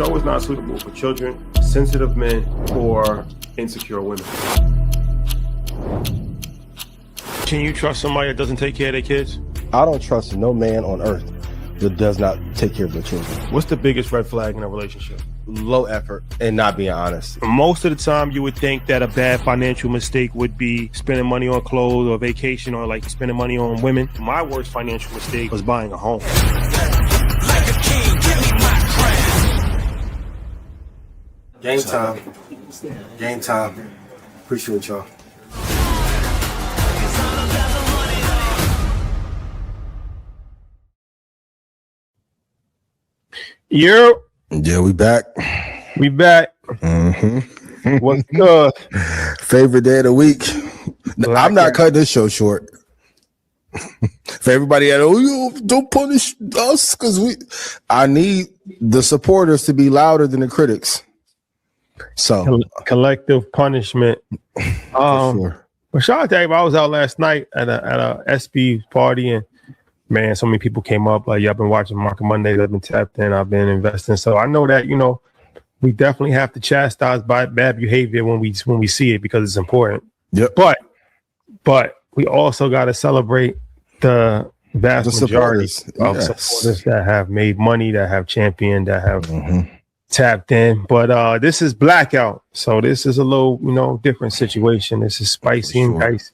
show is not suitable for children, sensitive men, or insecure women. Can you trust somebody that doesn't take care of their kids? I don't trust no man on earth that does not take care of their children. What's the biggest red flag in a relationship? Low effort and not being honest. Most of the time, you would think that a bad financial mistake would be spending money on clothes or vacation or like spending money on women. My worst financial mistake was buying a home. Like a king, give me my crown. Game time. Game time. Appreciate y'all. Yeah, we back. We back. Mm-hmm. What's good? Favorite day of the week. I'm not cutting this show short. For everybody that don't punish us because I need the supporters to be louder than the critics. So collective punishment. Sure. But shout out to everybody. I was out last night at a SB party and man, so many people came up like, yeah, I've been watching Market Mondays, I've been tapped in, I've been investing. So I know that, we definitely have to chastise bad behavior when we see it because it's important. Yep. But we also got to celebrate the vast majority of supporters that have made money, that have championed, that have tapped in. But this is Blackout. So this is a little, different situation. This is spicy and dicey.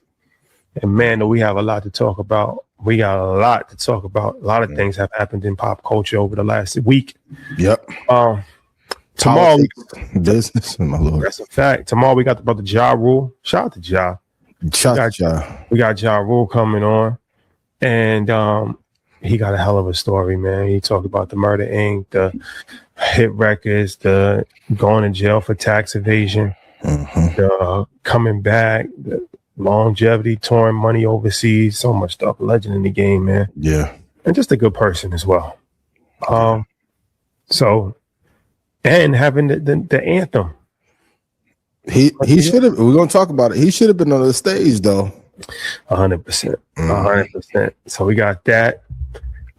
And man, we have a lot to talk about. We got a lot to talk about. A lot of things have happened in pop culture over the last week. Yep. Tomorrow, business, my lord. That's a fact. Tomorrow we got about the Ja Rule. Shout out to Ja. We got Ja Rule coming on, and he got a hell of a story, man. He talked about the Murder Inc., the hit records, the going to jail for tax evasion, the coming back, the longevity, touring money overseas, so much stuff. Legend in the game, man. Yeah, and just a good person as well. And having the anthem. He should have. We're gonna talk about it. He should have been on the stage though. 100%. 100%. So we got that.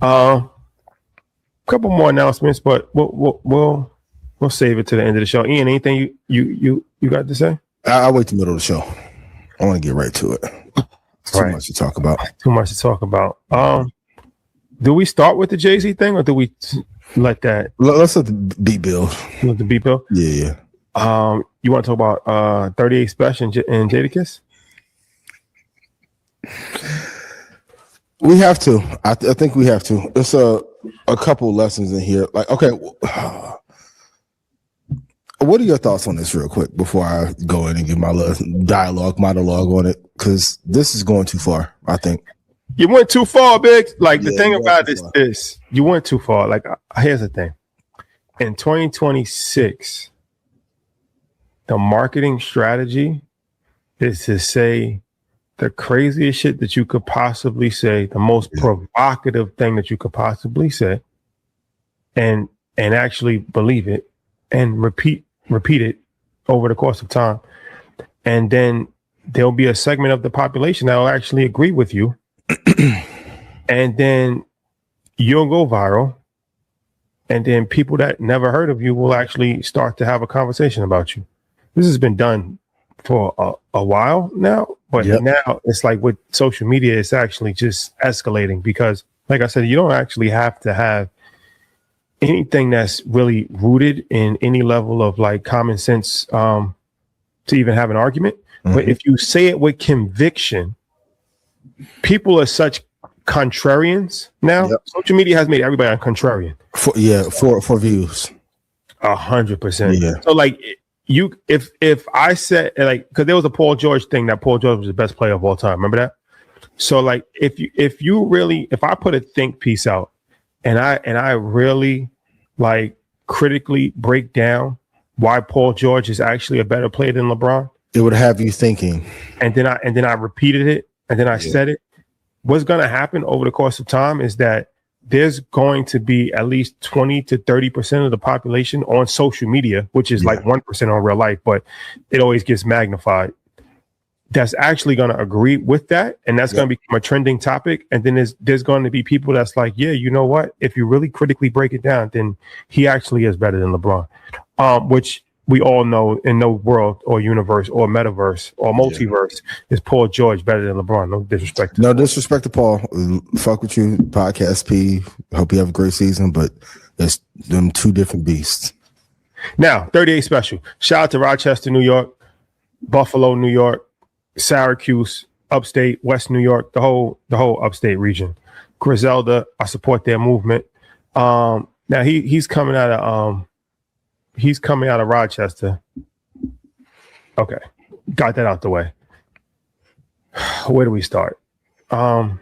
Couple more announcements, but we'll save it to the end of the show. Ian, anything you got to say? I'll wait the middle of the show. I want to get right to it. Too much to talk about. Too much to talk about. Do we start with the Jay-Z thing or do we let that? Let's let the beat build. Let the beat build? Yeah. You want to talk about 38 Spesh and Jadakiss? We have to. I think we have to. There's a couple lessons in here. Like, okay, what are your thoughts on this real quick before I go in and give my little monologue on it? Because this is going too far, I think. You went too far, Big. Like, the thing about this is you went too far. Like, here's the thing. In 2026, the marketing strategy is to say the craziest shit that you could possibly say, the most provocative thing that you could possibly say, and actually believe it and repeat it over the course of time. And then there'll be a segment of the population that will actually agree with you. And then you'll go viral. And then people that never heard of you will actually start to have a conversation about you. This has been done for a while now, but now it's like with social media, it's actually just escalating because, like I said, you don't actually have to have anything that's really rooted in any level of like common sense to even have an argument. But if you say it with conviction, people are such contrarians now. Social media has made everybody a contrarian. For views. 100%. Yeah. So like if I said like, because there was a Paul George thing that Paul George was the best player of all time. Remember that? So like if I put a think piece out and I really like critically break down why Paul George is actually a better player than LeBron, it would have you thinking. And then I repeated it and then I said it. What's going to happen over the course of time is that there's going to be at least 20 to 30% of the population on social media, which is like 1% on real life, but it always gets magnified, that's actually going to agree with that, and that's going to become a trending topic. And then there's going to be people that's like, yeah, you know what? If you really critically break it down, then he actually is better than LeBron, which we all know in no world or universe or metaverse or multiverse is Paul George better than LeBron. No disrespect. No disrespect to Paul. Fuck with you, Podcast P. Hope you have a great season, but it's them two different beasts. Now, 38 Special. Shout out to Rochester, New York, Buffalo, New York, Syracuse, upstate, West New York, the whole upstate region. Griselda, I support their movement. Now he's coming out of Rochester. Okay, got that out the way. Where do we start? Okay.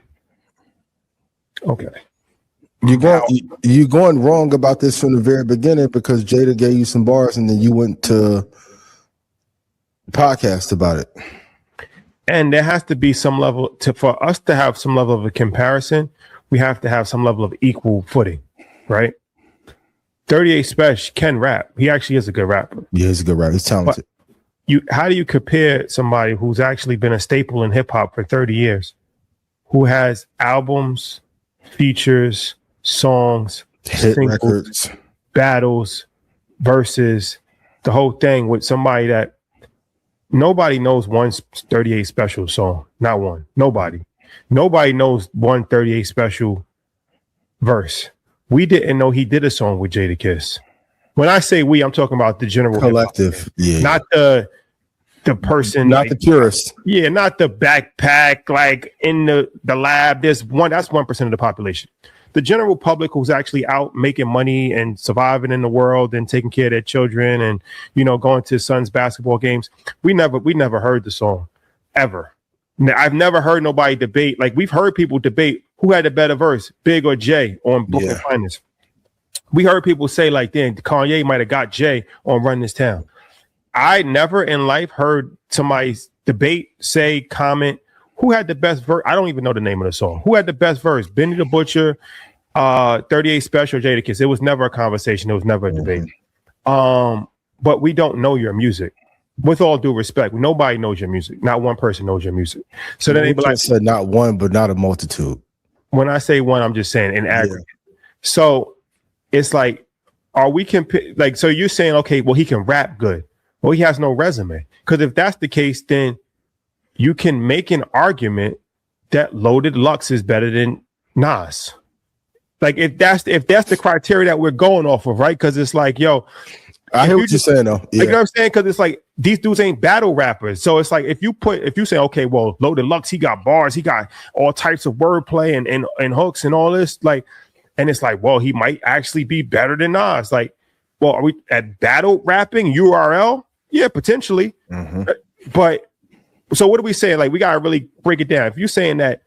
You're going wrong about this from the very beginning because Jada gave you some bars and then you went to podcast about it. And there has to be some level for us to have some level of a comparison. We have to have some level of equal footing, right? 38 Spesh can rap. He actually is a good rapper. Yeah, he's a good rapper. He's talented. But how do you compare somebody who's actually been a staple in hip hop for 30 years, who has albums, features, songs, hit singles, records, battles, versus the whole thing with somebody that nobody knows one 38 Special song? Not one. Nobody knows one 38 Special verse. We didn't know he did a song with Jadakiss. When I say we, I'm talking about the general collective, not the person, not the purist. Yeah, not the backpack like in the lab. That's 1% of the population. The general public who's actually out making money and surviving in the world and taking care of their children and going to sons' basketball games. We never heard the song ever. I've never heard nobody debate. Like, we've heard people debate who had the better verse, Big or Jay on Brooklyn Finest. We heard people say like, then Kanye might have got Jay on Run This Town. I never in life heard somebody debate, say, comment, who had the best verse. I don't even know the name of the song. Who had the best verse? Benny the Butcher, 38 Special, Jadakiss. It was never a conversation. It was never a debate. But we don't know your music. With all due respect, nobody knows your music. Not one person knows your music. So then they be like, said not one, but not a multitude. When I say one, I'm just saying in aggregate. So it's like, are we like? So you're saying, okay, well, he can rap good. Well, he has no resume. Because if that's the case, then you can make an argument that Loaded Lux is better than Nas. Like, if that's the criteria that we're going off of, right? Because it's like, yo, I hear what you're saying, though. Yeah. Like, you know what I'm saying? Because it's like these dudes ain't battle rappers. So it's like if you say, okay, well, Loaded Lux, he got bars, he got all types of wordplay and hooks and all this, like, and it's like, well, he might actually be better than Nas. Like, well, are we at battle rapping URL? Yeah, potentially. But so what are we saying? Like, we gotta really break it down. If you're saying that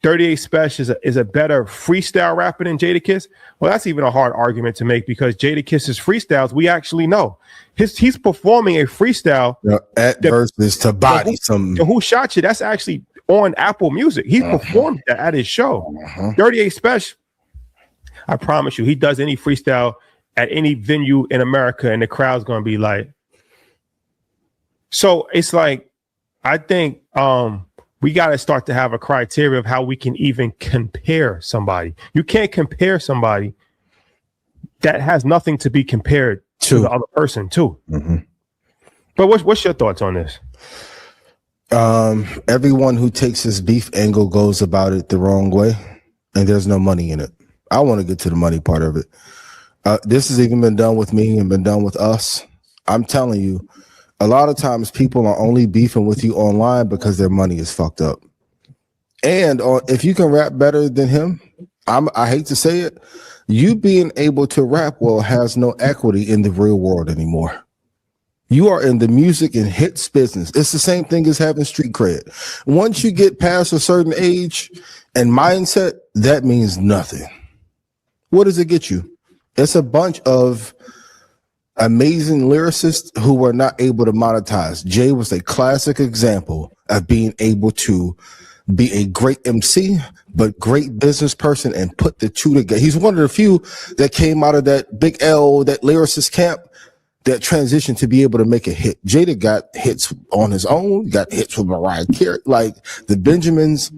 38 Spesh is a better freestyle rapper than Jadakiss, well, that's even a hard argument to make because Jadakiss's freestyles, we actually know. He's performing a freestyle at versus to body some. Who Shot You? That's actually on Apple Music. He performed that at his show. 38 Spesh, I promise you, he does any freestyle at any venue in America, and the crowd's gonna be like. So it's like, I think we got to start to have a criteria of how we can even compare somebody. You can't compare somebody that has nothing to be compared to the other person too. But what's your thoughts on this? Everyone who takes this beef angle goes about it the wrong way, and there's no money in it. I want to get to the money part of it. This has even been done with me and been done with us. I'm telling you, a lot of times people are only beefing with you online because their money is fucked up. And if you can rap better than him, I hate to say it, you being able to rap well has no equity in the real world anymore. You are in the music and hits business. It's the same thing as having street cred. Once you get past a certain age and mindset, that means nothing. What does it get you? It's a bunch of amazing lyricists who were not able to monetize. Jay was a classic example of being able to be a great MC, but great business person and put the two together. He's one of the few that came out of that Big L, that lyricist camp, that transition to be able to make a hit. Jada got hits on his own, got hits with Mariah Carey, like the Benjamins.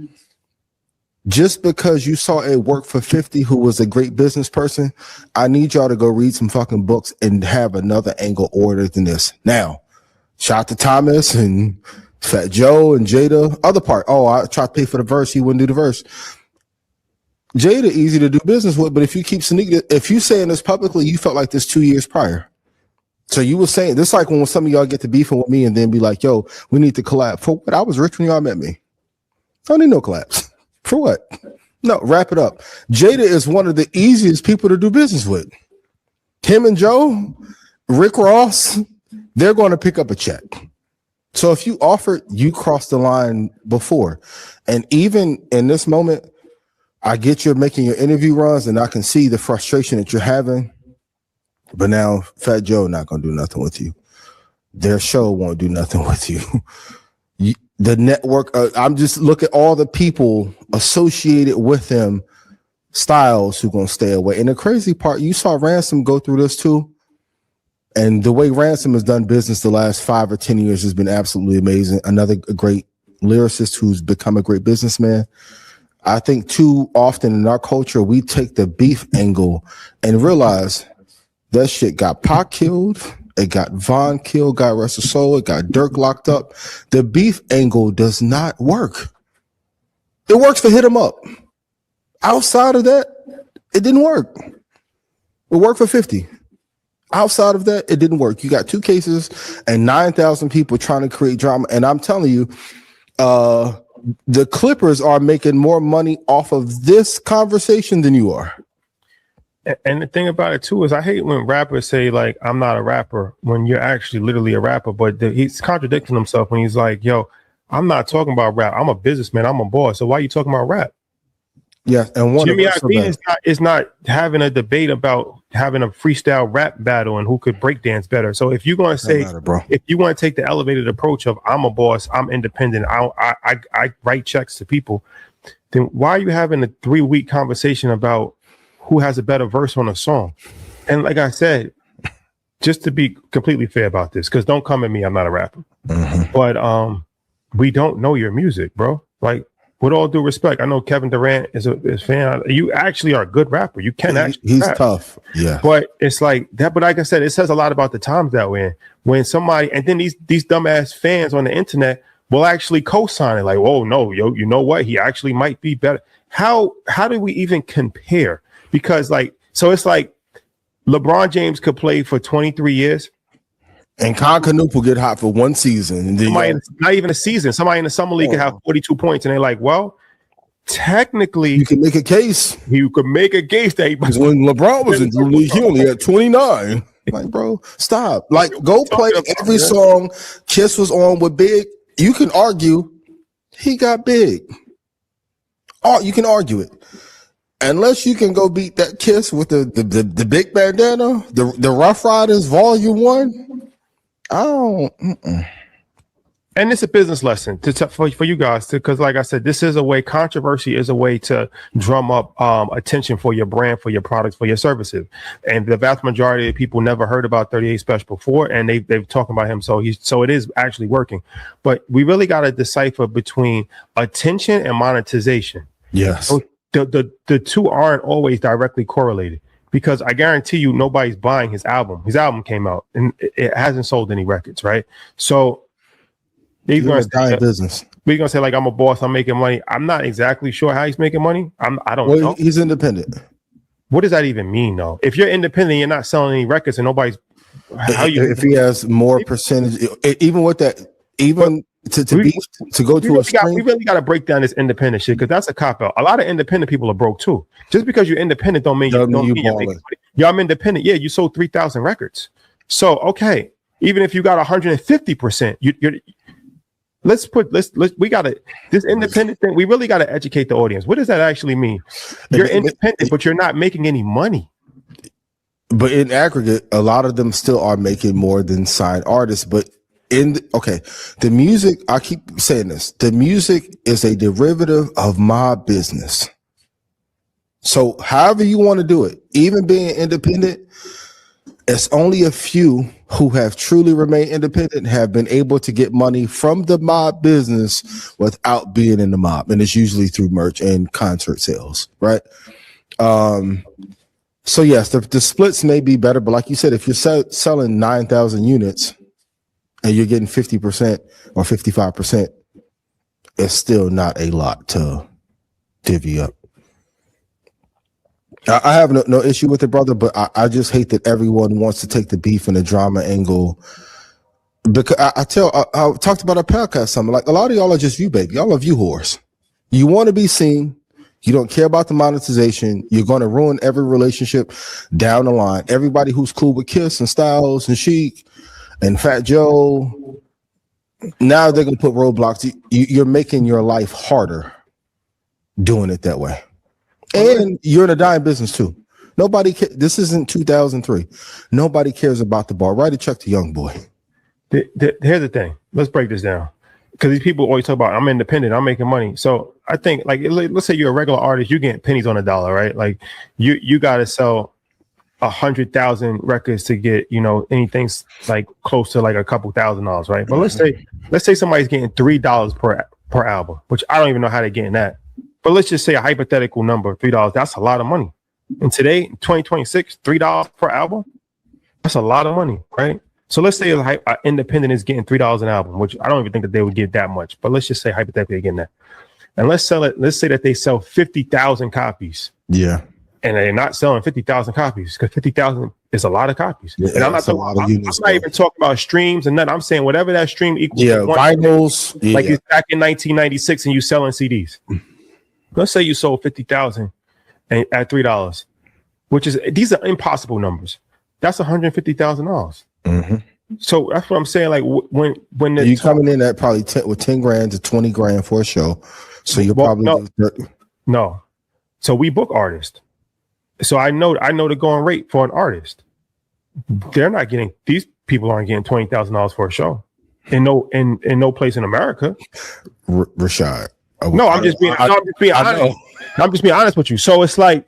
Just because you saw it work for 50, who was a great business person, I need y'all to go read some fucking books and have another angle order than this. Now, shout out to Thomas and Fat Joe and Jada. Other part, I tried to pay for the verse, he wouldn't do the verse. Jada easy to do business with, but if you keep sneaking, if you saying this publicly, you felt like this 2 years prior. So you were saying this, like when some of y'all get to beefing with me and then be like, yo, we need to collab. For what? I was rich when y'all met me. I don't need no collabs. For what? No, wrap it up. Jada is one of the easiest people to do business with. Him and Joe, Rick Ross, they're going to pick up a check. So if you offered, you crossed the line before. And even in this moment, I get you're making your interview runs and I can see the frustration that you're having. But now Fat Joe not going to do nothing with you. Their show won't do nothing with you. The network, I'm just look at all the people associated with them, Styles, who gonna stay away. And the crazy part, you saw Ransom go through this too. And the way Ransom has done business the last 5 or 10 years has been absolutely amazing. Another great lyricist who's become a great businessman. I think too often in our culture, we take the beef angle and realize that shit got Pac killed. It got Von killed, got Rest of Soul, it got Dirk locked up. The beef angle does not work. It works for Hit 'Em Up. Outside of that, it didn't work. It worked for 50. Outside of that, it didn't work. You got 2 cases and 9,000 people trying to create drama. And I'm telling you, the Clippers are making more money off of this conversation than you are. And the thing about it too is I hate when rappers say like I'm not a rapper when you're actually literally a rapper, but he's contradicting himself when he's like, yo, I'm not talking about rap. I'm a businessman. I'm a boss. So why are you talking about rap? Yeah, and one Jimmy Iovine is not having a debate about having a freestyle rap battle and who could break dance better. So if you're going to say, if you want to take the elevated approach of I'm a boss, I'm independent, I write checks to people, then why are you having a 3-week conversation about who has a better verse on a song? And like I said, just to be completely fair about this, because don't come at me, I'm not a rapper. But we don't know your music, bro. Like, with all due respect, I know Kevin Durant is a fan. You actually are a good rapper. You can actually he's rap. tough. Yeah. But it's like that. But like I said, it says a lot about the times that we're in. When somebody, and then these dumbass fans on the internet will actually co-sign it. Like, oh no, yo, you know what? He actually might be better. How do we even compare? Because like, so it's like LeBron James could play for 23 years. And Con Canoop will get hot for 1 season. And then not even a season. Somebody in the summer league could have 42 points. And they're like, well, technically, you can make a case. You could make a case that when LeBron was in the league, he only had 29. Like, bro, stop. Like, go play every song Kiss was on with Big. You can argue he got big. Oh, you can argue it. Unless you can go beat that Kiss with the big bandana, the Rough Riders Volume 1. Oh, and it's a business lesson for you guys, because like I said, this is a way, controversy is a way to drum up attention for your brand, for your products, for your services. And the vast majority of people never heard about 38 Spesh before, and they've talking about him. So it is actually working. But we really got to decipher between attention and monetization. Yes. So the two aren't always directly correlated. Because I guarantee you nobody's buying his album. His album came out and it hasn't sold any records, right? So he's going to say like, I'm a boss, I'm making money. I'm not exactly sure how he's making money. I don't know. He's independent. What does that even mean though? If you're independent, you're not selling any records and nobody's if he has more percentage, even with that, even to go to a screen. We really got to break down this independent shit, because that's a cop out. A lot of independent people are broke too. Just because you're independent don't mean you're making money. Yeah, I'm independent. Yeah, you sold 3,000 records. So okay, even if you got 150%, we got to this independent thing. We really got to educate the audience. What does that actually mean? You're independent, but you're not making any money. But in aggregate, a lot of them still are making more than signed artists. But the music, I keep saying this, the music is a derivative of my business. So however you want to do it, even being independent, It's only a few who have truly remained independent, have been able to get money from the mob business without being in the mob. And it's usually through merch and concert sales, right? So yes, the splits may be better, but like you said, if you're selling 9,000 units and you're getting 50% or 55%, it's still not a lot to divvy up. I have no issue with it, brother, but I just hate that everyone wants to take the beef and the drama angle. Because I talked about a podcast, something like a lot of y'all are just you, baby. Y'all are view whores. You want to be seen. You don't care about the monetization. You're going to ruin every relationship down the line. Everybody who's cool with Kiss and Styles and Chic and Fat Joe, now they're going to put roadblocks. You're making your life harder doing it that way. And you're in a dying business too. This isn't 2003. Nobody cares about the bar. Write a check to Young Boy. Here's the thing. Let's break this down. Because these people always talk about, I'm independent, I'm making money. So I think, like, let's say you're a regular artist, you're getting pennies on a dollar, right? Like, you got to sell 100,000 records to get, anything like close to like a couple $1,000s, right? But let's say somebody's getting $3 per album, which I don't even know how they're getting that. But let's just say a hypothetical number, $3. That's a lot of money. And today, 2026, $3 per album, that's a lot of money, right? So let's say an independent is getting $3 an album, which I don't even think that they would get that much. But let's just say hypothetically they're getting that. And let's say that they sell 50,000 copies. Yeah. And they're not selling 50,000 copies because 50,000 is a lot of copies. Yeah, and I'm not even talking about streams and nothing. I'm saying whatever that stream equals. Yeah, vinyls. Like it's back in 1996 and you selling CDs. Let's say you sold 50,000 at $3, which is, these are impossible numbers. That's $150,000. Mm-hmm. So that's what I'm saying. Like when you coming in at probably 10 grand to 20 grand for a show. So you're probably no. So we book artists. So I know the going rate for an artist. These people aren't getting $20,000 for a show in no place in America. Rashad. No, I'm just being honest. I'm just being honest with you. So it's like,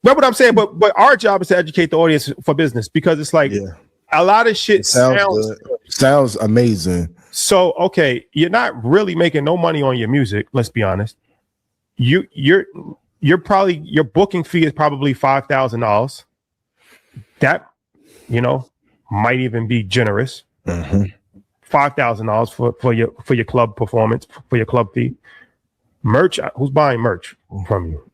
what I'm saying, but our job is to educate the audience for business, because it's like a lot of shit sounds amazing. So okay, you're not really making no money on your music. Let's be honest. Your booking fee is probably $5,000. That might even be generous. Mm-hmm. $5,000 for your club performance, for your club fee. Merch. Who's buying merch from you?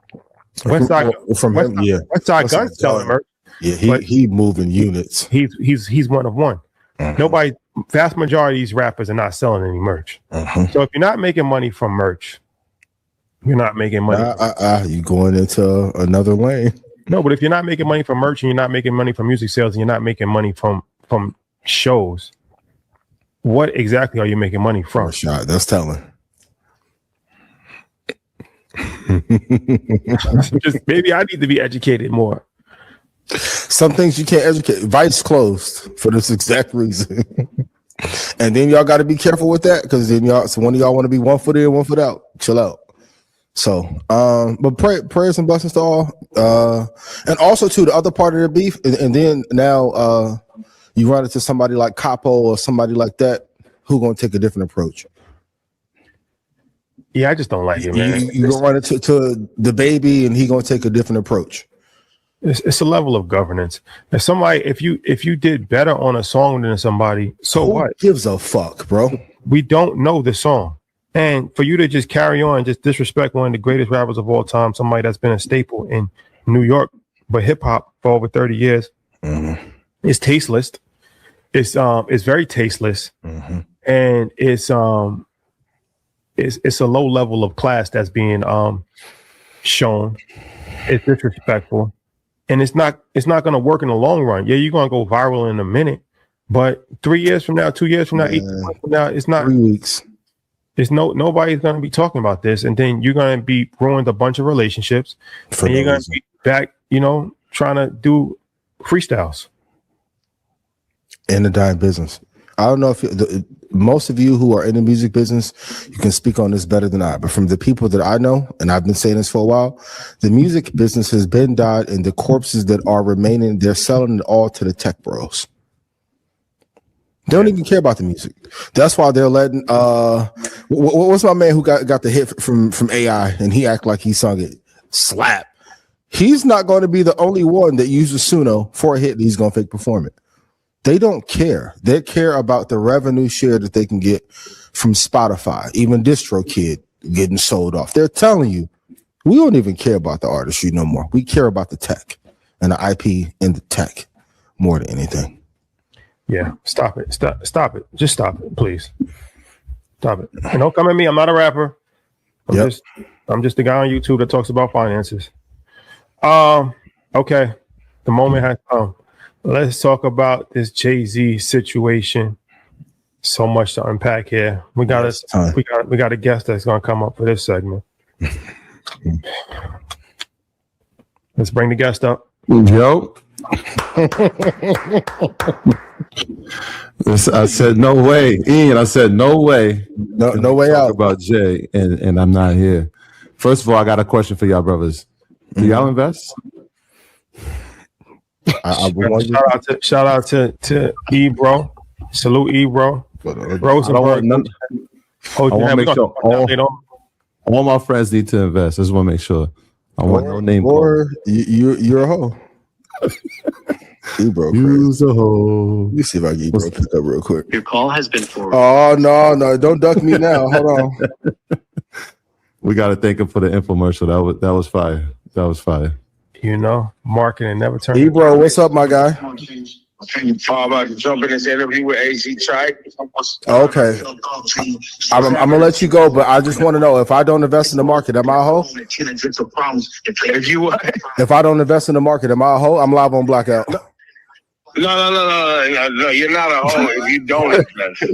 Westside Gun selling merch. Yeah, he moving units. He's one of one. Mm-hmm. Vast majority of these rappers are not selling any merch. Mm-hmm. So if you're not making money from merch, you're not making money. You going into another lane. No, but if you're not making money from merch and you're not making money from music sales and you're not making money from shows, what exactly are you making money from? Shot, that's telling. Maybe I need to be educated more. Some things you can't educate. Vice closed for this exact reason. And then y'all got to be careful with that, because then one of y'all want to be 1 foot in, 1 foot out. Chill out. So, but prayers and blessings to all. And also to the other part of the beef, and then now you run into somebody like Capo or somebody like that who gonna take a different approach. Yeah, I just don't like it, man. You gonna run into the baby, and he gonna take a different approach. It's a level of governance. If you did better on a song than somebody, so what? Who gives a fuck, bro? We don't know the song. And for you to just carry on, just disrespect one of the greatest rappers of all time, somebody that's been a staple in New York, but hip hop for over 30 years, it's tasteless. It's very tasteless, and it's a low level of class that's being shown. It's disrespectful, and it's not going to work in the long run. Yeah, you're going to go viral in a minute, but 3 years from now, 2 years from now, 18 months from now, it's not 3 weeks. It's nobody's going to be talking about this, and then you're going to be ruined a bunch of relationships, and you're going to be back, trying to do freestyles in the dying business. I don't know if most of you who are in the music business, you can speak on this better than I. But from the people that I know, and I've been saying this for a while, the music business has been died, and the corpses that are remaining, they're selling it all to the tech bros. They don't even care about the music. That's why they're letting. What's my man who got the hit from AI, and he act like he sung it? Slap. He's not going to be the only one that uses Suno for a hit, and he's going to fake perform it. They don't care. They care about the revenue share that they can get from Spotify, even DistroKid getting sold off. They're telling you, we don't even care about the artistry no more. We care about the tech and the IP and the tech more than anything. Yeah, stop it. Stop it. Just stop it, please. Stop it. And don't come at me. I'm not a rapper. I'm just the guy on YouTube that talks about finances. Okay. The moment has come. Let's talk about this Jay-Z situation. So much to unpack here. We got a guest that's gonna come up for this segment. Let's bring the guest up. Yo. I said no way, Ian. I said no way. No way out about Jay, and I'm not here. First of all, I got a question for y'all brothers. Do y'all invest? Shout out to Ebro. Salute Ebro. Rosenberg. I want to make sure all my friends need to invest. I just want to make sure. I want no name. Or you're a hoe. Ebro, you's a hoe. Let me see if I can get Ebro picked up real quick. Your call has been forwarded. Oh no, don't duck me now. Hold on. We got to thank him for the infomercial. That was fire. That was fire. You know, marketing never turns. Ebro, what's up, my guy? I'm about to jump in this interview with AZ Tribe. Okay. I'm gonna let you go, but I just want to know, if I don't invest in the market, am I a hoe? If you what? If I don't invest in the market, am I a hoe? I'm live on Blackout. No, you're not a hoe if you don't invest.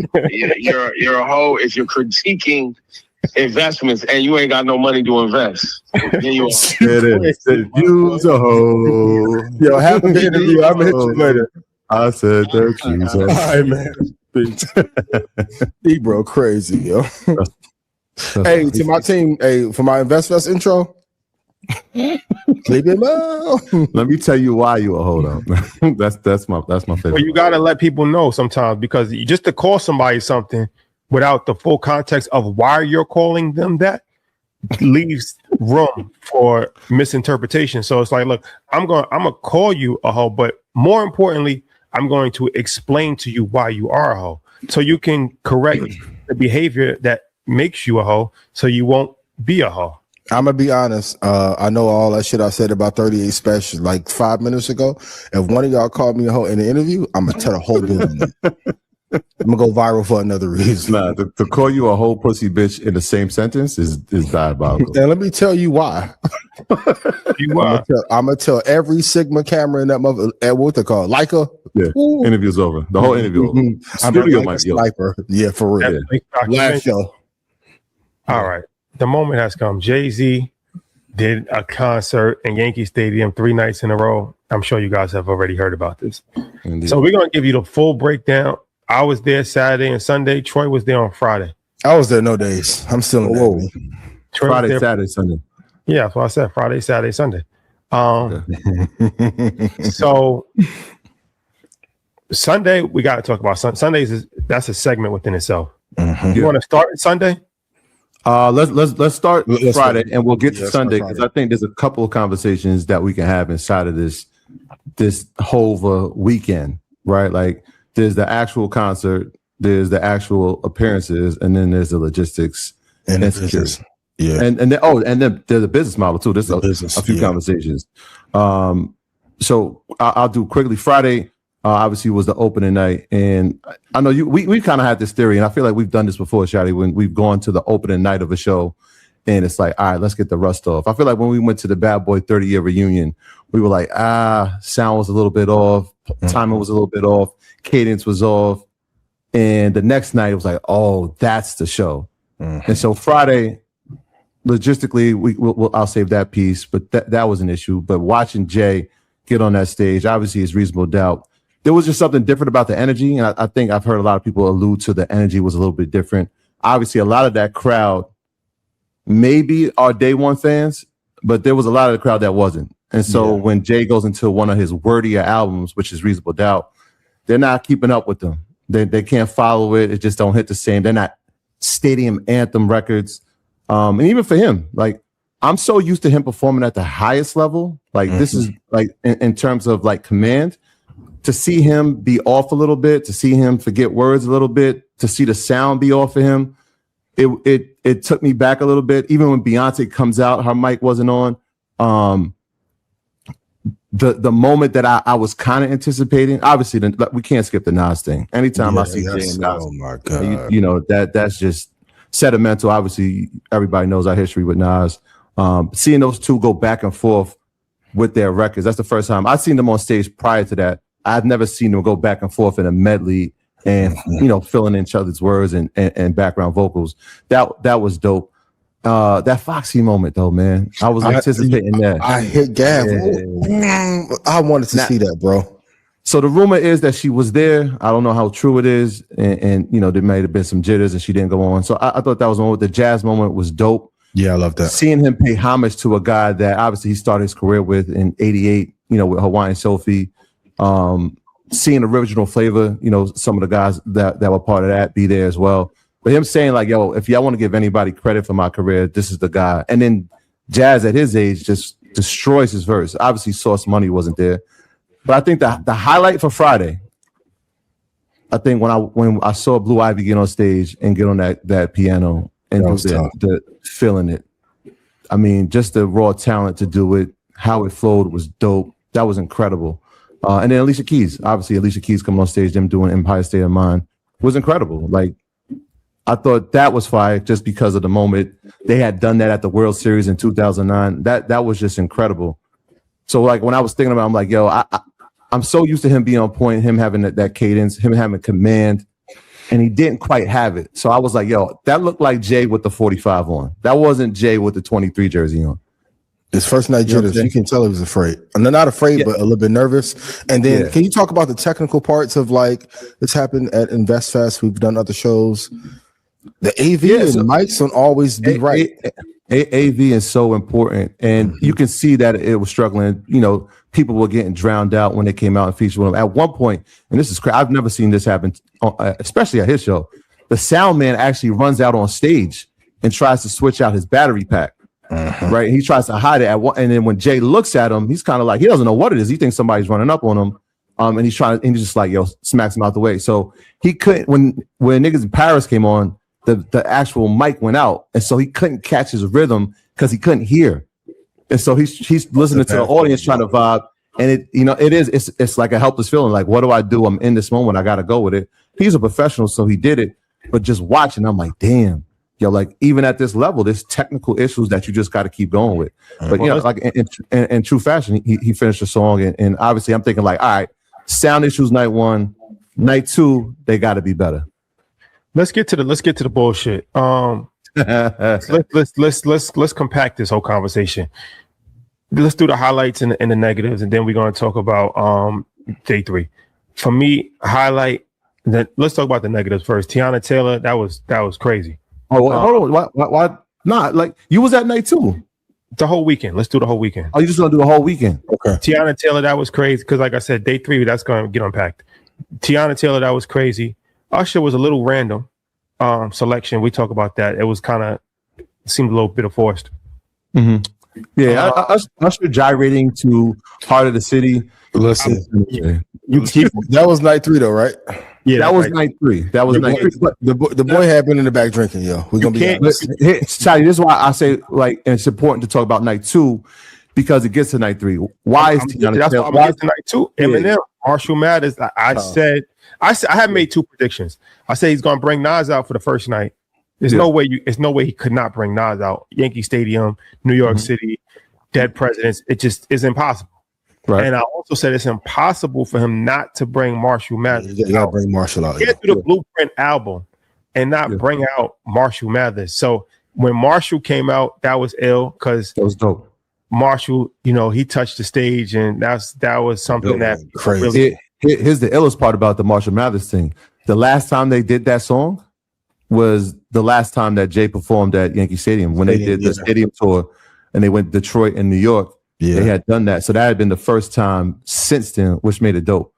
You're a hoe if you're critiquing investments and you ain't got no money to invest. Then you you's a hoe. Yo, have an interview. I'm gonna hit you later. I said that you's a hoe. All right, man. Ebro crazy, yo. Hey, to my team, hey, for my InvestFest intro. Leave him alone. Let me tell you why you a hoe though. that's my favorite. But you gotta let people know sometimes, because just to call somebody something without the full context of why you're calling them that leaves room for misinterpretation. So it's like, look, I'm gonna call you a hoe, but more importantly, I'm going to explain to you why you are a hoe, so you can correct the behavior that makes you a hoe, so you won't be a hoe. I'm gonna be honest. I know all that shit I said about 38 Spesh like 5 minutes ago. If one of y'all called me a hoe in the interview, I'm gonna tell the whole building. I'm gonna go viral for another reason. Nah, to call you a whole pussy bitch in the same sentence is diabolical. And let me tell you why. I'm gonna tell every Sigma camera in that mother. What they call Leica. Yeah, interview's over. The whole interview over. Studio mic sniper. Yeah, for real. Last show. All right, the moment has come. Jay-Z did a concert in Yankee Stadium 3 nights in a row. I'm sure you guys have already heard about this. Indeed. So we're gonna give you the full breakdown. I was there Saturday and Sunday. Troy was there on Friday. I was there no days. I'm still in that. Friday, Saturday, Sunday. Yeah, that's what I said. Friday, Saturday, Sunday. So Sunday, we got to talk about Sundays. That's a segment within itself. Mm-hmm. You want to start Sunday? Let's start Friday, and we'll get to Sunday, because I think there's a couple of conversations that we can have inside of this Hov weekend, right? Like, there's the actual concert, there's the actual appearances, and then there's the logistics and security. Yeah, and then there's a business model too. There's a few conversations. So I'll do quickly. Friday, obviously, was the opening night, and I know we kind of had this theory, and I feel like we've done this before, Shadi, when we've gone to the opening night of a show, and it's like, all right, let's get the rust off. I feel like when we went to the Bad Boy 30-year reunion, we were like, sound was a little bit off, timing was a little bit off, cadence was off, and the next night it was like, oh, that's the show. And so Friday, logistically, I'll save that piece, but that was an issue. But watching Jay get on that stage, obviously, it's reasonable doubt there was just something different about the energy. And I think I've heard a lot of people allude to the energy was a little bit different. Obviously, a lot of that crowd maybe are day one fans, but there was a lot of the crowd that wasn't. And so when Jay goes into one of his wordier albums, which is Reasonable Doubt, they're not keeping up with them. They can't follow it. It just don't hit the same. They're not stadium anthem records. And even for him, like, I'm so used to him performing at the highest level. Like, this is like in terms of like command, to see him be off a little bit, to see him forget words a little bit, to see the sound be off of him. It took me back a little bit. Even when Beyonce comes out, her mic wasn't on. The moment that I was kind of anticipating, obviously we can't skip the Nas thing. Anytime I see Jay and Nas, oh my God, you know, that's just sentimental. Obviously, everybody knows our history with Nas. Seeing those two go back and forth with their records, that's the first time I've seen them on stage. Prior to that, I've never seen them go back and forth in a medley and filling in each other's words and background vocals. That was dope. That Foxy moment though, man, I was anticipating that. I hit Gav. I wanted to see that, bro. So the rumor is that she was there. I don't know how true it is, and there may have been some jitters and she didn't go on. So I thought that was one. The Jazz moment was dope. Yeah, I love that. Seeing him pay homage to a guy that obviously he started his career with in '88, with Hawaiian Sophie. Seeing Original Flavor, some of the guys that were part of that be there as well. But him saying like, yo, if y'all want to give anybody credit for my career, this is the guy. And then Jazz at his age just destroys his verse. Obviously, Source Money wasn't there. But I think the highlight for Friday, I think when I saw Blue Ivy get on stage and get on that piano and do the feeling it. I mean, just the raw talent to do it, how it flowed was dope. That was incredible. And then Alicia Keys, obviously Alicia Keys coming on stage, them doing Empire State of Mind was incredible. Like, I thought that was fire just because of the moment. They had done that at the World Series in 2009. That was just incredible. So like when I was thinking about it, I'm like, yo, I'm so used to him being on point, him having that cadence, him having command, and he didn't quite have it. So I was like, yo, that looked like Jay with the 45 on. That wasn't Jay with the 23 jersey on. His first night jitters, you can tell he was afraid. And they're not afraid, but a little bit nervous. And then can you talk about the technical parts of like this happened at InvestFest? We've done other shows. The AV and the mics don't always be right. AV is so important. And you can see that it was struggling. People were getting drowned out when they came out and featured with him. At one point, and this is crazy, I've never seen this happen, especially at his show. The sound man actually runs out on stage and tries to switch out his battery pack. Right, he tries to hide it and then when Jay looks at him, he's kind of like, he doesn't know what it is. He thinks somebody's running up on him, and he's just like, yo, smacks him out the way. So he couldn't when Niggas in Paris came on, the actual mic went out, and so he couldn't catch his rhythm because he couldn't hear, and so he's listening to the audience trying to vibe, and it's like a helpless feeling. Like, what do I do? I'm in this moment. I got to go with it. He's a professional, so he did it. But just watching, I'm like, damn. Yo, like even at this level, there's technical issues that you just got to keep going with. But like in true fashion, he finished the song, and obviously I'm thinking like, all right, sound issues night one, night two, they got to be better. Let's get to the bullshit. Let's compact this whole conversation. Let's do the highlights and the negatives, and then we're going to talk about day three. For me, let's talk about the negatives first. Teyana Taylor, that was crazy. Oh, hold on. Why not? Like, you was at night too. The whole weekend. Let's do the whole weekend. Oh, you just gonna do the whole weekend? Okay. Teyana Taylor, that was crazy because, like I said, day three, that's going to get unpacked. Teyana Taylor, that was crazy. Usher was a little random selection. We talk about that. It was seemed a little bit of forced. Mm-hmm. Yeah, Usher gyrating to Heart of the City. Listen, that was night three though, right? Yeah, that was night three. That was night three. But the boy had been in the back drinking, yo. We're gonna be honest. Charlie, this is why I say like it's important to talk about night two because it gets to night three. Why is that's why I'm gonna get to night two? Eminem, Marshall Mathers. I have made two predictions. I say he's gonna bring Nas out for the first night. There's no way he could not bring Nas out. Yankee Stadium, New York City, dead presidents. It just is impossible. Right. And I also said it's impossible for him not to bring Marshall Mathers. You gotta bring Marshall out. Get through the Blueprint album and not bring out Marshall Mathers. So when Marshall came out, that was ill because that was dope. Marshall, he touched the stage, and that was something that crazy. Really, Here's the illest part about the Marshall Mathers thing. The last time they did that song was the last time that Jay performed at Yankee Stadium when they did the stadium tour and they went to Detroit and New York. Yeah. They had done that. So that had been the first time since then, which made it dope.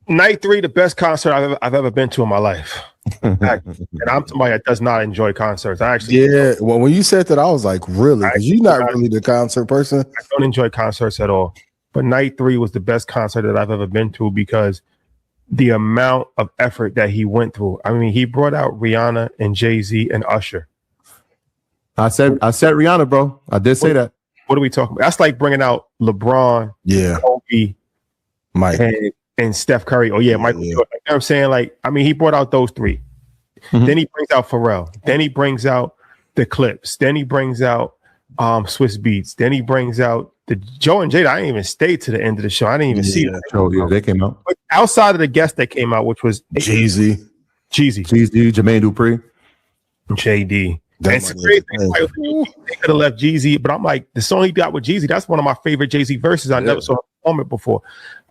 Night 3, the best concert I've ever been to in my life. And I'm somebody that does not enjoy concerts. I actually Well, when you said that, I was like, really? Because you're not really the concert person. I don't enjoy concerts at all. But Night 3 was the best concert that I've ever been to because the amount of effort that he went through. I mean, he brought out Rihanna and Jay-Z and Usher. I said Rihanna, bro. I did say that. What are we talking about? That's like bringing out LeBron, Kobe, Mike, and Steph Curry. Oh yeah, Michael Jordan. You know what I'm saying? Like, I mean, he brought out those 3. Mm-hmm. Then he brings out Pharrell. Then he brings out the Clips. Then he brings out Swiss Beats. Then he brings out the Joe and Jada. I didn't even stay to the end of the show. I didn't even see that. Oh, yeah, they came out. But outside of the guests that came out, which was Jeezy, Jermaine Dupri, JD. And it's crazy. They could have left Jeezy, but I'm like, the song he got with Jeezy, that's one of my favorite Jay-Z verses. I never saw him perform it before.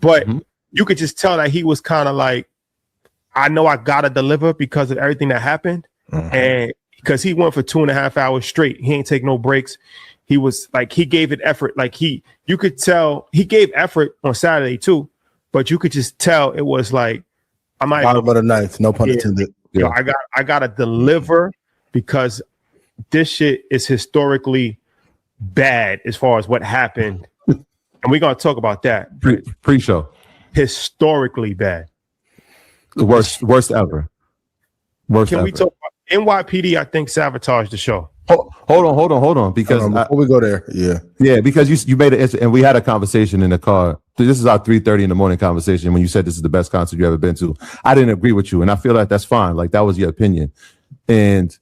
But you could just tell that he was kind of like, I know I gotta deliver because of everything that happened. And because he went for 2.5 hours straight. He ain't take no breaks. He was like, he gave it effort. Like you could tell he gave effort on Saturday too, but you could just tell it was like, I'm not bottom of the knife, no pun intended. You know, I gotta deliver because this shit is historically bad as far as what happened. And we're gonna talk about that. Pre-show. Historically bad. The worst ever. Can we talk about NYPD? I think sabotaged the show. Hold on, because before we go there, because you made it, and we had a conversation in the car. This is our 3:30 in the morning conversation when you said this is the best concert you ever been to. I didn't agree with you, and I feel like that's fine. Like that was your opinion, and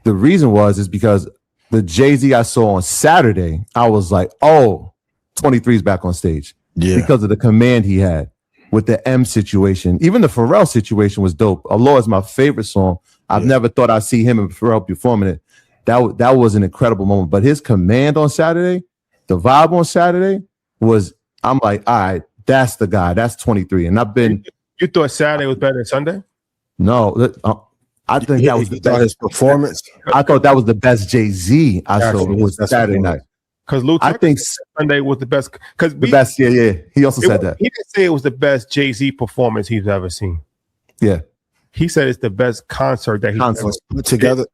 the reason is because the Jay-Z I saw on Saturday, I was like, oh, 23's back on stage, because of the command he had with the M situation. Even the Pharrell situation was dope. Allah is my favorite song. I've never thought I'd see him and Pharrell performing it. That was an incredible moment. But his command on Saturday, the vibe on Saturday was, I'm like, all right, that's the guy. That's 23. And I've been. You thought Saturday was better than Sunday? No, I think that was the best. His performance. I thought that was the best Jay-Z I saw was Saturday night. Because Lou, I think Sunday was the best. Because the best, He also said that. He didn't say it was the best Jay-Z performance he's ever seen. Yeah. He said it's the best concert that he's ever put together.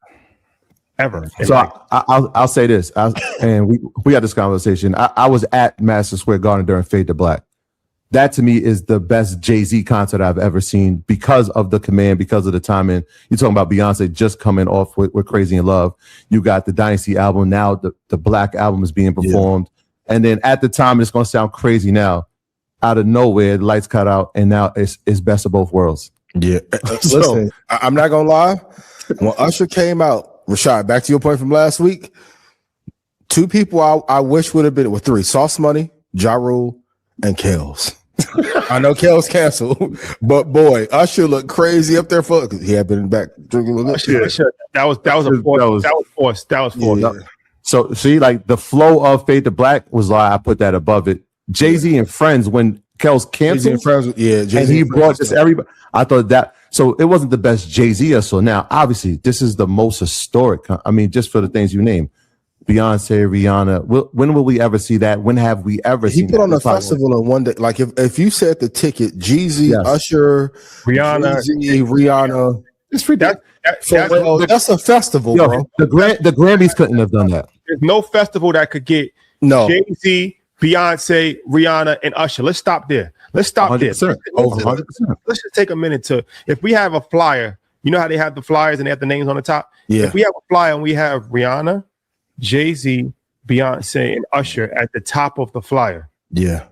Ever. So I'll say this, and we had this conversation. I was at Madison Square Garden during Fade to Black. That to me is the best Jay-Z concert I've ever seen because of the command, because of the timing. You're talking about Beyonce just coming off with Crazy in Love. You got the Dynasty album. Now the Black album is being performed. And then at the time, it's going to sound crazy now. Out of nowhere, the lights cut out, and now it's best of both worlds. Yeah. Listen, I'm not going to lie. When Usher came out, Rashad, back to your point from last week, 2 people I wish would have been with 3: Sauce Money, Ja Rule, and Kels. I know Kels canceled, but boy, Usher looked crazy up there for he had been back drinking with Usher. That was forced. Yeah. So see, like the flow of Fade to Black was like I put that above it. Jay-Z and Friends when Kels canceled, Jay-Z and he brought just everybody. I thought that. So it wasn't the best Jay-Z I saw. Now, obviously, this is the most historic. I mean, just for the things you name, Beyonce, Rihanna. When will we ever see that? When have we ever seen? He put on a festival in one day. Like if you said the ticket, Jeezy, Usher, Rihanna, Rihanna. It's free. That's a festival, bro. The Grammys couldn't have done that. There's no festival that could get Jay-Z, Beyonce, Rihanna, and Usher. Let's stop there. Let's stop there. Over 100%. Let's just take a minute to, if we have a flyer, you know how they have the flyers and they have the names on the top? Yeah. If we have a flyer and we have Rihanna, Jay-Z, Beyonce, and Usher at the top of the flyer. Yeah.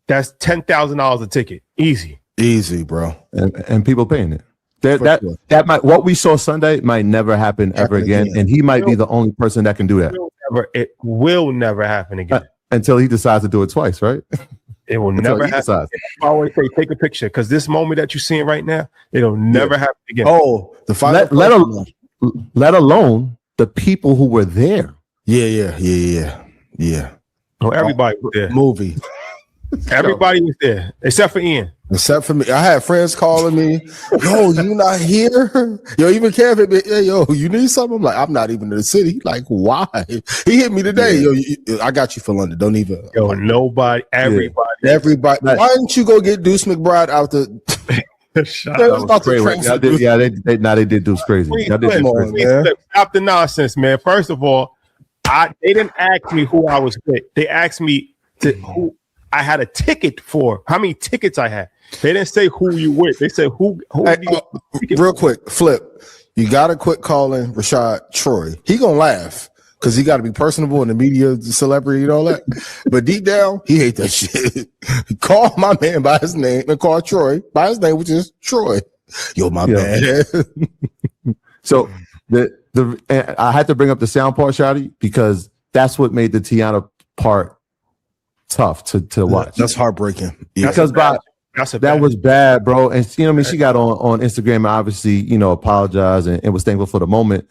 That's $10,000 a ticket. Easy, bro. And people paying it. That might, what we saw Sunday might never happen ever again. And he might be the only person that can do that. It will never happen again. Until he decides to do it twice, right? It will never happen. I always say take a picture because this moment that you're seeing right now, it'll never happen again. Oh, the final let alone the people who were there. Yeah. Oh, everybody was there. Movie. Everybody was there except for Ian. Except for me. I had friends calling me, yo, you not here? Yo, even Kevin, hey, yo, you need something? I'm like, I'm not even in the city. Like, why? He hit me today. Yo, I got you for London. Don't even. Yo, nobody, everybody. Everybody. Why didn't you go get Deuce McBride out the... They did Deuce crazy. Stop the nonsense, man. First of all, they didn't ask me who I was with. They asked me who I had a ticket for, how many tickets I had. They didn't say who you with. They said who hey, real quick, Flip. You gotta quit calling Rashad Troy. He gonna laugh because he got to be personable in the media, the celebrity, and all that. But deep down, he hate that shit. Call my man by his name and call Troy by his name, which is Troy. Yo, my bad. So I had to bring up the sound part, Shotty, because that's what made the Teyana part tough to watch. That's heartbreaking. Yeah. Because that was bad, bro. And you know, I mean, she got on Instagram and obviously, you know, apologized and was thankful for the moment.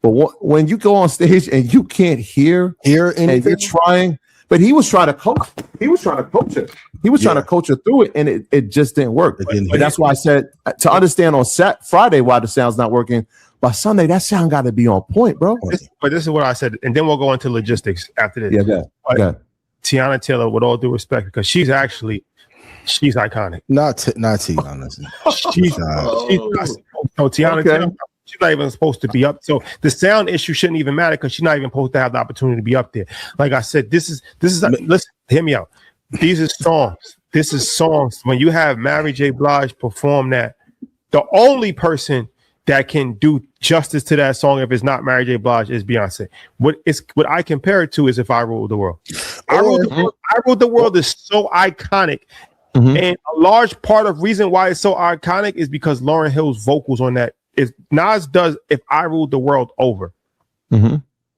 But when you go on stage and you can't hear anything, and you're trying, but he was trying to coach. He was trying to coach her. He was trying to coach her through it, and it just didn't work. But that's why I said to understand on Friday why the sound's not working. By Sunday, that sound got to be on point, bro. But this is what I said, and then we'll go into logistics after this. Yeah. Tiana Taylor, with all due respect, because she's iconic. Not Tiana. Tiana Taylor, she's not even supposed to be up. So the sound issue shouldn't even matter because she's not even supposed to have the opportunity to be up there. Like I said, this is listen, hear me out. These are songs. This is songs. When you have Mary J. Blige perform that, the only person that can do justice to that song, if it's not Mary J. Blige, is Beyonce. What I compare it to is If I Ruled the World. I Ruled the World is so iconic. Mm-hmm. And a large part of reason why it's so iconic is because Lauryn Hill's vocals on that. If Nas does If I Ruled the World over,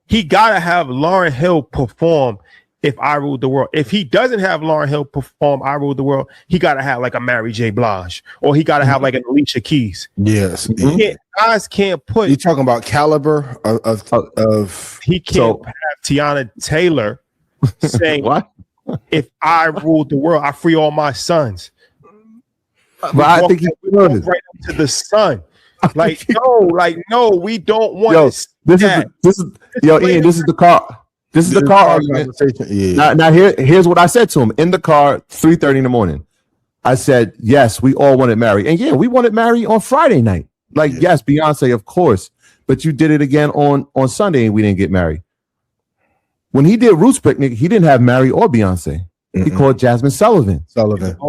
he gotta have Lauryn Hill perform If I Ruled the World. If he doesn't have Lauryn Hill perform I Ruled the World, he gotta have like a Mary J. Blige, or he gotta have like an Alicia Keys. Yes, Nas can't put. You talking about caliber of he can't have Tiana Taylor saying what? If I ruled the world, I free all my sons. But I think he's right up to the sun. Like no, we don't want. This is Ian. This is the car. This is the car argument. Yeah. Now here's what I said to him in the car, 3:30 in the morning. I said, yes, we all wanted Mary, and we wanted Mary on Friday night. Like yes, Beyonce, of course, but you did it again on Sunday, and we didn't get Mary. When he did Roots Picnic, he didn't have Mary or Beyonce. He called Jasmine Sullivan.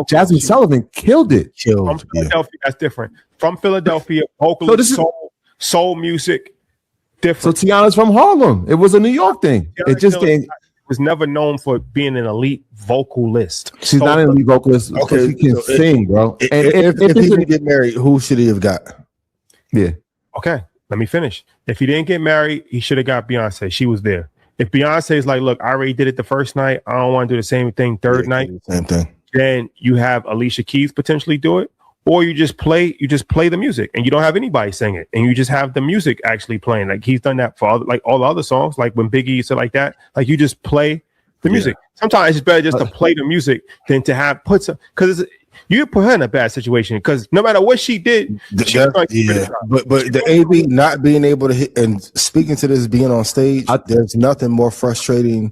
Jasmine Sullivan killed it. From Philadelphia, that's different. From Philadelphia, vocalist, soul music, different. So Tiana's from Harlem. It was a New York thing. It just was never known for being an elite vocalist. She's not an elite vocalist. Okay, she can sing, bro. And if he didn't get married, who should he have got? Yeah. Okay, let me finish. If he didn't get married, he should have got Beyonce. She was there. If Beyonce is like, look, I already did it the first night, I don't want to do the same thing third night. Same thing. Then you have Alicia Keys potentially do it, or you just play the music, and you don't have anybody sing it, and you just have the music actually playing. Like he's done that for all the other songs, like when Biggie used to like that. Like you just play the music. Sometimes it's better just to play the music than to have put some, because you put her in a bad situation, because no matter what she did, but the AB not being able to hit, and speaking to this being on stage, there's nothing more frustrating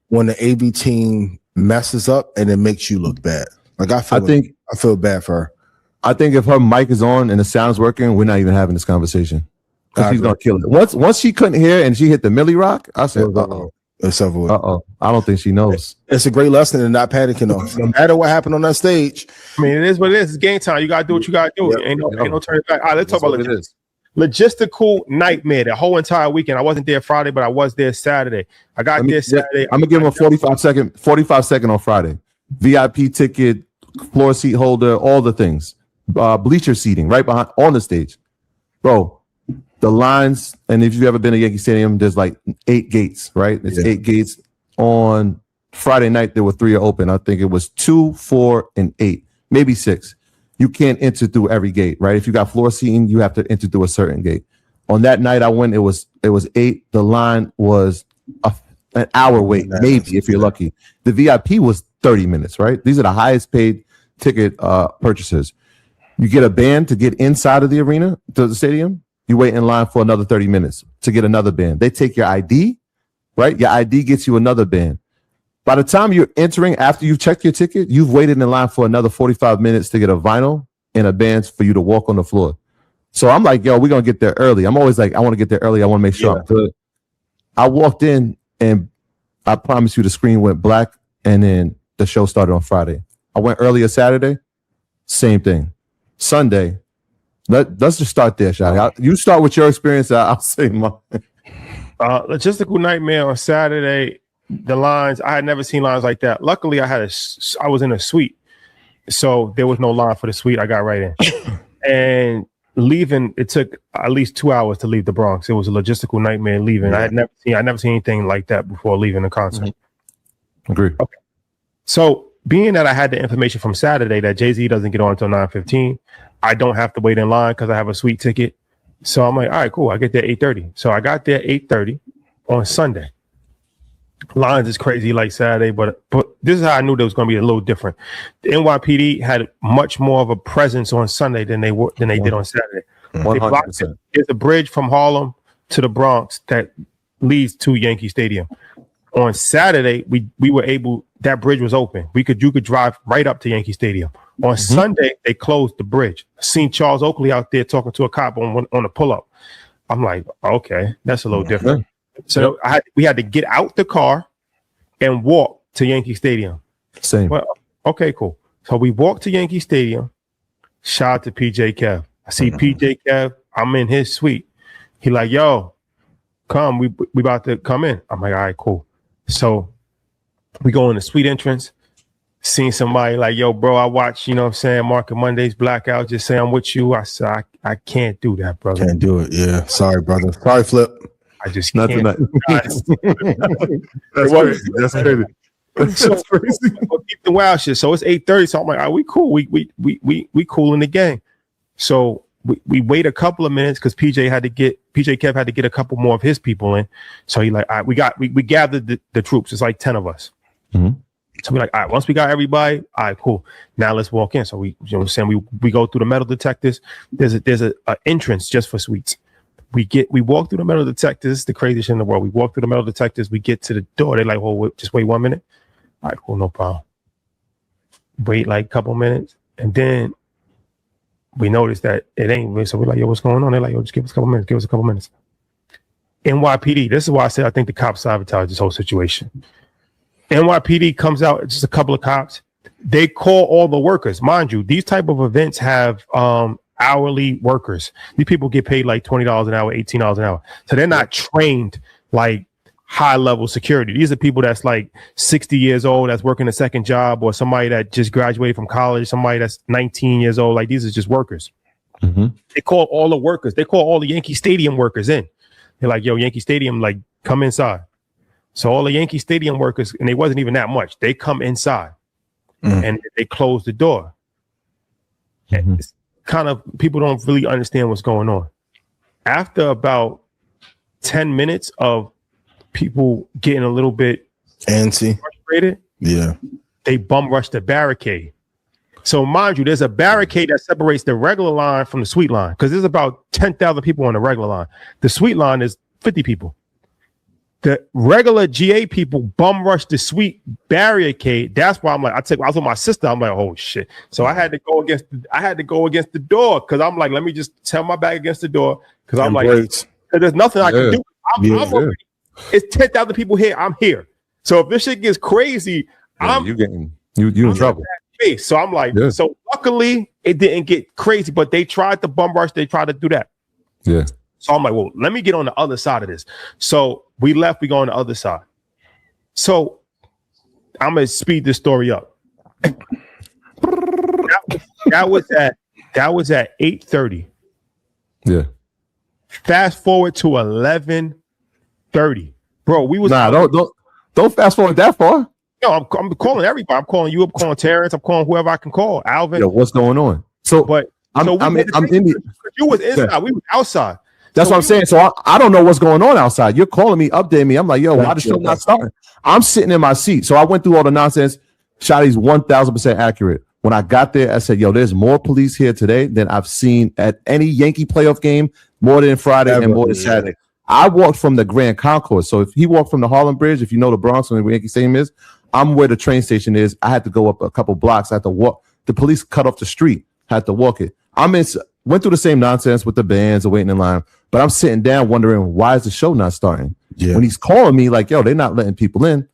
when the AB team messes up and it makes you look bad. Like I feel bad for her. I think if her mic is on and the sound's working, we're not even having this conversation. She's gonna kill it. Once she couldn't hear and she hit the Millie Rock, I said, it's over with. I don't think she knows. It's a great lesson in not panicking though. No matter what happened on that stage. I mean, it is what it is. It's game time. You gotta do what you gotta do. Ain't no turning back. All right, let's talk about logistical nightmare the whole entire weekend. I wasn't there Friday, but I was there Saturday. I got there Saturday. I'm gonna give him a 45 second on Friday. VIP ticket, floor seat holder, all the things. Bleacher seating right behind on the stage. Bro. The lines, and if you've ever been to Yankee Stadium, there's like 8 gates, right? It's 8 gates. On Friday night, there were 3 open. I think it was 2, 4, and 8, maybe 6. You can't enter through every gate, right? If you got floor seating, you have to enter through a certain gate. On that night I went, it was 8. The line was an hour wait, maybe if you're lucky. The VIP was 30 minutes, right? These are the highest paid ticket purchasers. You get a band to get inside of the arena, to the stadium. You wait in line for another 30 minutes to get another band. They take your ID, right? Your ID gets you another band. By the time you're entering, after you've checked your ticket, you've waited in line for another 45 minutes to get a vinyl and a band for you to walk on the floor. So I'm like, yo, we're going to get there early. I'm always like, I want to get there early. I want to make sure I'm good. I walked in and I promise you the screen went black and then the show started on Friday. I went earlier Saturday, same thing. Sunday, let's just start there, Shai. You start with your experience. I'll say mine. Logistical nightmare on Saturday. The lines, I had never seen lines like that. Luckily, I was in a suite, so there was no line for the suite. I got right in. And leaving, it took at least 2 hours to leave the Bronx. It was a logistical nightmare leaving. Yeah. I never seen anything like that before leaving the concert. Mm-hmm. Agree. Okay. So being that I had the information from Saturday that Jay-Z doesn't get on until 9:15, I don't have to wait in line because I have a suite ticket. So I'm like, all right, cool. I get there 8:30. So I got there 8:30 on Sunday. Lines is crazy like Saturday, but this is how I knew there was going to be a little different. The NYPD had much more of a presence on Sunday than they did on Saturday. 100%. There's a bridge from Harlem to the Bronx that leads to Yankee Stadium. On Saturday, we were able, that bridge was open. You could drive right up to Yankee Stadium. On Sunday, they closed the bridge. I seen Charles Oakley out there talking to a cop on a pull-up. I'm like, okay, that's a little different. So we had to get out the car and walk to Yankee Stadium. Same. Well, okay, cool. So we walked to Yankee Stadium. Shout out to PJ Kev. I see PJ Kev. I'm in his suite. He like, yo, come. We about to come in. I'm like, all right, cool. So we go in the suite entrance. Seen somebody like, yo, bro, I watch, you know what I'm saying, Market Mondays, Blackout. Just say I'm with you. I said, I can't do that, brother. Can't do it. Yeah. Sorry, brother. Sorry, Flip. I just nothing. can't. That's crazy. That's crazy. That's crazy. Keep the wild shit. So it's 8:30. So I'm like, all right, we cool. We cool in the game. So we wait a couple of minutes because PJ Kev had to get a couple more of his people in. So he like, all right, we gathered the troops. It's like 10 of us. Mm-hmm. So we're like, all right, once we got everybody, all right, cool. Now let's walk in. So we, you know what I'm saying, we go through the metal detectors. There's a entrance just for suites. We walk through the metal detectors, the craziest shit in the world. We walk through the metal detectors, we get to the door. They're like, oh, just wait 1 minute. All right, cool, no problem. Wait like a couple minutes. And then we notice that it ain't. So we're like, yo, what's going on? They're like, yo, just give us a couple minutes. NYPD, this is why I said I think the cops sabotaged this whole situation. NYPD comes out, just a couple of cops. They call all the workers. Mind you, these type of events have hourly workers. These people get paid like $20 an hour, $18 an hour. So they're not trained like high level security. These are people that's like 60 years old, that's working a second job, or somebody that just graduated from college, somebody that's 19 years old. Like these are just workers. Mm-hmm. They call all the workers. They call all the Yankee Stadium workers in. They're like, yo, Yankee Stadium, like come inside. So all the Yankee Stadium workers, and it wasn't even that much, they come inside and they close the door. Mm-hmm. It's kind of, people don't really understand what's going on. After about 10 minutes of people getting a little bit antsy, frustrated, they bum rush the barricade. So mind you, there's a barricade that separates the regular line from the suite line, because there's about 10,000 people on the regular line. The suite line is 50 people. The regular GA people bum rush the suite barricade. That's why I'm like, I was with my sister. I'm like, oh shit. So I had to go against the door, because I'm like, let me just tell my back against the door, because I'm like, there's nothing I can do. I'm already, it's 10,000 people here. I'm here. So if this shit gets crazy, you in trouble. So I'm like, so luckily it didn't get crazy, but they tried to bum rush. They tried to do that. Yeah. So I'm like, well, let me get on the other side of this. So we left, we go on the other side. So I'm going to speed this story up. that was at 8:30. Yeah. Fast forward to 11:30. Bro, we was don't fast forward that far. No, I'm calling everybody. I'm calling you, I'm calling Terrence, I'm calling whoever I can call. Alvin. Yo, what's going on? So but I'm in the, you was inside, we was outside. That's what I'm saying. So I don't know what's going on outside. You're calling me, updating me. I'm like, yo, why the show not starting? I'm sitting in my seat. So I went through all the nonsense. Shotty's 1,000% accurate. When I got there, I said, yo, there's more police here today than I've seen at any Yankee playoff game, more than Friday and more than Saturday. I walked from the Grand Concourse. So if he walked from the Harlem Bridge, if you know the Bronx where Yankee Stadium is, I'm where the train station is. I had to go up a couple blocks. I had to walk. The police cut off the street. I had to walk it. Went through the same nonsense with the bands and waiting in line. But I'm sitting down wondering, why is the show not starting? Yeah. When he's calling me like, yo, they're not letting people in.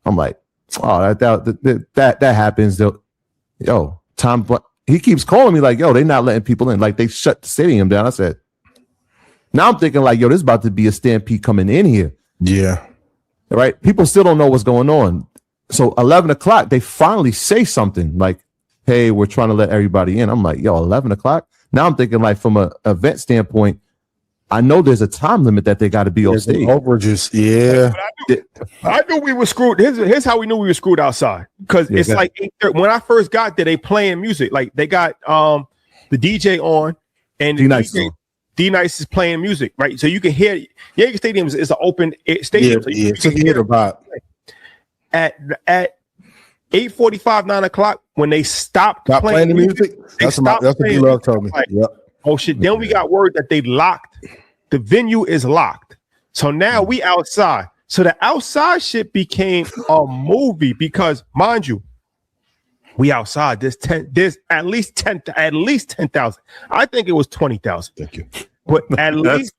I'm like, oh, that happens. Yo, Tom, he keeps calling me like, yo, they're not letting people in. Like they shut the stadium down. I said, now I'm thinking like, yo, this is about to be a stampede coming in here. Yeah. Right. People still don't know what's going on. So 11 o'clock, they finally say something like, hey, we're trying to let everybody in. I'm like, yo, 11 o'clock. Now I'm thinking like from an event standpoint, I know there's a time limit that they got to be on stage. Overages, yeah. I knew we were screwed. Here's how we knew we were screwed outside. Because it's like when I first got there, they playing music. Like they got the DJ on and D-Nice is playing music, right? So you can hear Yankee Stadium is an open stadium. Yeah, so you can hear the vibe. At 8:45, 9 o'clock, when they stopped playing the music, that's what D-Love told me. Like, yep. Oh shit! Then we got word that they locked. The venue is locked. So now we outside. So the outside shit became a movie because, mind you, we outside. There's at least 10,000. I think it was 20,000. Thank you. But at least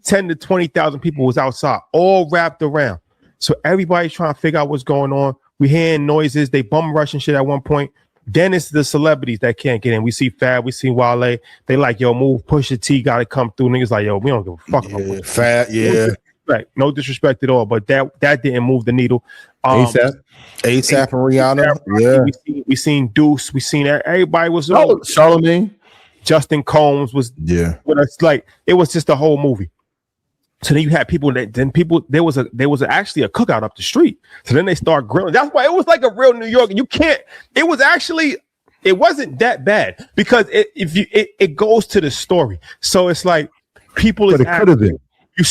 10 to 20,000 people was outside, all wrapped around. So everybody's trying to figure out what's going on. We hearing noises. They bum rushing shit at one point. Then it's the celebrities that can't get in. We see Fab, we see Wale. They like, yo, move, Pusha T, got to come through. Niggas like, yo, we don't give a fuck about Fab, no disrespect at all, but that didn't move the needle. ASAP and Rihanna. We seen Deuce. We seen everybody was Charlamagne. Justin Combs was with us. Like it was just a whole movie. So then you had people there was actually a cookout up the street. So then they start grilling. That's why it was like a real New York. It wasn't that bad because it goes to the story. So it's like people is you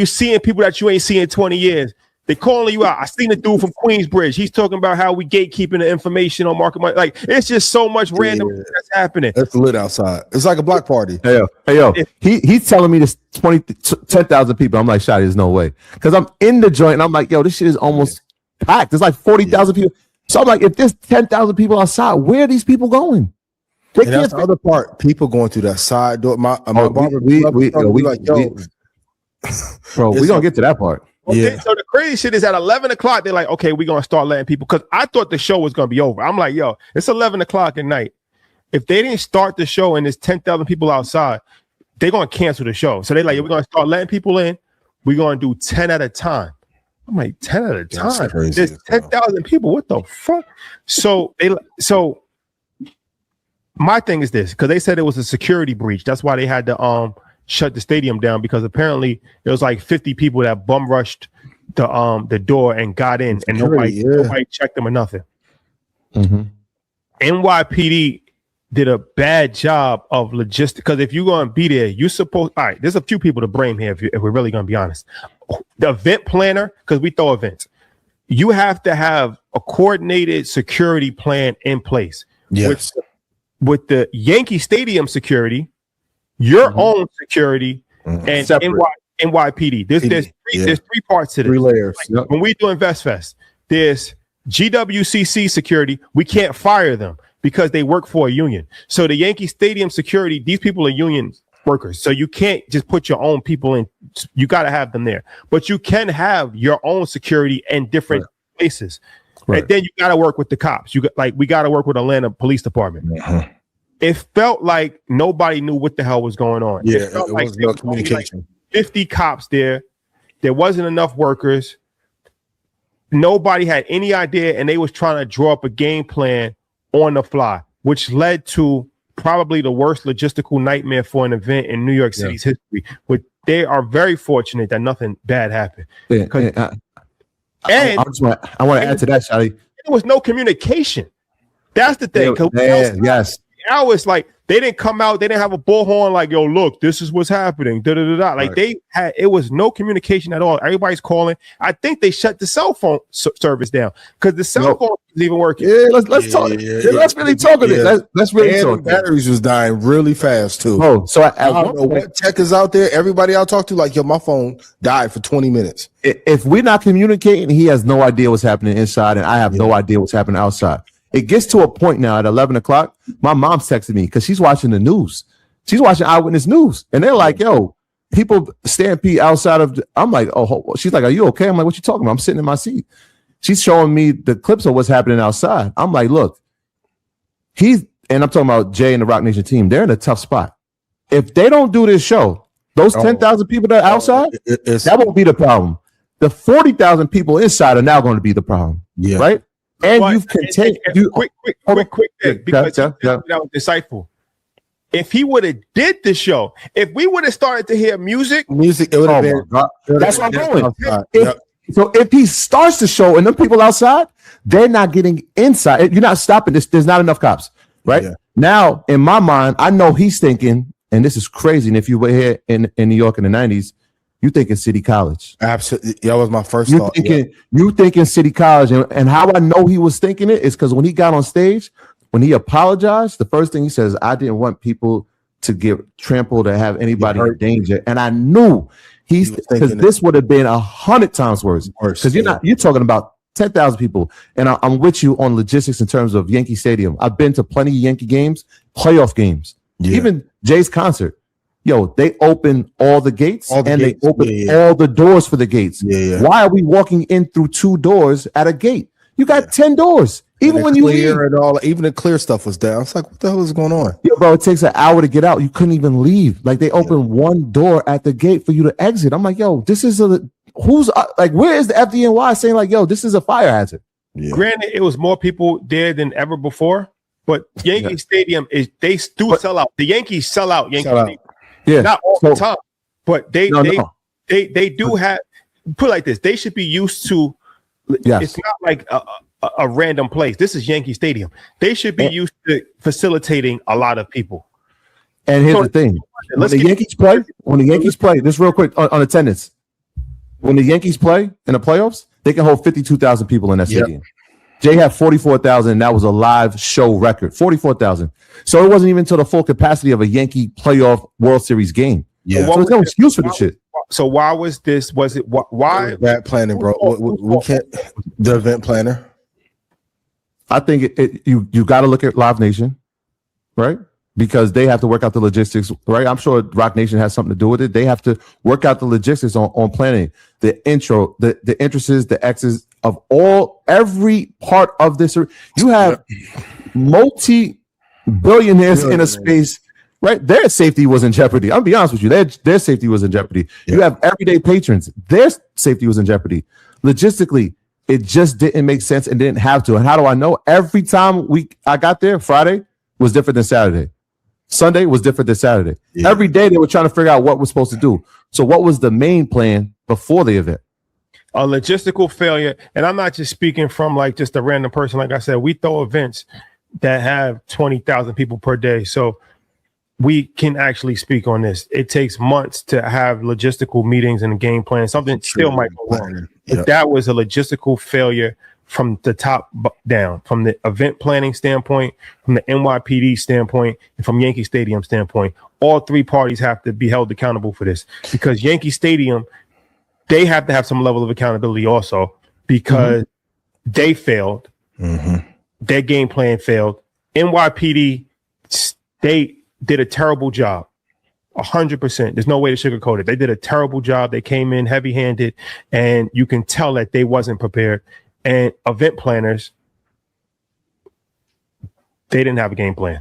seeing people that you ain't seen in 20 years. They calling you out. I seen a dude from Queensbridge. He's talking about how we gatekeeping the information on market. Like it's just so much random that's happening. It's lit outside. It's like a block party. Hey yo. He's telling me this 10,000 people. I'm like, Shotty, there's no way. Because I'm in the joint and I'm like, yo, this shit is almost packed. There's like 40,000 people. So I'm like, if there's 10,000 people outside, where are these people going? That's the other part. People going through that side door. My barber, we like, yo, bro, we gonna get to that part. Okay, so the crazy shit is at 11 o'clock, they're like, okay, we're going to start letting people, because I thought the show was going to be over. I'm like, yo, it's 11 o'clock at night. If they didn't start the show and there's 10,000 people outside, they're going to cancel the show. So they're like, we're going to start letting people in. We're going to do 10 at a time. I'm like, 10 at a time? There's 10,000 people. What the fuck? So my thing is this, because they said it was a security breach. That's why they had to shut the stadium down, because apparently there was like 50 people that bum rushed the door and got in, and nobody checked them or nothing. Mm-hmm. NYPD did a bad job of logistics, because if you're going to be there, you're supposed. All right, there's a few people to blame here if we're really going to be honest. The event planner, because we throw events, you have to have a coordinated security plan in place. Yes. With the Yankee Stadium security, your own security, and NYPD. There's three parts to this. 3 layers. Like, when we do InvestFest, there's GWCC security. We can't fire them because they work for a union. So the Yankee Stadium security, these people are union workers. So you can't just put your own people in. You got to have them there. But you can have your own security in different places. Right. And then you got to work with the cops. We got to work with Atlanta Police Department. Mm-hmm. It felt like nobody knew what the hell was going on. Yeah, it felt like was no communication. Like 50 cops there. There wasn't enough workers. Nobody had any idea, and they was trying to draw up a game plan on the fly, which led to probably the worst logistical nightmare for an event in New York City's history. But they are very fortunate that nothing bad happened. I want to add to that, Shotty. There was no communication. That's the thing. Yes. Hours, like They didn't come out. They didn't have a bullhorn like, yo, look, this is what's happening. Da, da, da, da. Like it was no communication at all. Everybody's calling. I think they shut the cell phone service down because the cell phone isn't even working. Yeah, let's talk. Let's really talk on it. Let's really talk. Batteries was dying really fast too. Oh, so I don't know what tech is out there. Everybody I talk to, like, yo, my phone died for 20 minutes. If we're not communicating, he has no idea what's happening inside, and I have no idea what's happening outside. It gets to a point now at 11 o'clock. My mom's texting me because she's watching the news. She's watching Eyewitness News. And they're like, yo, people stampede outside of. I'm like, oh, she's like, are you okay? I'm like, what you talking about? I'm sitting in my seat. She's showing me the clips of what's happening outside. I'm like, look, and I'm talking about Jay and the Rock Nation team. They're in a tough spot. If they don't do this show, those 10,000 people that are outside, that won't be the problem. The 40,000 people inside are now going to be the problem. Yeah. Right? And you've contained. Quick thing, because that was insightful. If he would have did the show, if we would have started to hear music, it would have been. That's what I'm going. So if he starts the show and the people outside, they're not getting inside. You're not stopping this. There's not enough cops, right? Yeah. Now, in my mind, I know he's thinking, and this is crazy. And if you were here in New York in the 90s, you thinking City College. Absolutely. That was my first thought. You thinking City College. And how I know he was thinking it is because when he got on stage, when he apologized, the first thing he says, I didn't want people to get trampled or have anybody in danger. And I knew because this would have been 100 times worse. Because you're talking about 10,000 people. And I'm with you on logistics in terms of Yankee Stadium. I've been to plenty of Yankee games, playoff games, even Jay's concert. Yo, they open all the gates they open all the doors for the gates. Why are we walking in through 2 doors at a gate? You got 10 doors. Even when you leave. Even the clear stuff was down. It's like, what the hell is going on? Yeah, bro, it takes an hour to get out. You couldn't even leave. Like, they opened 1 door at the gate for you to exit. I'm like, yo, this is where is the FDNY saying like, yo, this is a fire hazard? Yeah. Granted, it was more people there than ever before, but Yankee Stadium they sell out. The Yankees sell out Yankee Stadium. Yeah, not all the time, but they do have, put it like this. They should be used to. It's not like a random place. This is Yankee Stadium. They should be used to facilitating a lot of people. And here's the thing: when the Yankees play, this real quick on attendance. When the Yankees play in the playoffs, they can hold 52,000 people in that stadium. Jay had 44,000, and that was a live show record. 44,000. So it wasn't even to the full capacity of a Yankee playoff World Series game. Yeah, so there's no excuse for this shit. So why was this? Was it why? Event planning, bro. We can't. The event planner. I think you got to look at Live Nation, right? Because they have to work out the logistics, right? I'm sure Rock Nation has something to do with it. They have to work out the logistics on planning the intro, the entrances, the exits of every part of this. You have multi-billionaires in a space, right? Their safety was in jeopardy. I'll be honest with you. Their safety was in jeopardy. Yeah. You have everyday patrons. Their safety was in jeopardy. Logistically, it just didn't make sense and didn't have to. And how do I know? Every time I got there, Friday was different than Saturday. Sunday was different than Saturday. Yeah. Every day they were trying to figure out what we're supposed to do. So what was the main plan before the event? A logistical failure. And I'm not just speaking from like just a random person. Like I said, we throw events that have 20,000 people per day. So we can actually speak on this. It takes months to have logistical meetings and a game plan. Something still might go wrong. If that was a logistical failure from the top down, from the event planning standpoint, from the NYPD standpoint, and from Yankee Stadium standpoint, all 3 parties have to be held accountable for this, because Yankee Stadium, they have to have some level of accountability also, because they failed. Their game plan failed. NYPD, they did a terrible job. 100%. There's no way to sugarcoat it. They did a terrible job. They came in heavy-handed, and you can tell that they wasn't prepared. And event planners, they didn't have a game plan.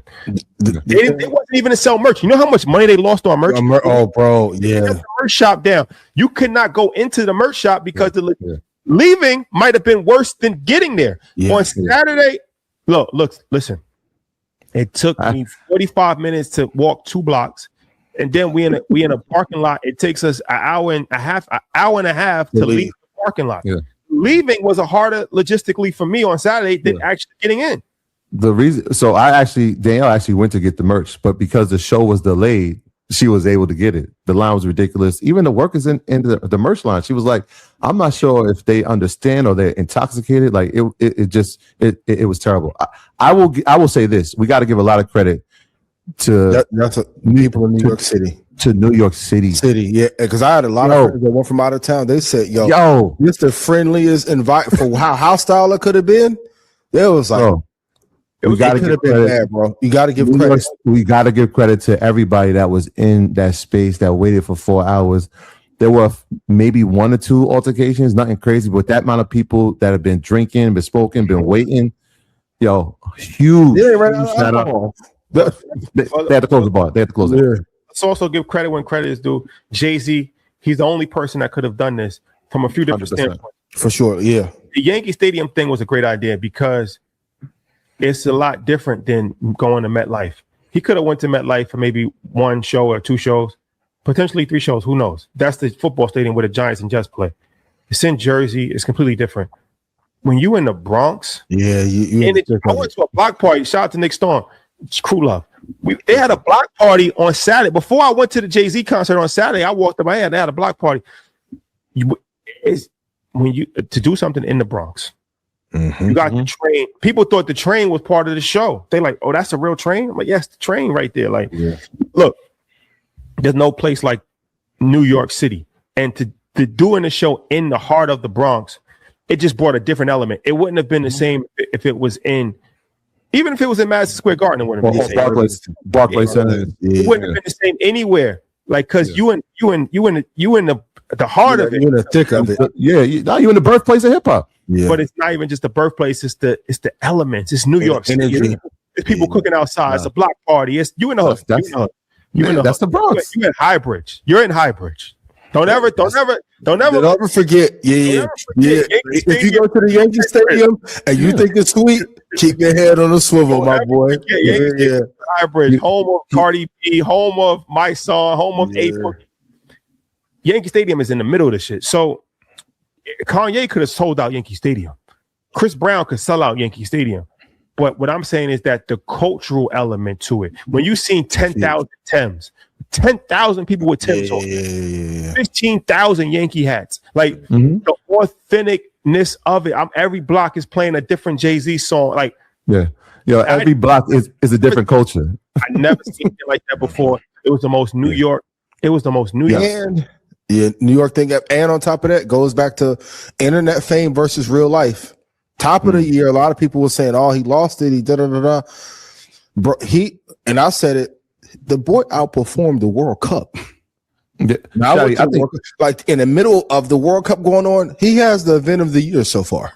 They wasn't even to sell merch. You know how much money they lost on merch? Oh, bro, yeah. The merch shop down. You could not go into the merch shop because leaving might have been worse than getting there. On Saturday, listen. It took me 45 minutes to walk 2 blocks, and then we in a parking lot. It takes us an hour and a half to leave the parking lot. Yeah. Leaving was a harder logistically for me on Saturday than actually getting in. the reason, so Danielle actually went to get the merch, but because the show was delayed, she was able to get it. The line was ridiculous. Even the workers in the merch line, she was like, I'm not sure if they understand or they're intoxicated. Like it was terrible. I will say this. We got to give a lot of credit to people in New York City. To New York City. Yeah, because I had a lot of friends that went from out of town. They said, yo, this the friendliest invite for how hostile it could have been. It was like, we got to give credit, bad, bro. You got to give credit. We got to give credit to everybody that was in that space that waited for 4 hours. There were maybe 1 or 2 altercations, nothing crazy, but that amount of people that have been drinking, been smoking, been waiting, huge. Yeah, right. They had to close the bar. They had to close it. Yeah. Let's also give credit when credit is due. Jay-Z, he's the only person that could have done this from a few different 100%. standpoints. For sure, yeah. The Yankee Stadium thing was a great idea because it's a lot different than going to MetLife. He could have went to MetLife for maybe 1 show or 2 shows, potentially 3 shows. Who knows? That's the football stadium where the Giants and Jets play. It's in Jersey. It's completely different. When you in the Bronx, I went to a block party. Shout out to Nick Storm. It's Crew Love. They had a block party on Saturday. Before I went to the Jay-Z concert on Saturday, I walked up. They had a block party. To do something in the Bronx. You got the train. People thought the train was part of the show. They like, oh, that's a real train. I'm like, yes, the train right there. Like, look, there's no place like New York City. And to doing the show in the heart of the Bronx, it just brought a different element. It wouldn't have been the same if it was in, even if it was in Madison Square Garden, it wouldn't have been the same. Barclays Center. It wouldn't have been the same anywhere. Like, cause you in the heart of it. You're in the thick of it. Yeah, you in the birthplace of hip hop. Yeah. But it's not even just the birthplace, it's the elements. It's New York City. It's people cooking outside. It's a block party. It's you in the hood. That's the Bronx. You in Highbridge. You're in Highbridge. Don't ever forget. Yeah. If you go to the Yankee Stadium and you think it's sweet, keep your head on the swivel, my boy. Yeah. Highbridge, home of Cardi B, home of my son, home of April. Yankee Stadium is in the middle of the shit. So Kanye could have sold out Yankee Stadium. Chris Brown could sell out Yankee Stadium. But what I'm saying is that the cultural element to it, when you seen 10,000 Timbs, 10,000 people with Timbs on, 15,000 Yankee hats, like the authenticness of it. Every block is playing a different Jay-Z song. Like, every block is a different culture. I never seen it like that before. It was the most New York. It was the most New York. And New York thing. And on top of that, goes back to internet fame versus real life. Top of the year, a lot of people were saying, "Oh, he lost it. He da-da-da-da." Bro, and I said it. The boy outperformed the World Cup. Now, I think, like in the middle of the World Cup going on, he has the event of the year so far.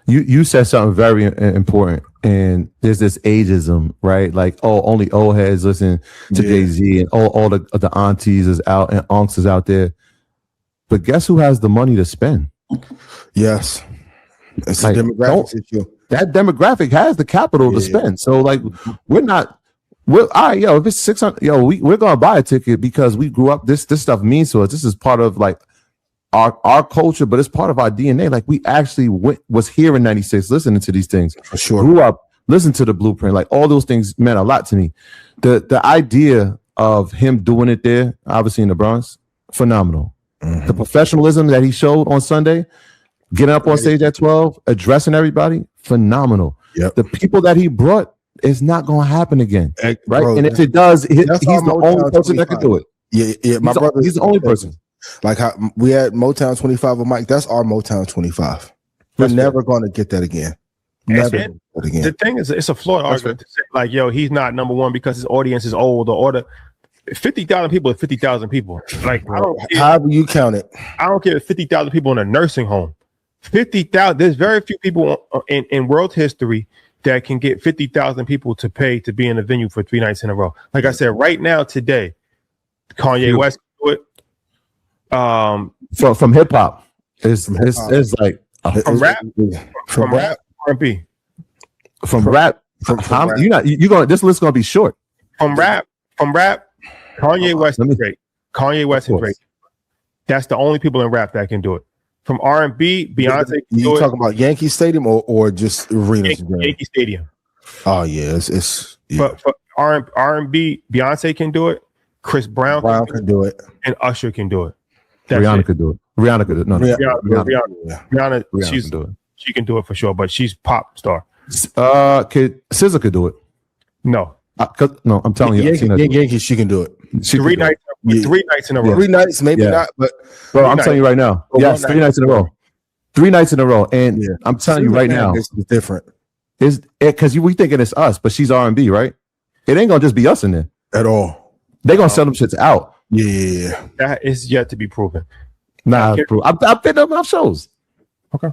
You said something very important, and there's this ageism, right? Like, only old heads listen to Jay-Z, and all the aunties is out and unks is out there. But guess who has the money to spend? Yes. It's a demographic issue. That demographic has the capital to spend. So, like, we're all right, if it's 600, we're gonna buy a ticket because we grew up. This stuff means to us. This is part of like our culture, but it's part of our DNA. Like, we actually was here in '96, listening to these things. For sure, grew up, listened to the Blueprint. Like, all those things meant a lot to me. The idea of him doing it there, obviously in the Bronx, phenomenal. The professionalism that he showed on Sunday. Getting up on stage at 12, addressing everybody, phenomenal. The people that he brought, it's not going to happen again, right? Bro, and if it does, he's the only person that can do it. Yeah. My brother, he's the only person. Like how we had Motown 25 with Mike. That's our Motown 25. We're never going to get that again. The thing is, it's a flawed argument to say, like, he's not number one because his audience is old or 50,000 people is 50,000 people. Like, however you count it. I don't care if 50,000 people in a nursing home. 50,000. There's very few people in world history that can get 50,000 people to pay to be in a venue for 3 nights in a row. Like I said, right now, today, Kanye West can do it. From hip hop, it's like from rap, R&B, from rap. This list gonna be short. From rap, Kanye West is great. Kanye West is great. That's the only people in rap that can do it. From R&B, Beyonce. You talking about Yankee Stadium or just arenas? Yankee Stadium. Oh yeah, it's yeah. But R&B, Beyonce can do it. Chris Brown can do it, and Usher can do it. Rihanna could do it. Rihanna could do it. No, Rihanna, can do it. She can do it for sure, but she's pop star. SZA could do it. No, no, I'm telling you, Yankee, she can do it. Three nights in a row. 3 nights, maybe not, but bro, I'm telling you right now. Yes, 3 nights in a row. 3 nights in a row, and I'm telling you right now, it's different. Is it because we thinking it's us, but she's R&B, right? It ain't gonna just be us in there at all. They gonna sell them shits out. Yeah, that is yet to be proven. Nah, I've been on shows. Okay.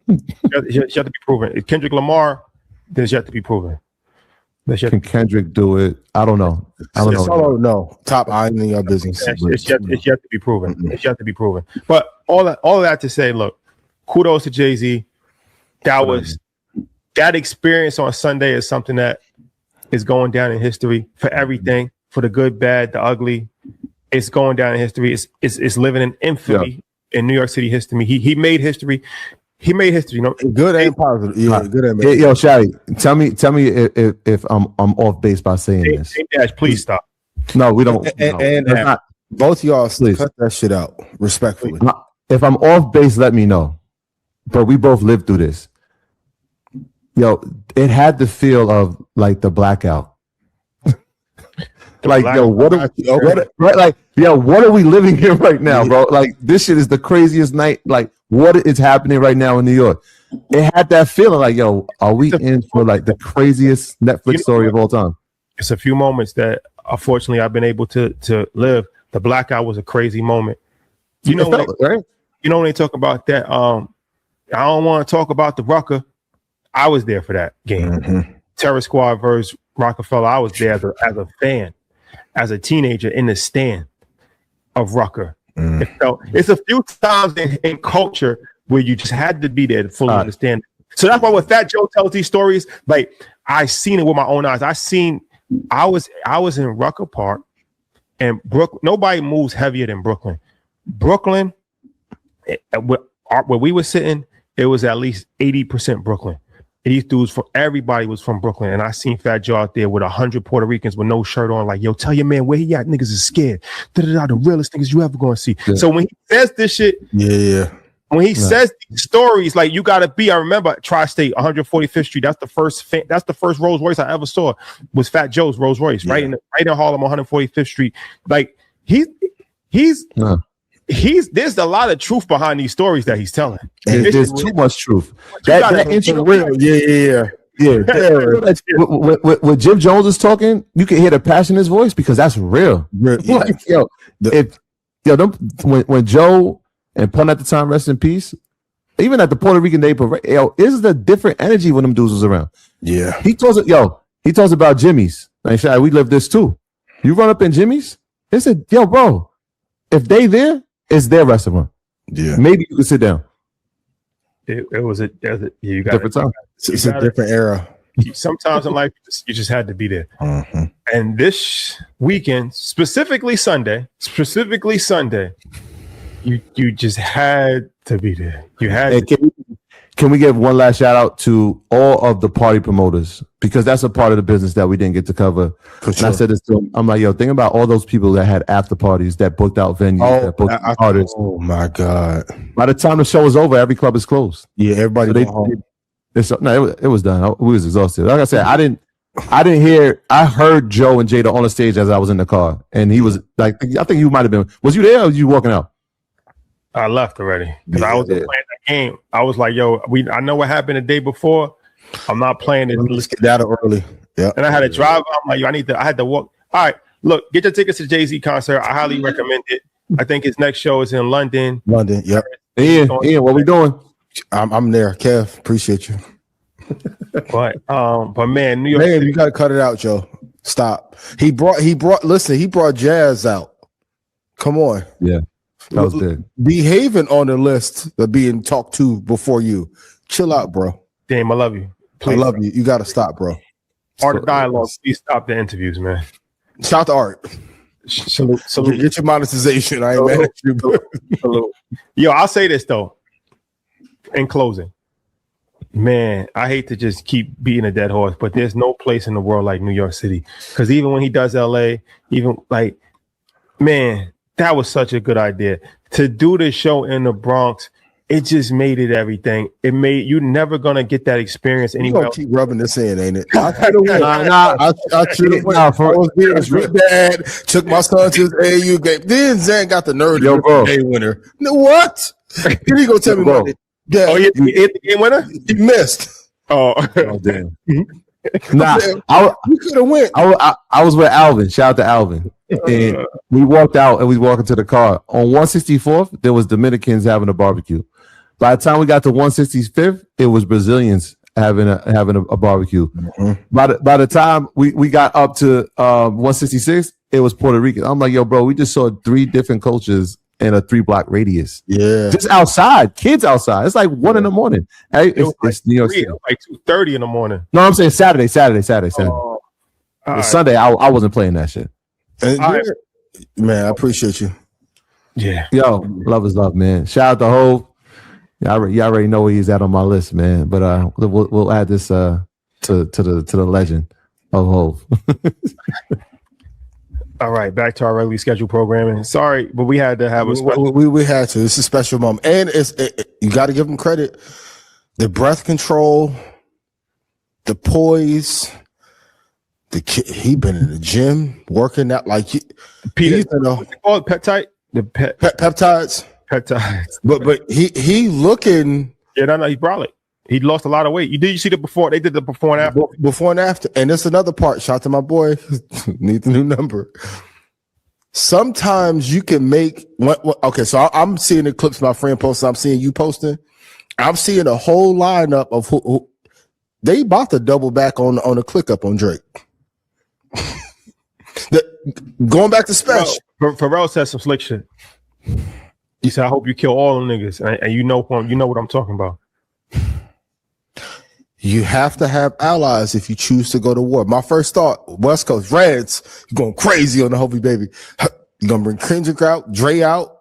It's yet to be proven. Kendrick Lamar, there's yet to be proven. Can Kendrick do it? I don't know. No. Top eye in your business. It's yet to be proven. Mm-hmm. It's yet to be proven. But all that to say, look, kudos to Jay-Z. That experience on Sunday is something that is going down in history for everything, for the good, bad, the ugly. It's going down in history. It's living in infamy in New York City history. He made history. He made history, you know. Good and positive. Yeah, good and bad. Yo, Shadi, tell me if I'm off base by saying this. Dash, please stop. No, we don't. And both of y'all cut that shit out, respectfully. If I'm off base, let me know. But we both lived through this. Yo, it had the feel of like the Blackout. Like, yo, what are we living here right now, bro? Like, this shit is the craziest night. Like, what is happening right now in New York? It had that feeling like, yo, are we in for like the craziest Netflix story of all time? It's a few moments that unfortunately I've been able to live. The Blackout was a crazy moment. You know, right? You know when they talk about that. I don't want to talk about the Rucker. I was there for that game. Mm-hmm. Terror Squad versus Rockefeller. I was there as a fan, as a teenager in the stand of Rucker. It's a few times in culture where you just had to be there to fully understand. So that's why when Fat Joe tells these stories, like I seen it with my own eyes. I was in Rucker Park, and nobody moves heavier than Brooklyn. Brooklyn, where we were sitting, it was at least 80% Brooklyn. These dudes everybody was from Brooklyn, and I seen Fat Joe out there with 100 Puerto Ricans with no shirt on, like, yo, tell your man where he at. Niggas is scared. The realest niggas you ever gonna see. Yeah. So when he says this shit, when he says these stories, like you gotta be. I remember Tri-State, 145th Street. That's the first Rolls Royce I ever saw. Was Fat Joe's Rolls Royce, right in Harlem, 145th Street. Like there's a lot of truth behind these stories that he's telling. There's too much truth. That intro, when Jim Jones is talking, you can hear the passion in his voice because that's real. Like, when Joe and Pun at the time, rest in peace, even at the Puerto Rican Day parade, is the different energy when them dudes was around. Yeah, he talks about Jimmy's. Like, we live this too. You run up in Jimmy's, they said, yo, bro, if they there, it's their restaurant. Yeah, maybe you can sit down. You got different time. It's a different era. Sometimes in life, you just had to be there. Mm-hmm. And this weekend, specifically Sunday, you just had to be there. You had. Can we give one last shout out to all of the party promoters, because that's a part of the business that we didn't get to cover. Sure. And I said this to them. I'm like, yo, think about all those people that had after parties, that booked out venues, that booked artists. Oh my God! By the time the show was over, every club is closed. Yeah, everybody. So it was done. We was exhausted. Like I said, I didn't hear. I heard Joe and Jada on the stage as I was in the car, and he was like, I think you might have been. Was you there or was you walking out? I left already because I was playing that game. I was like, yo, I know what happened the day before. I'm not playing it. Let's get out early. Yeah. And I had to drive. I'm like, yo, I had to walk. All right, look, get your tickets to Jay-Z concert. I highly recommend it. I think his next show is in London. Yep. Ian, what we doing? I'm there. Kev, appreciate you. But man, New York City, you gotta cut it out, Joe. Stop. He brought Jazz out. Come on. Yeah. That was good. Behaving on the list of being talked to before you. Chill out, bro. Damn, I love you. Please, I love you. You gotta stop, bro. Art of Dialogue, please stop the interviews, man. Shout to Art. Salute. Get your monetization. I ain't mad at you, bro. Salute. Yo, I'll say this though. In closing, Man, I hate to just keep beating a dead horse, but there's no place in the world like New York City. Because even when he does LA, even like, man, that was such a good idea. To do the show in the Bronx, it just made it everything. It made you're never gonna get that experience anywhere else. Keep rubbing this in, ain't it? I should have went. I was real bad. Took my son to his AAU game. Then Zan got the nerve to be a winner. No, what? Here you go tell me what it. Yeah. Oh, he hit the game winner? He missed. Oh damn. Nah, you could have went. I was with Alvin. Shout out to Alvin. And we walked out and we walked into the car. On 164th, there was Dominicans having a barbecue. By the time we got to 165th, it was Brazilians having a barbecue. Mm-hmm. By the time we got up to 166, it was Puerto Rican. I'm like, yo, bro, we just saw 3 different cultures in a 3-block radius. Yeah. Just outside, kids outside. It's like 1 in the morning. Hey, it's New York City. Like 2:30 in the morning. No, I'm saying Saturday. Right. Sunday, I wasn't playing that shit. Right. Man, I appreciate you. Yeah. Yo, love is love, man. Shout out to Hov. Y'all already know where he's at on my list, man. But we'll add this to the legend of Hov. All right, back to our regularly scheduled programming. Sorry, but we had to have a special. We had to. It's a special moment, and you got to give him credit. The breath control, the poise. The kid, he been in the gym working out like Peter. Peptide. The peptides. Peptides. But he looking. Yeah, no, he's brolic. He lost a lot of weight. You see the before? They did the before and after. Before and after. And that's another part. Shout out to my boy. Need the new number. Sometimes you can make. Okay, so I'm seeing the clips my friend posted. I'm seeing you posting. I'm seeing a whole lineup of who they about to double back on a click up on Drake. Going back to Spesh. Pharrell said some slick shit. He said, "I hope you kill all them niggas," and you know what I'm talking about. You have to have allies if you choose to go to war. My first thought, West Coast Reds, you're going crazy on the Hovey baby. You're going to bring Kendrick out, Dre out.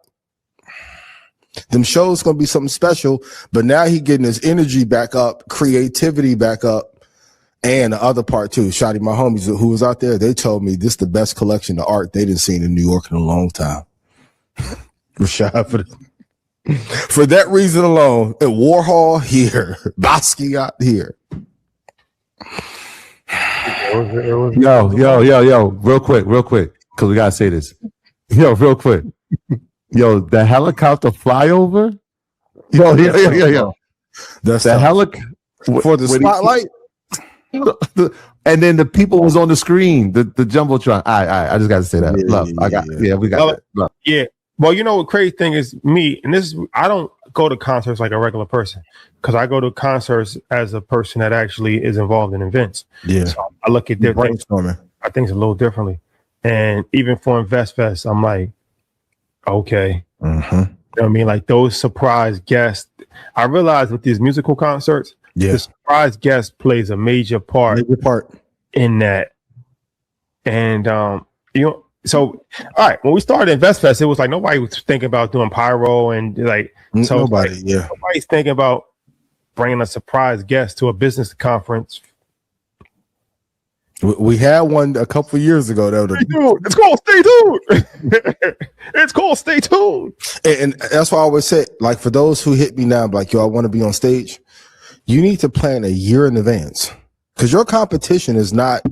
Them shows going to be something special, but now he getting his energy back up, creativity back up, and the other part too. Shotty, my homies who was out there, they told me this is the best collection of art they didn't see in New York in a long time. Rashad, for that reason alone, at Warhol here, Basquiat here. Yo, real quick, because we gotta say this. Yo, real quick. Yo, the helicopter flyover. Yo. That's the helicopter for the spotlight. And then the people was on the screen, the jumbotron. I just gotta say that. We got that. Love. Yeah. Well, you know what crazy thing is me, and this is I don't go to concerts like a regular person because I go to concerts as a person that actually is involved in events. Yeah. So I look at different things. I think it's a little differently. And even for Invest Fest, I'm like, okay. Mm-hmm. You know what I mean? Like those surprise guests. I realize with these musical concerts, the surprise guest plays a major part in that. And so, all right, when we started Invest Fest, it was like nobody was thinking about doing pyro and like nobody's thinking about bringing a surprise guest to a business conference. We had one a couple of years ago. It's called Stay Tuned. It's called Stay Tuned. And that's why I always say, like, for those who hit me now, like, yo, I want to be on stage. You need to plan a year in advance because your competition is not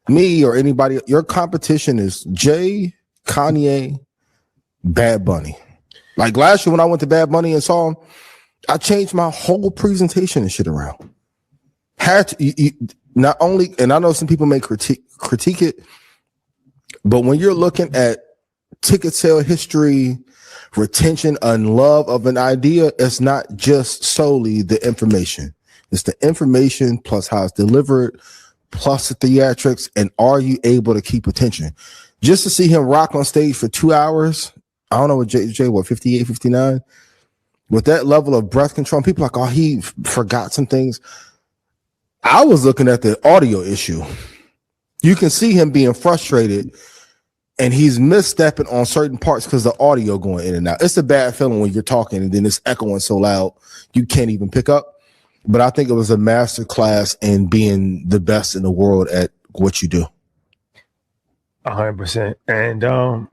me or anybody. Your competition is Jay, Kanye, Bad Bunny. Like last year when I went to Bad Bunny and saw him, I changed my whole presentation and shit around. Had to not only, and I know some people may critique it, but when you're looking at ticket sale history, retention, and love of an idea, it's not just solely the information. It's the information plus how it's delivered, plus the theatrics, and are you able to keep attention? Just to see him rock on stage for 2 hours, I don't know what Jay, what, 58, 59? With that level of breath control, people are like, oh, he forgot some things. I was looking at the audio issue. You can see him being frustrated, and he's misstepping on certain parts because the audio going in and out. It's a bad feeling when you're talking and then it's echoing so loud you can't even pick up. but I think it was a master class in being the best in the world at what you do. 100%. And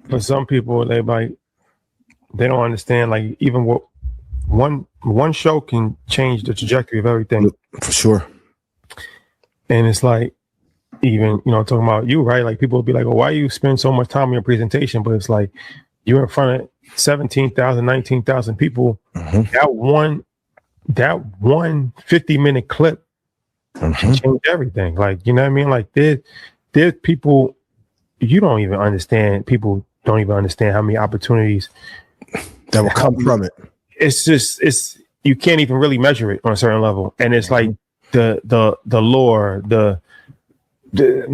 for some people, they don't understand. Like even what one show can change the trajectory of everything. For sure. And it's like, even, talking about you, right? Like people will be like, well, why you spend so much time on your presentation? But it's like, you're in front of 17,000, 19,000 people. Mm-hmm. That one 50-minute clip can change everything. Like, you know what I mean? Like there's people, you don't even understand. People don't even understand how many opportunities that will come from it. It's you can't even really measure it on a certain level. And it's like the lore, the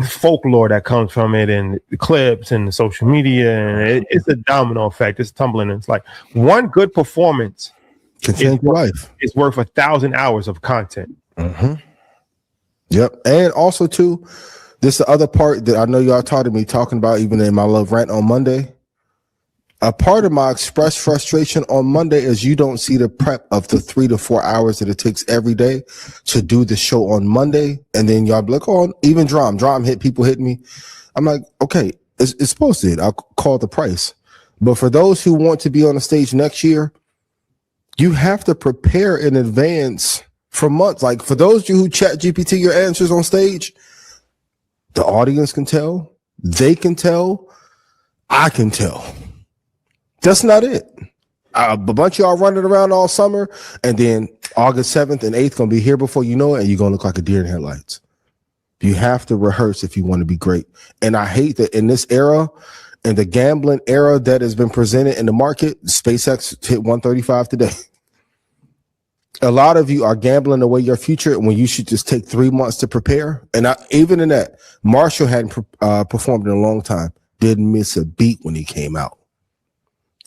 folklore that comes from it, and the clips and the social media, and it's a domino effect. It's tumbling. It's like one good performance can change your life. It's worth 1,000 hours of content. Mm-hmm. Yep. And also too, this is the other part that I know y'all taught me talking about even in my love rant on Monday. A part of my express frustration on Monday is you don't see the prep of the 3 to 4 hours that it takes every day to do the show on Monday. And then y'all be like, oh, even drum hit, people hit me. I'm like, okay, it's supposed to. I'll call the price. But for those who want to be on the stage next year, you have to prepare in advance for months. Like for those of you who chat GPT your answers on stage, the audience can tell, they can tell, I can tell. That's not it. A bunch of y'all running around all summer, and then August 7th and 8th gonna be here before you know it, and you're gonna look like a deer in headlights. You have to rehearse if you want to be great. And I hate that in this era, in the gambling era that has been presented in the market, SpaceX hit 135 today. A lot of you are gambling away your future when you should just take 3 months to prepare. And even in that, Marshall hadn't performed in a long time. Didn't miss a beat when he came out.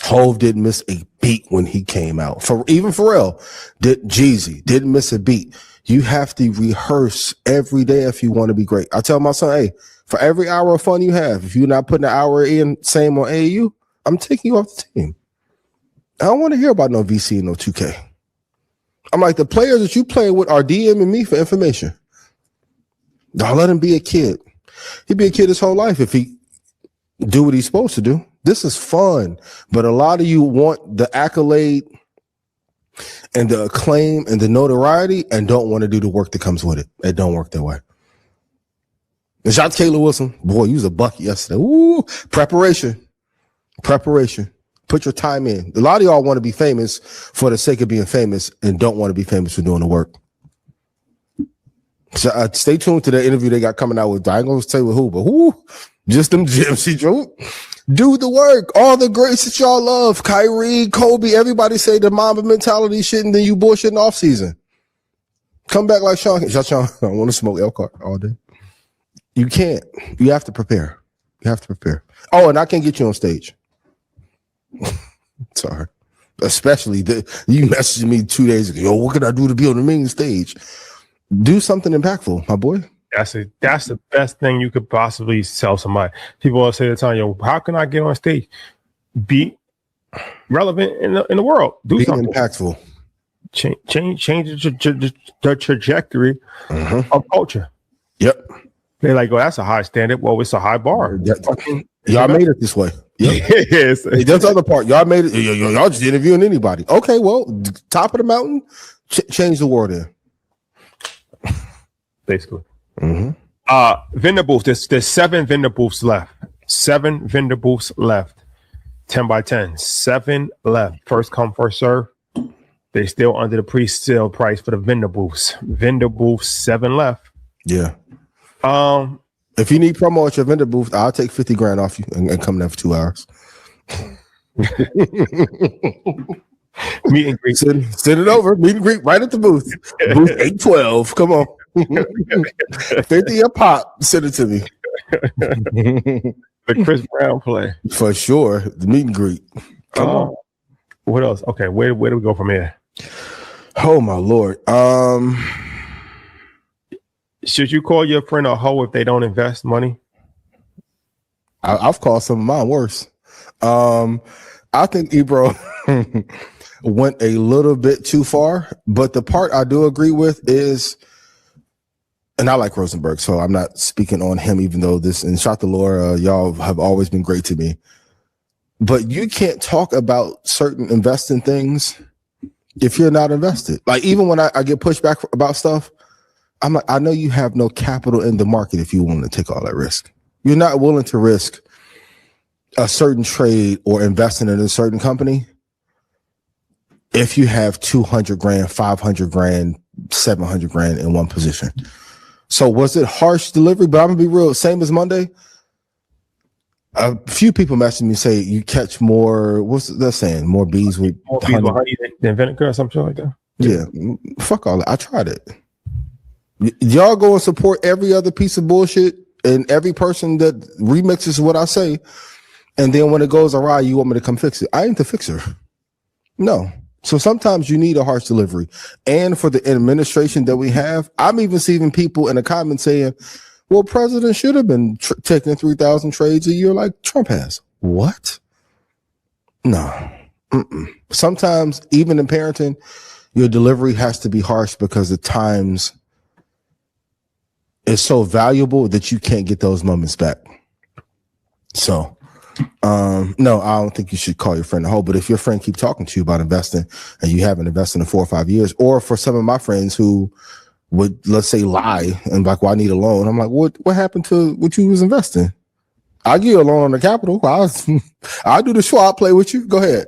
Hov didn't miss a beat when he came out. Even Pharrell, Jeezy didn't miss a beat. You have to rehearse every day if you want to be great. I tell my son, hey, for every hour of fun you have, if you're not putting an hour in, same on AAU, I'm taking you off the team. I don't want to hear about no VC and no 2K. I'm like, the players that you play with are DMing me for information. Don't let him be a kid. He'd be a kid his whole life if he do what he's supposed to do. This is fun, but a lot of you want the accolade and the acclaim and the notoriety and don't want to do the work that comes with it. It don't work that way. And shout out to Kayla Wilson. Boy, you was a bucket yesterday. Ooh, preparation. Put your time in. A lot of y'all want to be famous for the sake of being famous and don't want to be famous for doing the work. So stay tuned to the interview they got coming out with. I ain't going to tell you who, but who? Just them gems he drew. Do the work. All the greats that y'all love. Kyrie, Kobe, everybody say the Mamba mentality shit and then you bullshit in off season. Come back like Sean. I don't want to smoke Elkhart all day. You can't. You have to prepare. Oh, and I can't get you on stage. Sorry. Especially you messaged me 2 days ago. Yo, what can I do to be on the main stage? Do something impactful, my boy. That's the best thing you could possibly tell somebody. People will say the time, yo, how can I get on stage? Be relevant in the world. Do be something impactful. Change the trajectory of culture. Yep. They're like, oh, that's a high standard. Well, it's a high bar. Y'all made it this way. Yep. Yes. Hey, that's the other part. Y'all made it. Y'all just interviewing anybody. Okay, well, top of the mountain, change the world in. Basically. Vendor booths. There's 7 vendor booths left. 7 vendor booths left. 10 by 10. 7 left. First come, first serve. They still under the pre-sale price for the vendor booths. Vendor booths, 7 left. Yeah. If you need promo at your vendor booth, I'll take 50 grand off you and come there for 2 hours. Meet and greet. Send it over. Meet and greet right at the booth. Booth 812. Come on. 50 a pop. Send it to me. The Chris Brown play. For sure. The meet and greet. Come on. What else? Okay, where do we go from here? Oh my Lord. Should you call your friend a hoe if they don't invest money? I've called some of mine worse. I think Ebro went a little bit too far. But the part I do agree with is, and I like Rosenberg, so I'm not speaking on him, even though this and Shot the Laura, y'all have always been great to me. But you can't talk about certain investing things if you're not invested. Like, even when I get pushed back about stuff, I'm like, I know you have no capital in the market if you want to take all that risk. You're not willing to risk a certain trade or investing in a certain company if you have 200 grand, 500 grand, 700 grand in one position. So was it harsh delivery? But I'm gonna be real, same as Monday. A few people messaged me say you catch more, what's that saying? More bees with honey than vinegar or something like that. Yeah, fuck all that. I tried it. Y'all go and support every other piece of bullshit and every person that remixes what I say. And then when it goes awry, you want me to come fix it. I ain't the fixer. No. So sometimes you need a harsh delivery. And for the administration that we have, I'm even seeing people in the comments saying, well, president should have been taking 3,000 trades a year like Trump has. What? No. Sometimes, even in parenting, your delivery has to be harsh because the times is so valuable that you can't get those moments back. So, no, I don't think you should call your friend a hoe. But if your friend keep talking to you about investing and you haven't invested in 4 or 5 years, or for some of my friends who would, let's say, lie and like, well, I need a loan. I'm like, what happened to what you was investing? I'll give you a loan on the capital. I'll do the show. I'll play with you. Go ahead.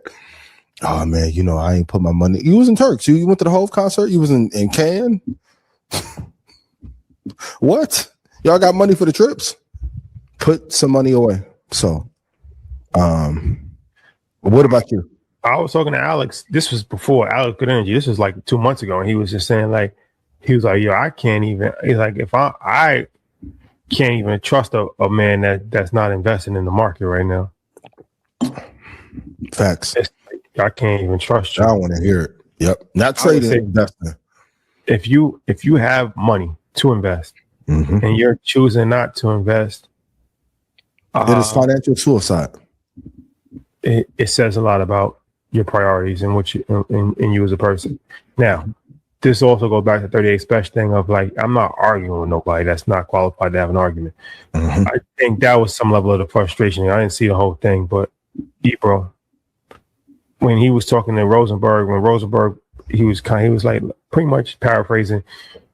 Oh man, you know, I ain't put my money. You was in Turks. You went to the Hov concert. You was in Cannes. What? Y'all got money for the trips? Put some money away. So, what about you? I was talking to Alex. This was before Alex Good Energy. This was like 2 months ago, and he was just saying like, he was like, yo, I can't even. He's like, if I can't even trust a man that's not investing in the market right now. Facts. I can't even trust you. I don't want to hear it. Yep. Not trading, investing. If you have money to invest and you're choosing not to invest, it is financial suicide. It says a lot about your priorities and what you and you as a person. Now, this also goes back to 38 Spesh thing of like, I'm not arguing with nobody that's not qualified to have an argument. I think that was some level of the frustration. I didn't see the whole thing, but Ebro, when he was talking to Rosenberg, he was like pretty much paraphrasing,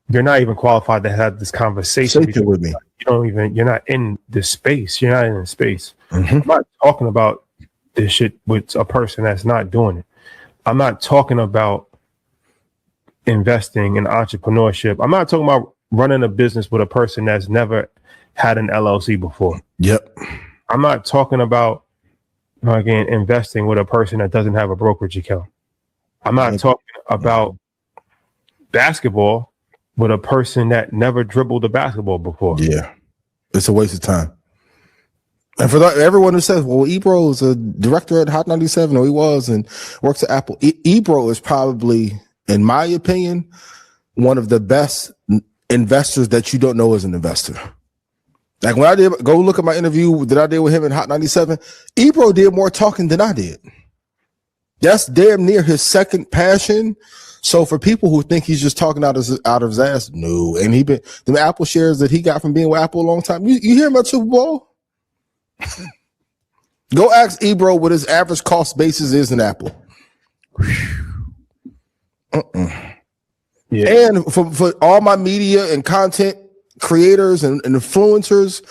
you're not even qualified to have this conversation with me. You're not in the space. You're not in the space. I'm not talking about this shit with a person that's not doing it. I'm not talking about investing in entrepreneurship. I'm not talking about running a business with a person that's never had an LLC before. Yep. I'm not talking about, again, investing with a person that doesn't have a brokerage account. I'm not talking about basketball with a person that never dribbled a basketball before. Yeah. It's a waste of time. And for everyone who says, well, Ebro is a director at Hot 97, or he was, and works at Apple. Ebro is probably, in my opinion, one of the best investors that you don't know as an investor. Like when I did go look at my interview that I did with him in Hot 97, Ebro did more talking than I did. That's damn near his second passion. So for people who think he's just talking out of his ass, no. And the Apple shares that he got from being with Apple a long time. You hear him at Super Bowl? Go ask Ebro what his average cost basis is in Apple. Yeah. And for all my media and content creators and influencers,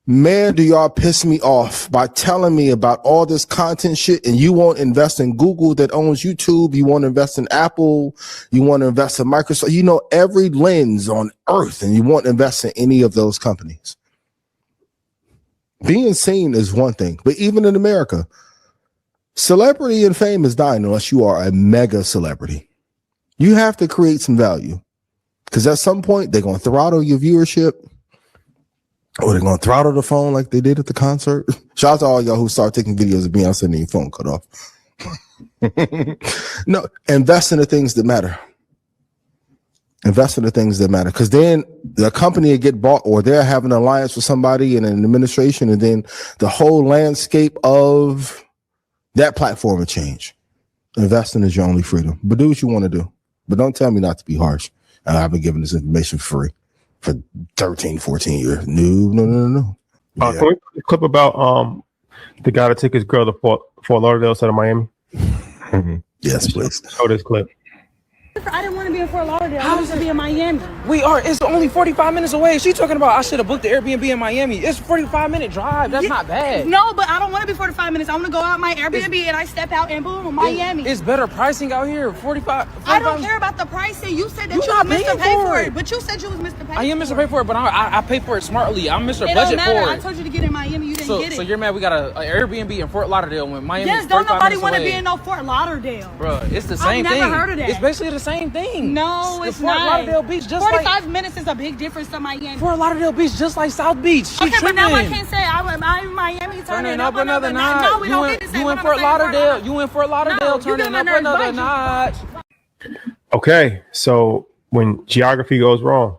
man, do y'all piss me off by telling me about all this content shit, and you won't invest in Google that owns YouTube. You won't invest in Apple. You want to invest in Microsoft. You know every lens on earth, and you won't invest in any of those companies. Being seen is one thing, but even in America, celebrity and fame is dying unless you are a mega celebrity. You have to create some value, because at some point they're going to throttle your viewership, or they're going to throttle the phone like they did at the concert. Shout out to all y'all who start taking videos of Beyonce and your phone cut off. No, invest in the things that matter. Invest in the things that matter, because then the company will get bought, or they'll have an alliance with somebody in an administration, and then the whole landscape of that platform will change. Investing is your only freedom. But do what you want to do. But don't tell me not to be harsh. I've been giving this information free for 13, 14 years. No. Can we put a clip about the guy that took his girl to Fort Lauderdale instead of Miami? Yes, please. Show this clip. I didn't want to be in Fort Lauderdale. I was to be in Miami. We are. It's only 45 minutes away. She talking about I should have booked the Airbnb in Miami. It's a 45-minute drive. That's not bad. No, but I don't want to be 45 minutes. I want to go out my Airbnb and I step out and boom, Miami. It's better pricing out here. 45. I don't care about the pricing. You said that you were Mr. Pay for it, but you said you was Mr. Pay. I am Mr. Pay for it, but I pay for it smartly. I'm Mr. Budget for it. I told you to get in Miami. You didn't get it. So you're mad we got an Airbnb in Fort Lauderdale when Miami is 45 minutes away. Yes, don't nobody want to be in no Fort Lauderdale. Bro, it's the same thing. I've never heard of that. It's basically the same thing. No, it's Fort not. Lauderdale Beach, just 45 minutes is a big difference to Miami. Fort Lauderdale Beach, just like South Beach. Okay, but now I can't say I'm in Miami turning up another notch. No, we don't get to say. You in Fort Lauderdale. You in Fort Lauderdale turning up another notch. Okay, so when geography goes wrong,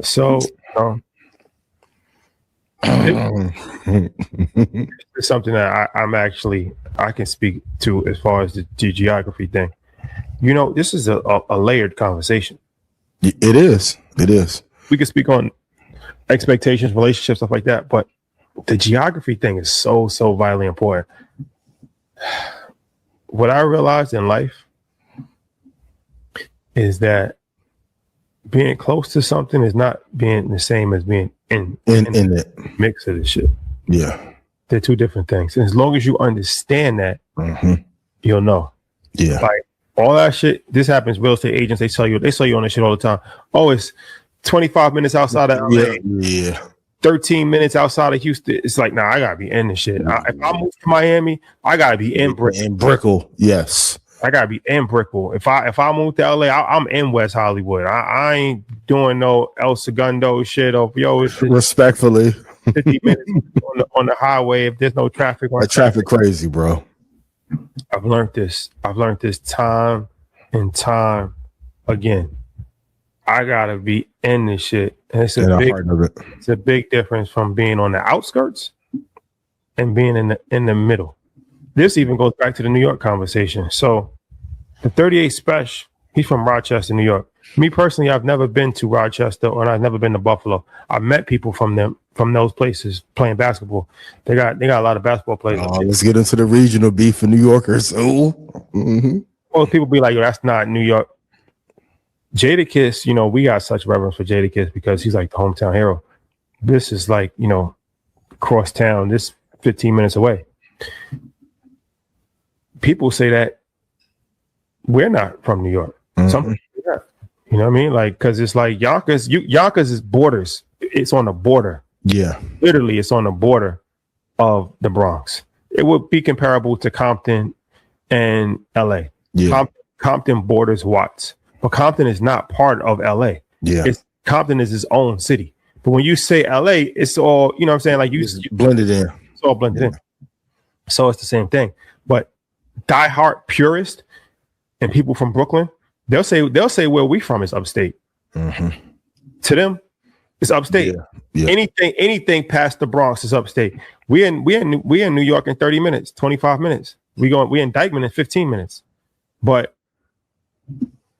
so it's something that I can speak to as far as the geography thing. You know, this is a layered conversation. It is. We can speak on expectations, relationships, stuff like that, but the geography thing is so vitally important. What I realized in life is that being close to something is not being the same as being in it. Mix of the shit. Yeah. They're two different things. And as long as you understand that, you'll know. Yeah. Like all that shit, this happens. Real estate agents, they sell you on this shit all the time. Oh, it's 25 minutes outside of LA. Yeah. 13 minutes outside of Houston. It's like, nah, I gotta be in this shit. If I move to Miami, I gotta be in Brickell. Yes. I gotta be in Brickell. If I move to LA, I'm in West Hollywood. I ain't doing no El Segundo shit. Respectfully, 50 minutes on the highway if there's no traffic. That traffic crazy, bro. I've learned this time and time again. I gotta be in this shit. And it's a big difference from being on the outskirts and being in the middle. This even goes back to the New York conversation. So the 38 Spesh, he's from Rochester, New York. Me personally, I've never been to Rochester or I've never been to Buffalo. I've met people from those places playing basketball. They got a lot of basketball players. Let's get into the regional beef for New Yorkers. Well, people be like, yo, that's not New York. Jadakiss, you know, we got such reverence for Jadakiss because he's like the hometown hero. This is like, you know, cross town, this 15 minutes away. People say that we're not from New York. Some people, you know what I mean? Like, because it's like Yonkers is borders. It's on the border. Yeah. Literally, it's on the border of the Bronx. It would be comparable to Compton and LA. Yeah. Compton borders Watts. But Compton is not part of LA. Yeah. Compton is its own city. But when you say LA, it's all, you know what I'm saying? Like you blended in. It's all blended in. So it's the same thing. But diehard purist and people from Brooklyn, they'll say where we from is upstate. To them, it's upstate. Yeah. Anything past the Bronx is upstate. We in New York in 30 minutes, 25 minutes. We in Dykeman in 15 minutes. But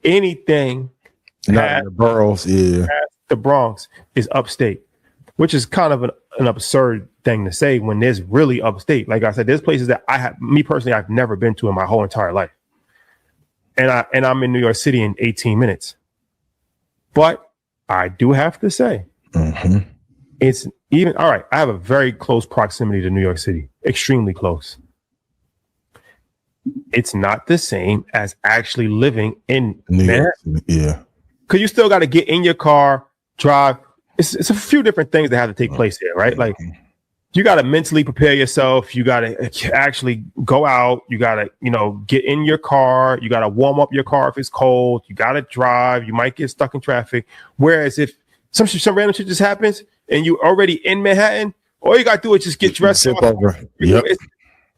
anything not in the boroughs, past the Bronx is upstate, which is kind of an absurd thing to say when there's really upstate. Like I said, there's places that I've never been to in my whole entire life. And I'm in New York City in 18 minutes. But I do have to say, it's even all right. I have a very close proximity to New York City, extremely close. It's not the same as actually living in Manhattan. Yeah. Because you still got to get in your car, drive. It's a few different things that have to take place here, right? Like you got to mentally prepare yourself. You got to actually go out. You got to, get in your car. You got to warm up your car if it's cold. You got to drive. You might get stuck in traffic. Whereas if some random shit just happens and you already in Manhattan, all you got to do is just get dressed up. Yep.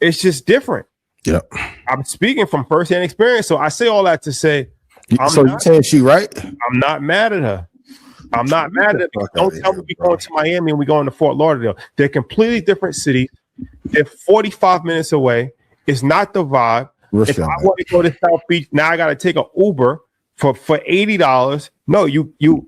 It's just different. Yep. I'm speaking from firsthand experience. So I say all that to say, you saying she right? I'm not mad at her. I'm not mad at her. Don't tell me we're going to Miami and we're going to Fort Lauderdale. They're completely different cities. They're 45 minutes away. It's not the vibe. If I want to go to South Beach, now I got to take an Uber for $80. No, you.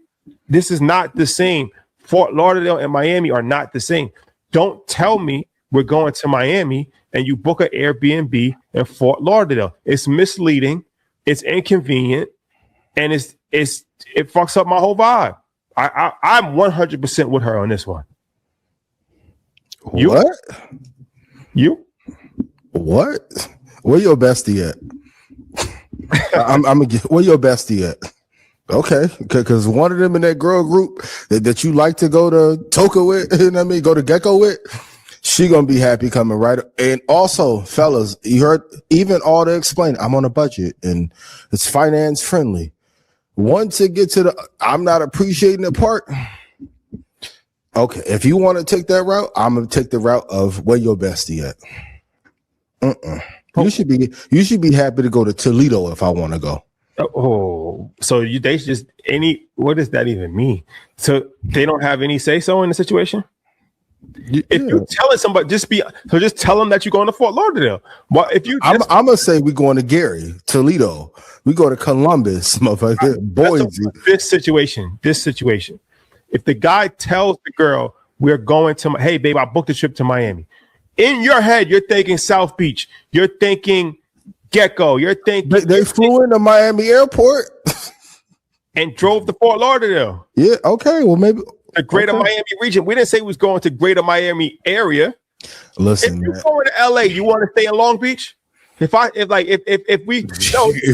This is not the same. Fort Lauderdale and Miami are not the same. Don't tell me we're going to Miami and you book an Airbnb in Fort Lauderdale. It's misleading. It's inconvenient, and it fucks up my whole vibe. I'm 100% with her on this one. What? You? What? Where your bestie at? I'm gonna get where your bestie at? Okay, because one of them in that girl group that you like to go to Toka with, you know what I mean, go to Gecko with, she gonna be happy coming right. And also, fellas, you heard even all to explain. I'm on a budget and it's finance friendly. Once it gets to the, I'm not appreciating the part. Okay, if you want to take that route, I'm gonna take the route of where your bestie at. You should be happy to go to Toledo if I want to go. Oh, so they just what does that even mean? So they don't have any say so in the situation? Yeah. If you're telling somebody, just tell them that you're going to Fort Lauderdale. Well, if you I'm gonna say we're going to Gary, Toledo, we go to Columbus, motherfucker, Boise. This situation. If the guy tells the girl we're going to, hey babe, I booked a trip to Miami. In your head, you're thinking South Beach. You're thinking Gecko. You're thinking they flew into Miami Airport and drove to Fort Lauderdale. Yeah. Okay. Well, maybe the Greater Miami region. We didn't say we was going to Greater Miami area. Listen, if you're going to LA, you want to stay in Long Beach? If we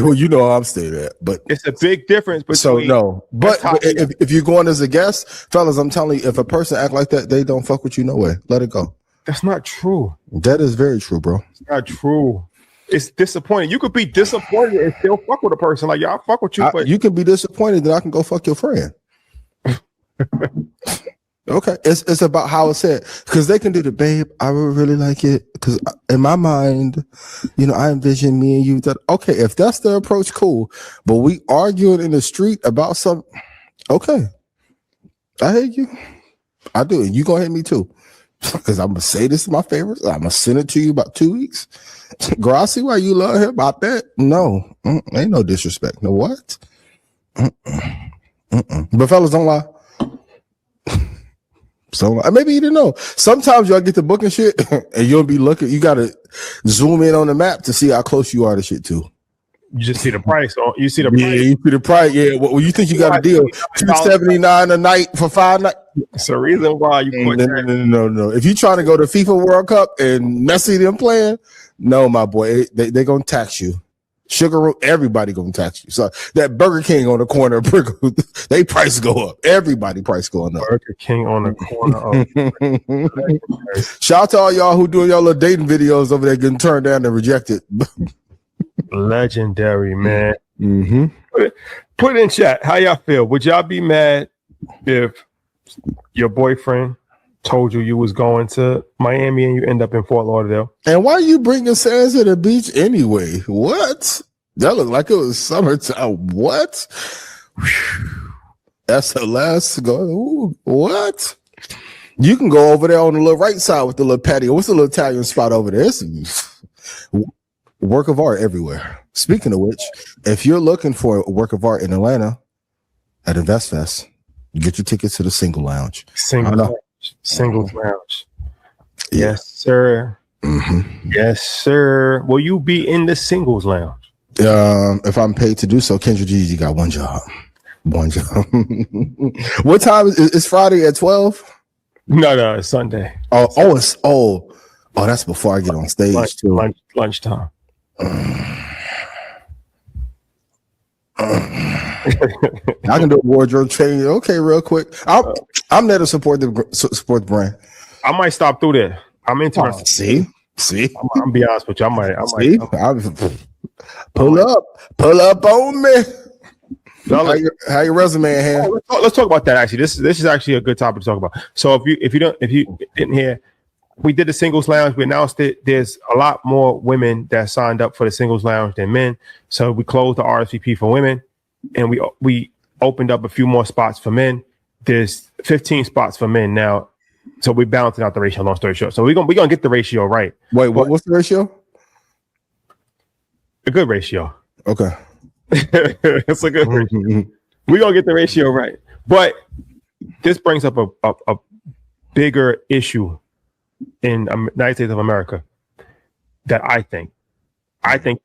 well, you know I'm staying there, but it's a big difference. So no, but if you're going as a guest, fellas, I'm telling you, if a person act like that, they don't fuck with you no way. Let it go. That's not true. That is very true, bro. It's not true. It's disappointing. You could be disappointed and still fuck with a person. Like, y'all fuck with you. But you can be disappointed that I can go fuck your friend. Okay. It's about how it's said. Because they can do the babe, I would really like it. Because in my mind, I envision me and you. Okay, if that's the approach, cool. But we arguing in the street about something. Okay. I hate you. I do. And you gonna hate me too. Because I'm gonna say this is my favorite. I'm gonna send it to you about 2 weeks. Girl, I see why you love him about that. No, ain't no disrespect. No what? But fellas, don't lie. So maybe you didn't know. Sometimes y'all get to booking shit and you'll be looking. You gotta zoom in on the map to see how close you are to shit too. You just see the price. You see the price. Yeah, you see the price. Yeah. Well, you think you got a deal? $279 a night for 5 nights. It's a reason why you put no. If you trying to go to FIFA World Cup and Messi them playing, no, my boy, they gonna tax you. Sugar, everybody gonna tax you. So that Burger King on the corner of Brickell, they price go up. Everybody price going up. Burger King on the corner. Shout out to all y'all who doing y'all little dating videos over there getting turned down and rejected. Legendary, man. Mm-hmm. Put it in chat. How y'all feel? Would y'all be mad if your boyfriend told you was going to Miami and you end up in Fort Lauderdale? And why are you bringing sands to the beach anyway? What? That looked like it was summertime. What? That's the last go. Ooh, what? You can go over there on the little right side with the little patio. What's the little Italian spot over there? It's work of art everywhere. Speaking of which, if you're looking for a work of art in Atlanta at InvestFest, get your tickets to the Single Lounge. Singles Lounge. Yes, sir. Mm-hmm. Yes, sir. Will you be in the Singles Lounge? If I'm paid to do so, Kendra G, you got one job. One job. What time is Friday at 12? No, it's Sunday. Oh, that's before I get on stage too. Lunchtime. I can do a wardrobe change. Okay, real quick. I'm there to support the brand. I might stop through there. I'm interested. See. I'm gonna be honest with you. I might. Pull up on me. How your resume in hand? Let's talk about that. Actually, this is actually a good topic to talk about. So if you didn't hear, we did the Singles Lounge. We announced it. There's a lot more women that signed up for the Singles Lounge than men. So we closed the RSVP for women, and we opened up a few more spots for men. There's 15 spots for men now. So we're balancing out the ratio. Long story short, so we're gonna get the ratio right. Wait, what's the ratio? A good ratio. Okay. It's a good ratio. We're gonna get the ratio right. But this brings up a bigger issue in the United States of America that I think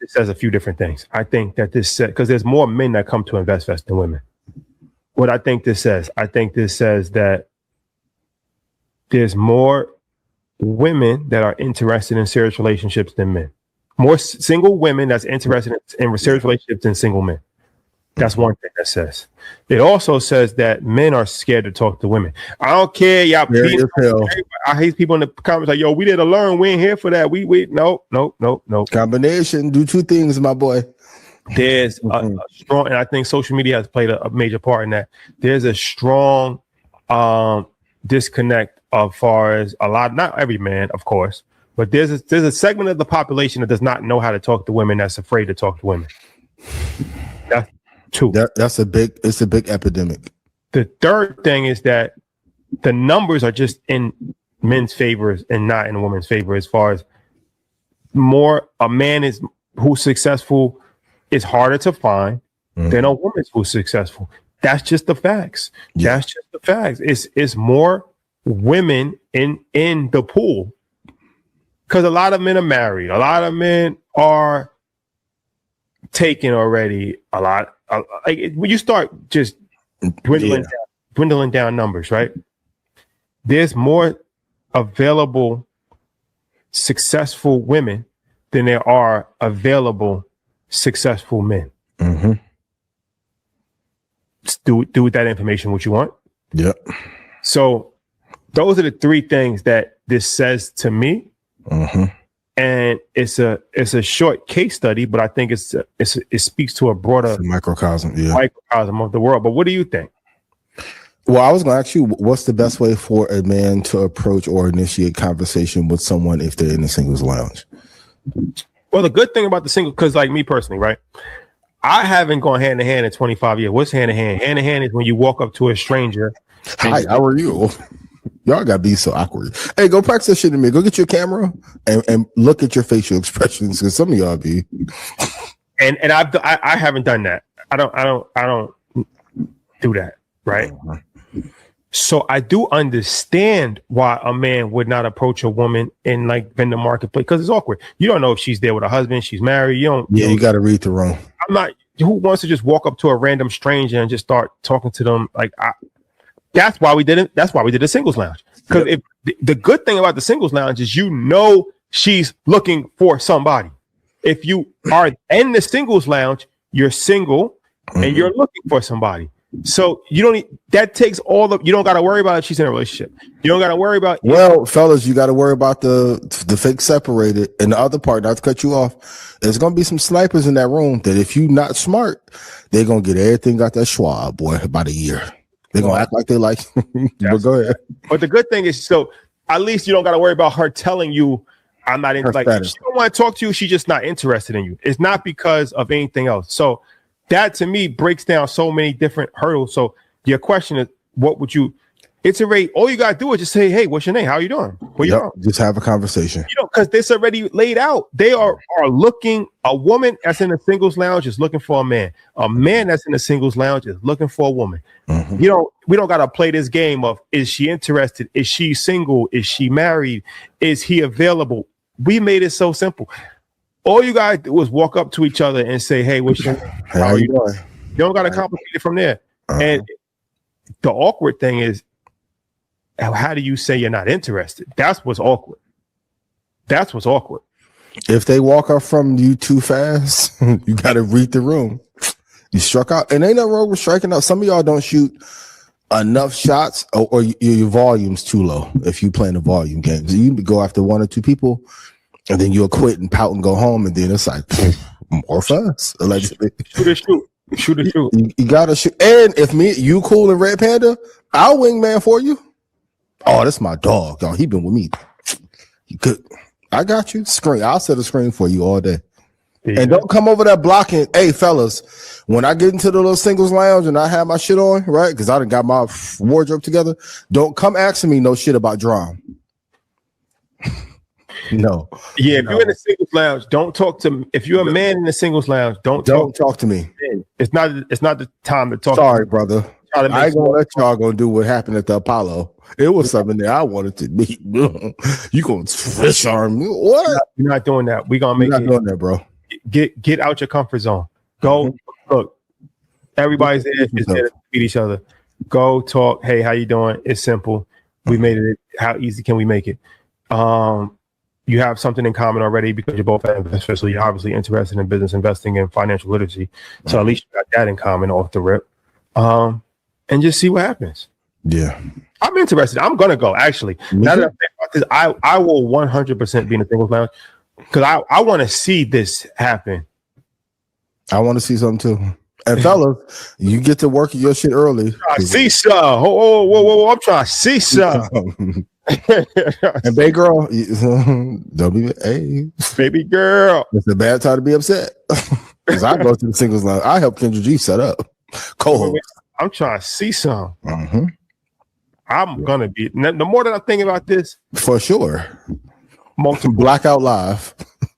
this says a few different things. I think that this says, because there's more men that come to InvestFest than women. What I think this says that there's more women that are interested in serious relationships than men. More single women that's interested in serious relationships than single men. That's one thing that says. It also says that men are scared to talk to women. I don't care, y'all. I hate people in the comments like, "Yo, we did to learn. We ain't here for that." We no. Combination. Do two things, my boy. There's a strong, and I think social media has played a major part in that. There's a strong disconnect as far as a lot, not every man, of course, but there's a segment of the population that does not know how to talk to women. That's afraid to talk to women. That's two. It's a big epidemic. The third thing is that the numbers are just in men's favor and not in women's favor. As far as more a man is who's successful is harder to find than a woman who's successful. That's just the facts. Yeah. That's just the facts. It's more women in the pool because a lot of men are married. A lot of men are taken already. A lot. Like when you start just dwindling down numbers, right? There's more available successful women than there are available successful men. Mm-hmm. Do with that information what you want. Yep. So those are the three things that this says to me. Mm-hmm. And it's a short case study, but I think it speaks to a broader microcosm of the world. But what do you think? Well, I was going to ask you, what's the best way for a man to approach or initiate conversation with someone if they're in the singles lounge? Well, the good thing about the single, because like me personally, right? I haven't gone hand in hand in 25 years. What's hand in hand? Hand in hand is when you walk up to a stranger. Hi, how are you? Y'all gotta be so awkward. Hey, go practice that shit in me. Go get your camera and look at your facial expressions because some of y'all be. And I haven't done that. I don't do that, right? So I do understand why a man would not approach a woman in like vendor marketplace because it's awkward. You don't know if she's there with a husband, she's married. You got to read the room. I'm not. Who wants to just walk up to a random stranger and just start talking to them? That's why we did it. That's why we did a singles lounge. Because if the good thing about the singles lounge is she's looking for somebody. If you are in the singles lounge, you're single and you're looking for somebody. So you don't got to worry about if she's in a relationship. You don't got to worry about. Well, fellas, you got to worry about the fake separated. And the other part, not to cut you off, there's going to be some snipers in that room that if you not smart, they're going to get everything out that Schwab, boy, about a year. They're going to act like they like. But go ahead. But the good thing is, so at least you don't got to worry about her telling you, I'm not into, like, if she don't want to talk to you, she's just not interested in you. It's not because of anything else. So that to me breaks down so many different hurdles. So your question is, what would you iterate? All you gotta do is just say, "Hey, what's your name? How are you doing? Where you from?" Just have a conversation. Because this already laid out. They are looking. A woman that's in a singles lounge is looking for a man. A man that's in a singles lounge is looking for a woman. Mm-hmm. We don't gotta play this game of is she interested? Is she single? Is she married? Is he available? We made it so simple. All you guys do is walk up to each other and say, "Hey, what's your name? How are you doing?" You don't got to complicate it from there. And the awkward thing is, how do you say you're not interested? That's what's awkward. If they walk up from you too fast, you got to read the room. You struck out, and ain't nothing wrong with striking out. Some of y'all don't shoot enough shots, or your volume's too low. If you playing a volume game, so you go after one or two people. And then you'll quit and pout and go home, and then it's like more fast. Allegedly, shoot. You gotta shoot. And if you cool and Red Panda, I'll wingman for you. Oh, that's my dog, y'all. He been with me. You good? I got you. Screen. I'll set a screen for you all day. Yeah. And don't come over there blocking. Hey, fellas, when I get into the little singles lounge and I have my shit on, right? Because I done got my wardrobe together. Don't come asking me no shit about drum. No. Yeah, if you're in the singles lounge, don't talk to me. If you're a man in the singles lounge, don't talk to me. It's not the time to talk. Sorry, brother. I ain't gonna let y'all gonna do what happened at the Apollo. It was something that I wanted to be. You gonna fish arm me? What? You're not doing that. We gonna make not doing that, bro. Get out your comfort zone. Go look. Everybody's there to meet each other. Go talk. Hey, how you doing? It's simple. We made it. How easy can we make it? You have something in common already because you're both investors, so you're obviously interested in business investing and financial literacy. So at least you got that in common off the rip. And just see what happens. Yeah. I'm interested. I'm gonna go actually. Now that I'm thinking about this, I will 100% be in the singles lounge because I want to see this happen. I want to see something too. And fellas, you get to work your shit early. I see some. Whoa! I'm trying to see some. And baby girl, don't be baby girl. It's a bad time to be upset. Because I go to the singles lounge. I help Kendra G set up. Co-host. I'm trying to see some. I'm gonna be. The more that I'm thinking about this, for sure. Multiple Blackout live.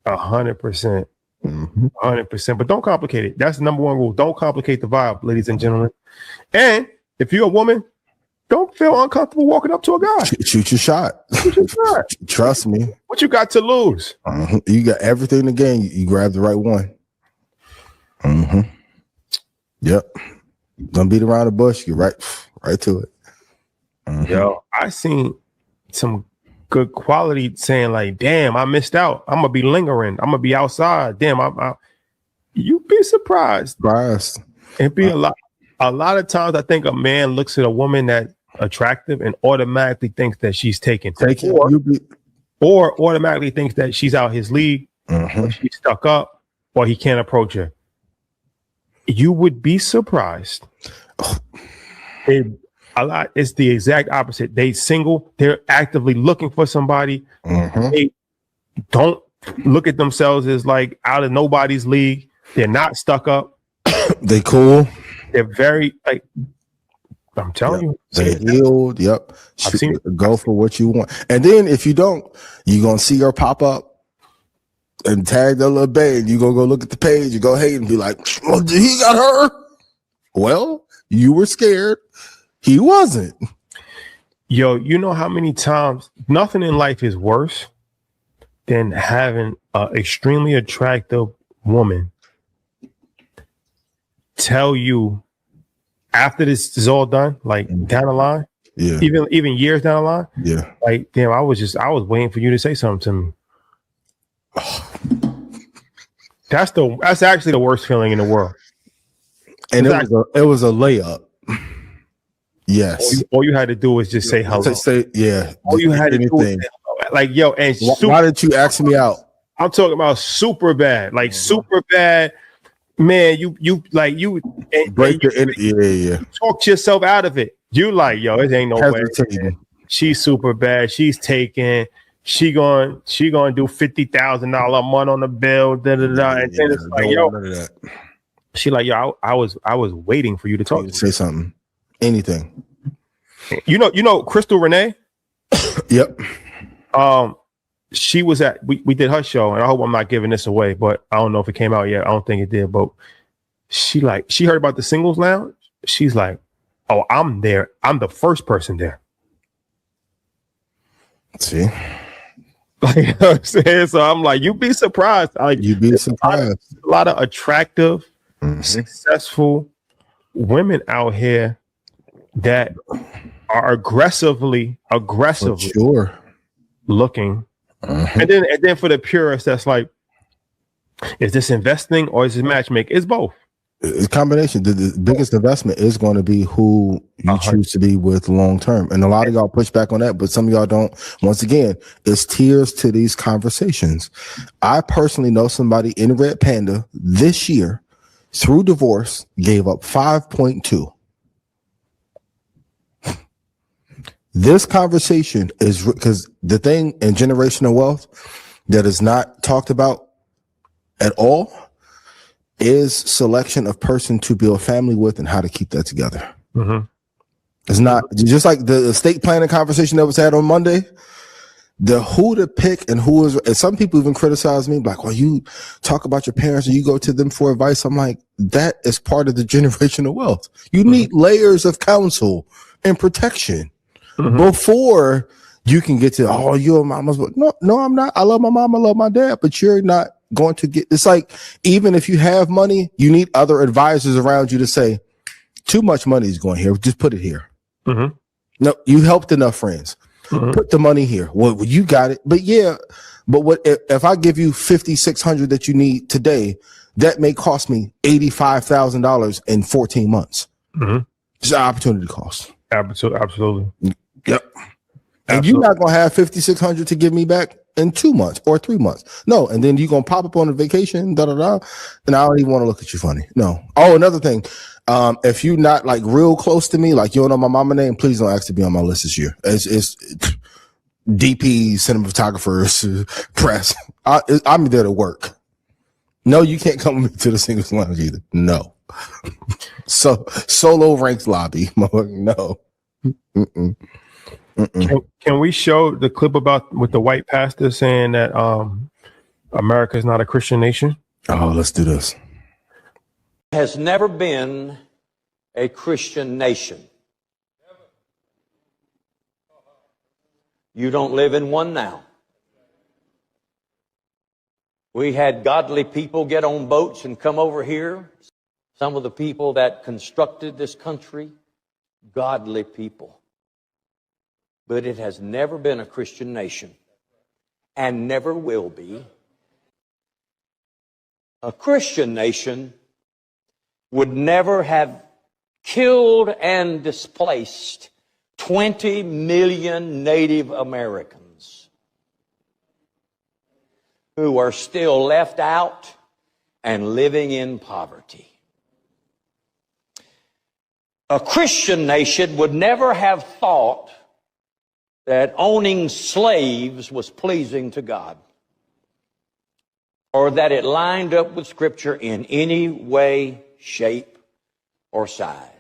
100%. 100%. But don't complicate it. That's the number one rule. Don't complicate the vibe, ladies and gentlemen. And if you're a woman, don't feel uncomfortable walking up to a guy. Shoot your shot. Trust me. What you got to lose? You got everything in the game. You grab the right one. Yep. Don't beat around the bush. Get right to it. Yo, I seen some good quality saying like, damn, I missed out. I'm gonna be lingering. I'm gonna be outside. Damn, you'd be surprised. It'd be a lot of times I think a man looks at a woman that's attractive and automatically thinks that she's taken. Or automatically thinks that she's out his league, or she's stuck up, or he can't approach her. You would be surprised. It's the exact opposite. They single, they're actively looking for somebody. They don't look at themselves as like out of nobody's league. They're not stuck up. They cool. They're very like, I'm telling you. They healed. Yep. Go for what you want. And then if you don't, you're gonna see her pop up and tag the little babe. You're gonna go look at the page, you go hate and be like, oh, he got her. Well, you were scared. He wasn't. Yo, you know how many times nothing in life is worse than having an extremely attractive woman tell you after this is all done, like down the line, even years down the line, like damn, I was waiting for you to say something to me. That's actually the worst feeling in the world. And it was a layup. Yes. All you had to do was just say hello. All you had to do was say hello. Like, yo, and why did you ask me out? I'm talking about super bad, like super bad. Man, you break your talk yourself out of it. You like, yo, it ain't no way. She's super bad. She's taken. She going do $50,000 a month on the bill. And then it's like, yo, she like, yo, I was waiting for you to talk. Say something. Anything. You know Crystal Renee? Yep. She was at we did her show, and I hope I'm not giving this away, but I don't know if it came out yet. I don't think it did, but she heard about the singles lounge. She's like, oh, I'm there. I'm the first person there. See? Like, you know what I'm saying? So I'm like, you'd be surprised. Like, you'd be surprised. A lot of attractive, successful women out here that are aggressively looking. And then for the purists, that's like, is this investing or is this matchmaking? It's both. It's a combination. The biggest investment is going to be who you choose to be with long term. And a lot of y'all push back on that, but some of y'all don't. Once again, it's tears to these conversations. I personally know somebody in Red Panda this year through divorce gave up 5.2. This conversation is because the thing in generational wealth that is not talked about at all is selection of person to build family with and how to keep that together. It's not just like the estate planning conversation that was had on Monday. the who to pick and who is, and some people even criticize me like, well, you talk about your parents and you go to them for advice. I'm like, that is part of the generational wealth. You need layers of counsel and protection before you can get to, oh, you're mama's. No, I'm not. I love my mom. I love my dad, but you're not going to get, it's like, even if you have money, you need other advisors around you to say, too much money is going here. Just put it here. No, you helped enough friends. Put the money here. Well, you got it. But what if I give you $5,600 that you need today, that may cost me $85,000 in 14 months. It's an opportunity cost. Absolutely. Yep. And you're not gonna have $5,600 to give me back in 2 months or 3 months. No, and then you're gonna pop up on a vacation, and I don't even want to look at you funny. No. Oh, another thing. If you're not like real close to me, like you don't know my mama name, please don't ask to be on my list this year. It's DP, cinematographers, press. I'm there to work. No, you can't come with me to the singles lounge either. No. So solo ranks lobby. No. Can we show the clip about with the white pastor saying that America is not a Christian nation? Oh, let's do this. Has never been a Christian nation. You don't live in one now. We had godly people get on boats and come over here. Some of the people that constructed this country, godly people. But it has never been a Christian nation and never will be. A Christian nation would never have killed and displaced 20 million Native Americans who are still left out and living in poverty. A Christian nation would never have thought that owning slaves was pleasing to God, or that it lined up with Scripture in any way, shape, or size.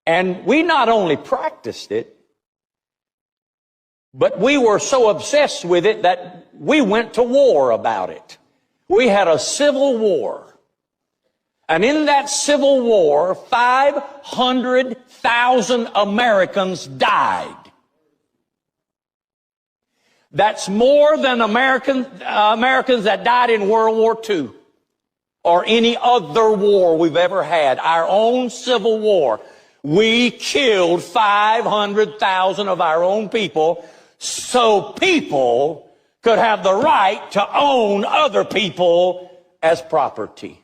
And we not only practiced it, but we were so obsessed with it that we went to war about it. We had a civil war. And in that civil war, 500,000 Americans died. That's more than Americans that died in World War II or any other war we've ever had. Our own civil war. We killed 500,000 of our own people so people could have the right to own other people as property.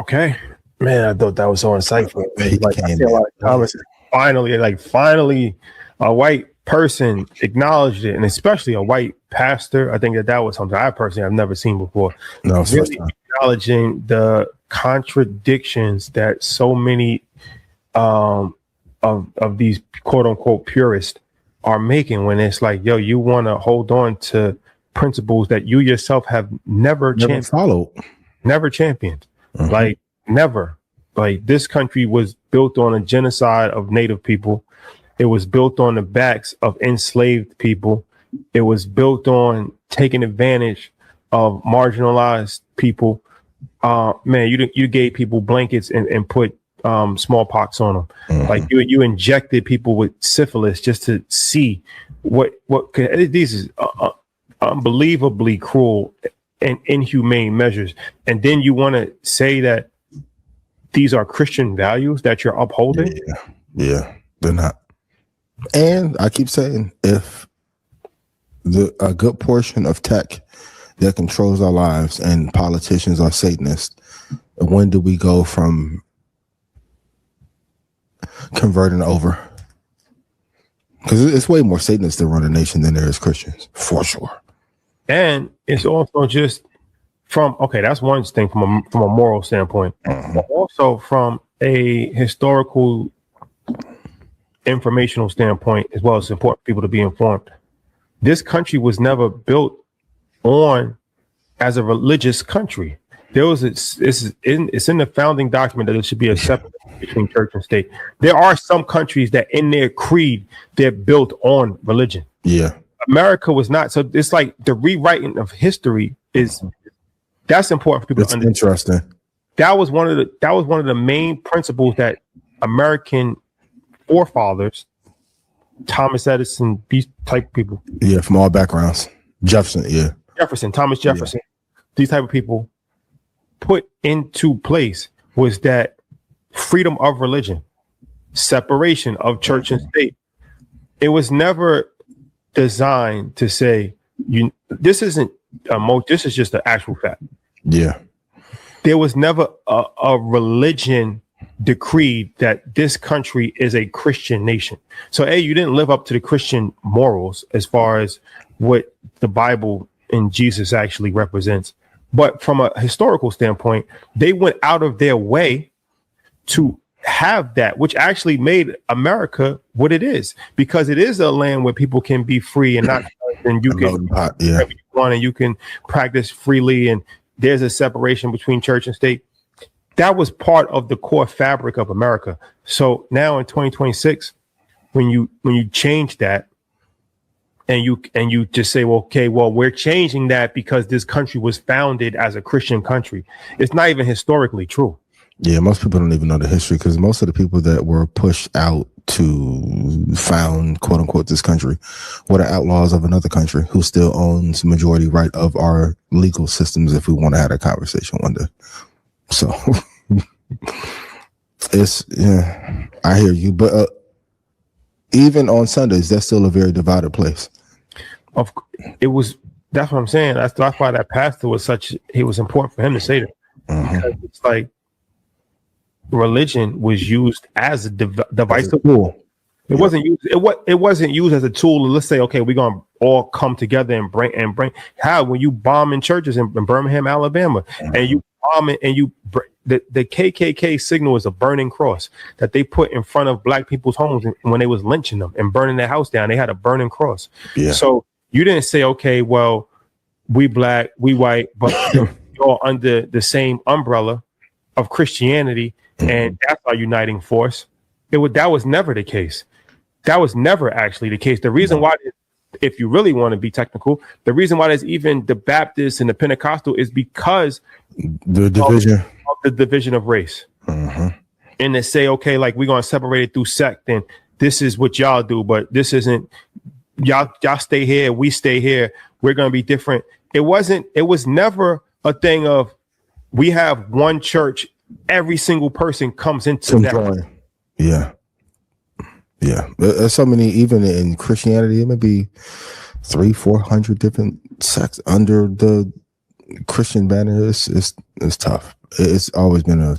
Okay, man, I thought that was so insightful. Like, I see a lot of comments. Finally, a white person acknowledged it, and especially a white pastor. I think that was something I personally have never seen before. No, really acknowledging the contradictions that so many of these quote unquote purists are making. When it's like, yo, you want to hold on to principles that you yourself have never followed, never championed. Like never. Like this country was built on a genocide of Native people. It was built on the backs of enslaved people. It was built on taking advantage of marginalized people. Man, you gave people blankets and put smallpox on them. Like you injected people with syphilis just to see what could. This is unbelievably cruel and inhumane measures. And then you want to say that these are Christian values that you're upholding? Yeah, they're not. And I keep saying, if a good portion of tech that controls our lives and politicians are Satanists, when do we go from converting over? Because it's way more Satanists that run a nation than there is Christians, for sure. And it's also just from, okay, that's one thing from a moral standpoint, but also from a historical, informational standpoint, as well as important people to be informed. This country was never built on as a religious country. it's in the founding document that there should be a separation between church and state. There are some countries that in their creed they're built on religion. Yeah, America was not. So it's like the rewriting of history that's important for people it's to understand. interesting. That was one of the main principles that American forefathers, Thomas Edison, these type of people. Yeah, from all backgrounds. Jefferson, Thomas Jefferson, these type of people put into place was that freedom of religion, separation of church and state. It was never designed to say this isn't this is just an actual fact. Yeah. There was never a religion decreed that this country is a Christian nation. So you didn't live up to the Christian morals as far as what the Bible and Jesus actually represents. But from a historical standpoint, they went out of their way to have that, which actually made America what it is, because it is a land where people can be free and not, and you can and you can practice freely, and there's a separation between church and state. That was part of the core fabric of America. So now in 2026, when you change that, and you just say, well, okay, well, we're changing that because this country was founded as a Christian country. It's not even historically true. Yeah, most people don't even know the history, because most of the people that were pushed out to found, quote unquote, this country were the outlaws of another country who still owns majority right of our legal systems, if we want to have a conversation one day. So I hear you. But even on Sundays, that's still a very divided place. That's what I'm saying. That's why that pastor was it was important for him to say that. Because it's like religion was used as a device tool. It wasn't used. It wasn't used as a tool to, let's say, okay, we're gonna all come together and bring. How when you bomb in churches in Birmingham, Alabama, and you bomb it, and the KKK signal is a burning cross that they put in front of black people's homes when they was lynching them and burning their house down. They had a burning cross. Yeah. So you didn't say, okay, well, we black, we white, but you're all under the same umbrella of Christianity, and that's our uniting force. That was never the case. That was never actually the case. The reason why, if you really want to be technical, the reason why there's even the Baptist and the Pentecostal is because the division of the division of race. And they say, okay, like we're gonna separate it through sect, and this is what y'all do, but this isn't. Y'all stay here, we stay here. We're gonna be different. It was never a thing of we have one church. Every single person comes into that. Yeah. There's so many, even in Christianity, it may be 300-400 different sects under the Christian banner. It's tough. It's always been a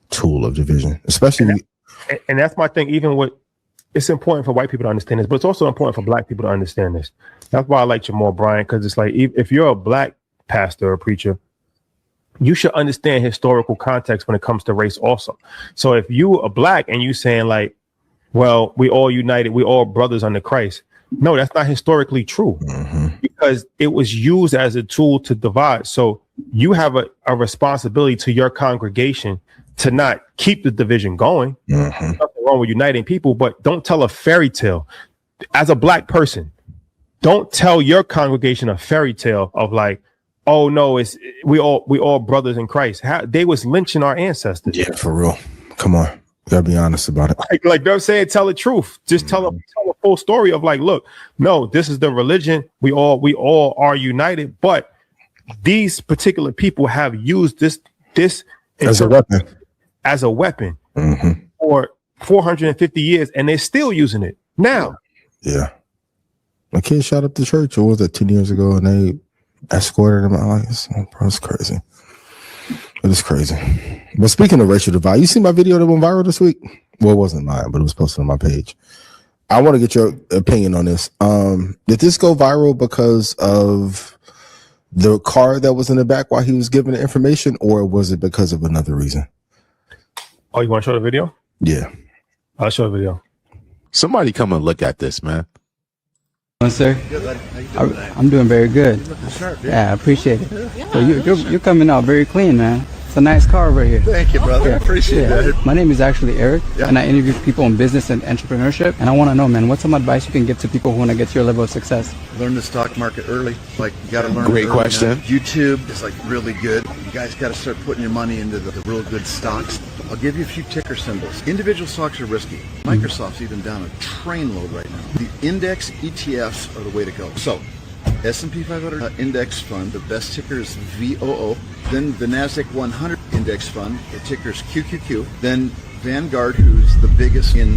tool of division, especially. And that's my thing. Even with, it's important for white people to understand this, but it's also important for black people to understand this. That's why I like Jamal Bryant, because it's like if you're a black pastor or preacher, you should understand historical context when it comes to race also. So if you are black and you saying like, well, we all united, we all brothers under Christ. No, that's not historically true, because it was used as a tool to divide. So you have a responsibility to your congregation to not keep the division going. Nothing wrong with uniting people, but don't tell a fairy tale. As a black person, don't tell your congregation a fairy tale of like, oh no, we all brothers in Christ. They was lynching our ancestors. Yeah, for real. Come on, gotta be honest about it. Like they're saying, tell the truth. Just tell a full story of like, look, no, this is the religion. We all are united, but these particular people have used this as a weapon for 450 years, and they're still using it now. Yeah, my kid shot up the church. What was that, 10 years ago, and they escorted him out. It's crazy. It is crazy. But speaking of racial divide, you see my video that went viral this week? Well, it wasn't mine, but it was posted on my page. I want to get your opinion on this. Did this go viral because of the car that was in the back while he was giving the information, or was it because of another reason? Oh, you want to show the video? Yeah. I'll show the video. Somebody come and look at this, man. Sir, I'm doing very good. Yeah, I appreciate it. So you're coming out very clean, man. It's a nice car over here. Thank you, brother. I appreciate that. My name is actually Eric, and I interview people in business and entrepreneurship. And I want to know, man, what's some advice you can give to people who want to get to your level of success? Learn the stock market early. Like, you got to learn. Great question. YouTube is like really good. You guys got to start putting your money into the real good stocks. I'll give you a few ticker symbols. Individual stocks are risky. Microsoft's even down a train load right now. The index ETFs are the way to go. So, S&P 500 index fund, the best ticker is VOO. Then the NASDAQ 100 index fund, the ticker is QQQ. Then Vanguard, who's the biggest in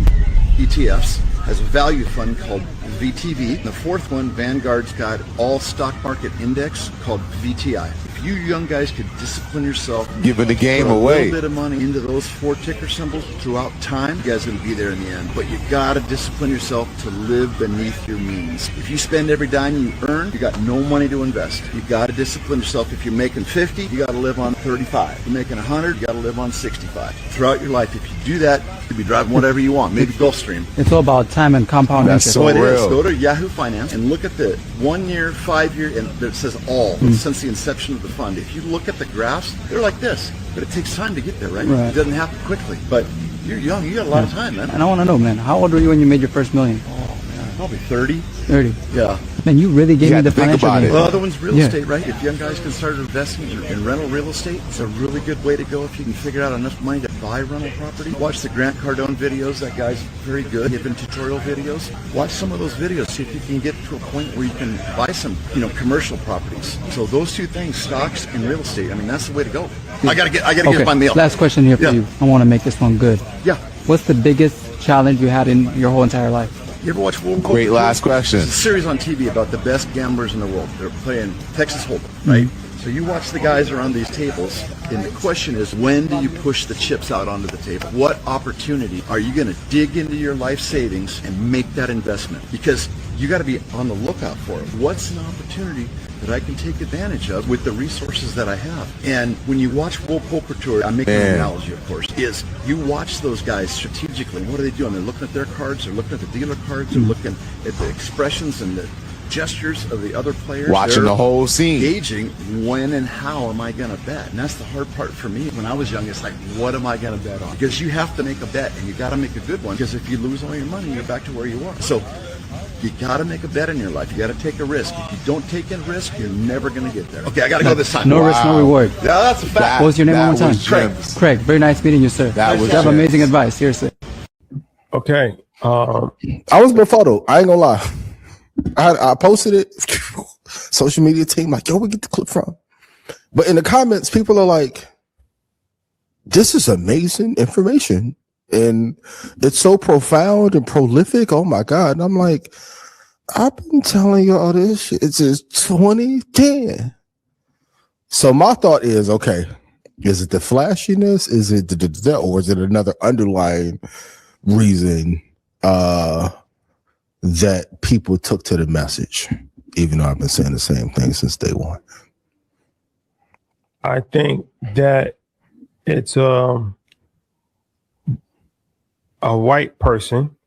ETFs, has a value fund called VTV. And the fourth one, Vanguard's got all stock market index called VTI. If you young guys could discipline yourself, giving the game put a away, little bit of money into those 4 ticker symbols throughout time, you guys are going to be there in the end. But you got to discipline yourself to live beneath your means. If you spend every dime you earn, you got no money to invest. You got to discipline yourself. If you're making 50, you got to live on 35. If you're making 100, you got to live on 65. Throughout your life, if you do that, you'll be driving whatever you want, maybe Gulfstream. It's all about time and compound interest. So it is. Go to Yahoo Finance and look at the 1 year, 5 year, and it says all since the inception of the fund. If you look at the graphs, they're like this, but it takes time to get there, right? It doesn't happen quickly, but you're young, you got a lot of time, man. And I want to know, man, how old were you when you made your first million? Oh, man, probably 30. 30. Yeah. Man, you really gave me the financial game. Well, the other one's real estate, right? If young guys can start investing in rental real estate, it's a really good way to go if you can figure out enough money to buy rental property. Watch the Grant Cardone videos. That guy's very good. Given tutorial videos. Watch some of those videos. See if you can get to a point where you can buy some, commercial properties. So those two things, stocks and real estate. I mean, that's the way to go. I gotta get my meal. Last question here for you. I want to make this one good. Yeah. What's the biggest challenge you had in your whole entire life? You ever watch World Great last question. It's a series on TV about the best gamblers in the world. They're playing Texas Hold'em, right? So you watch the guys around these tables, and the question is, when do you push the chips out onto the table? What opportunity are you going to dig into your life savings and make that investment? Because you got to be on the lookout for it. What's an opportunity that I can take advantage of with the resources that I have? And when you watch World Poker Tour, I'm making an analogy, of course, is you watch those guys strategically. What are they doing? They're looking at their cards, they're looking at the dealer cards, they're looking at the expressions and the gestures of the other players. Watching the whole scene. Gauging when and how am I going to bet. And that's the hard part for me. When I was young, it's like, what am I going to bet on? Because you have to make a bet, and you got to make a good one. Because if you lose all your money, you're back to where you were. So you got to make a bet in your life. You got to take a risk. If you don't take a risk, you're never going to get there. Okay, I got to go this time. No risk, no reward. Yeah, that's a fact. What was your name one more time? Craig. Craig, very nice meeting you, sir. You have amazing advice. Seriously. Okay. I was befuddled. I ain't gonna lie. I posted it. Social media team like, yo, we get the clip from. But in the comments, people are like, this is amazing information. And it's so profound and prolific. Oh my God. And I'm like, I've been telling y'all this shit since 2010. So my thought is, okay, is it the flashiness? Is it or is it another underlying reason that people took to the message, even though I've been saying the same thing since day one? I think that it's a white person,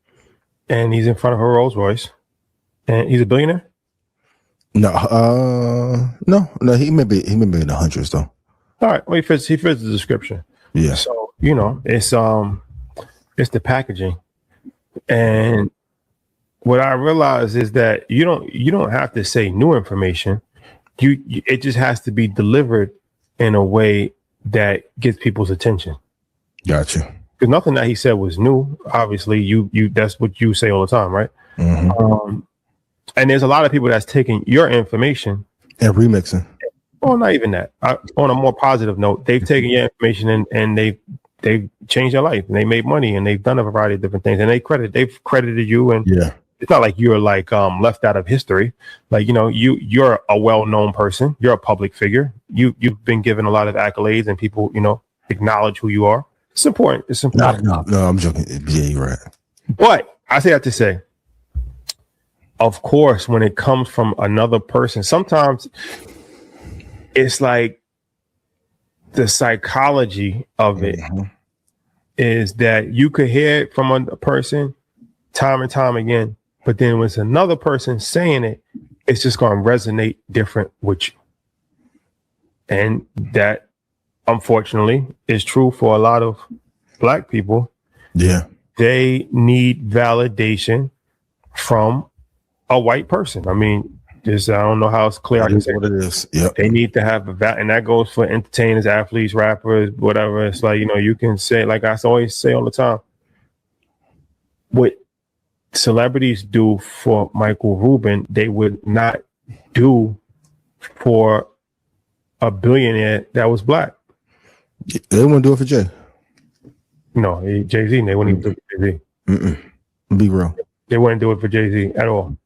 and he's in front of a Rolls Royce, and he's a billionaire. No, he may be in the hundreds though. All right, well, he fits the description. Yeah. So it's the packaging, and what I realize is that you don't have to say new information. It just has to be delivered in a way that gets people's attention. Gotcha. Because nothing that he said was new. Obviously, you that's what you say all the time, right? Mm-hmm. And there's a lot of people that's taking your information and remixing. Well, not even that. On a more positive note, they've taken your information and they've changed their life, and they made money, and they've done a variety of different things, and they've credited you, and it's not like you're like left out of history. Like, you're a well-known person, you're a public figure, you've been given a lot of accolades, and people acknowledge who you are. It's important. It's important. No, I'm joking. Yeah, you're right. But I say that to say, of course, when it comes from another person, sometimes it's like the psychology of it is that you could hear it from a person time and time again, But then when it's another person saying it, it's just going to resonate different with you. And that, unfortunately, is true for a lot of Black people. Yeah. They need validation from a white person. I mean, just I don't know how it's clear. I can say what it is. Yep. They need to have and that goes for entertainers, athletes, rappers, whatever. It's like, you can say, like I always say all the time, what celebrities do for Michael Rubin, they would not do for a billionaire that was Black. They wouldn't do it for Jay. No, Jay-Z, they wouldn't even do it for Jay-Z. Be real. They wouldn't do it for Jay-Z at all.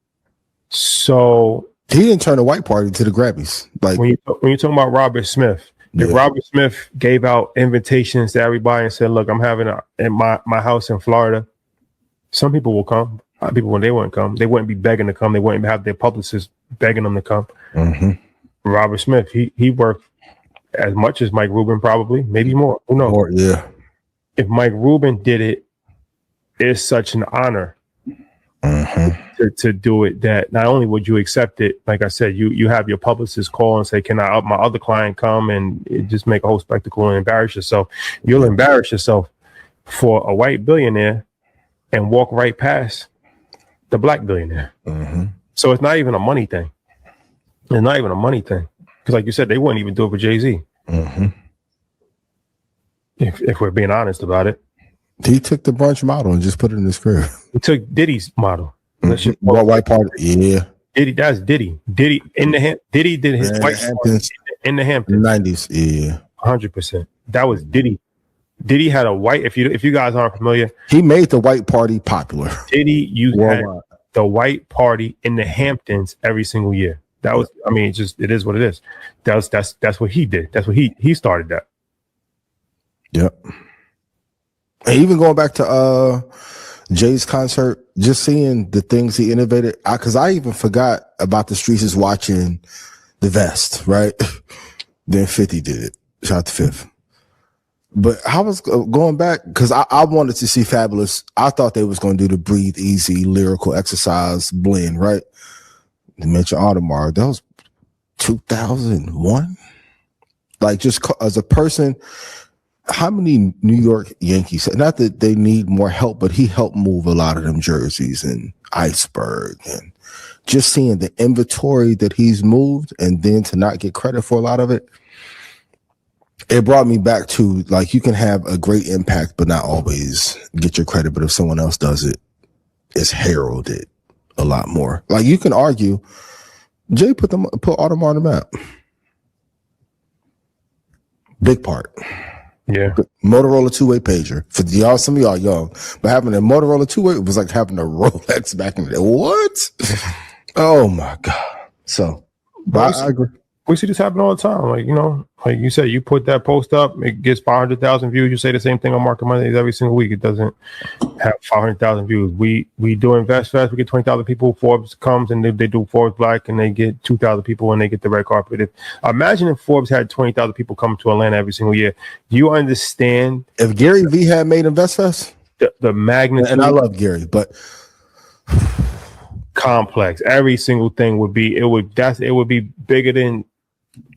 So he didn't turn the white party to the Grammys. Like when you're talking about Robert Smith, if Robert Smith gave out invitations to everybody and said, "Look, I'm having in my house in Florida," some people will come. A lot of people, when they wouldn't come, they wouldn't be begging to come. They wouldn't have their publicists begging them to come. Robert Smith, he worked as much as Mike Rubin, probably, maybe more. Who knows? Or, yeah. If Mike Rubin did it, it's such an honor to do it that not only would you accept it, like I said, you have your publicist call and say, "Can my other client come?" And it just make a whole spectacle and embarrass yourself. You'll embarrass yourself for a white billionaire and walk right past the Black billionaire. So it's not even a money thing. It's not even a money thing. Because like you said, they wouldn't even do it for Jay-Z. If we're being honest about it. He took the brunch model and just put it in his crib. He took Diddy's model. White party, yeah. Diddy, that's Diddy. Diddy in the Diddy did his white Hamptons in the Hamptons. 90s, yeah. 100%. That was Diddy. Diddy had a white, if you guys aren't familiar, he made the white party popular. Diddy had the white party in the Hamptons every single year. That was, I mean, it is what it is. That's what he did. That's what he started that. Yep. And even going back to Jay's concert, just seeing the things he innovated, because I even forgot about the streets is watching the vest, right? Then 50 did it. Shout out to Fifth. But I was going back because I wanted to see Fabulous. I thought they was going to do the Breathe Easy lyrical exercise blend, right? They mentioned Audemars. That was 2001. Like, just as a person, how many New York Yankees, not that they need more help, but he helped move a lot of them jerseys and Iceberg, and just seeing the inventory that he's moved and then to not get credit for a lot of it. It brought me back to, like, you can have a great impact, but not always get your credit. But if someone else does it, it's heralded a lot more. Like, you can argue, Jay put Audemars on the map. Big part. Yeah. Motorola two-way pager. For y'all, some of y'all young, but having a Motorola two-way was like having a Rolex back in the day. What? Oh my God. So, but I agree. We see this happen all the time. Like, like you said, you put that post up, it gets 500,000 views. You say the same thing on Market Mondays every single week. It doesn't have 500,000 views. We do Invest Fest. We get 20,000 people. Forbes comes and they do Forbes Black, and they get 2,000 people and they get the red carpet. Imagine if Forbes had 20,000 people come to Atlanta every single year. Do you understand? If Gary V had made Invest Fest, the magnitude. And I love Gary, but complex. Every single thing would be bigger than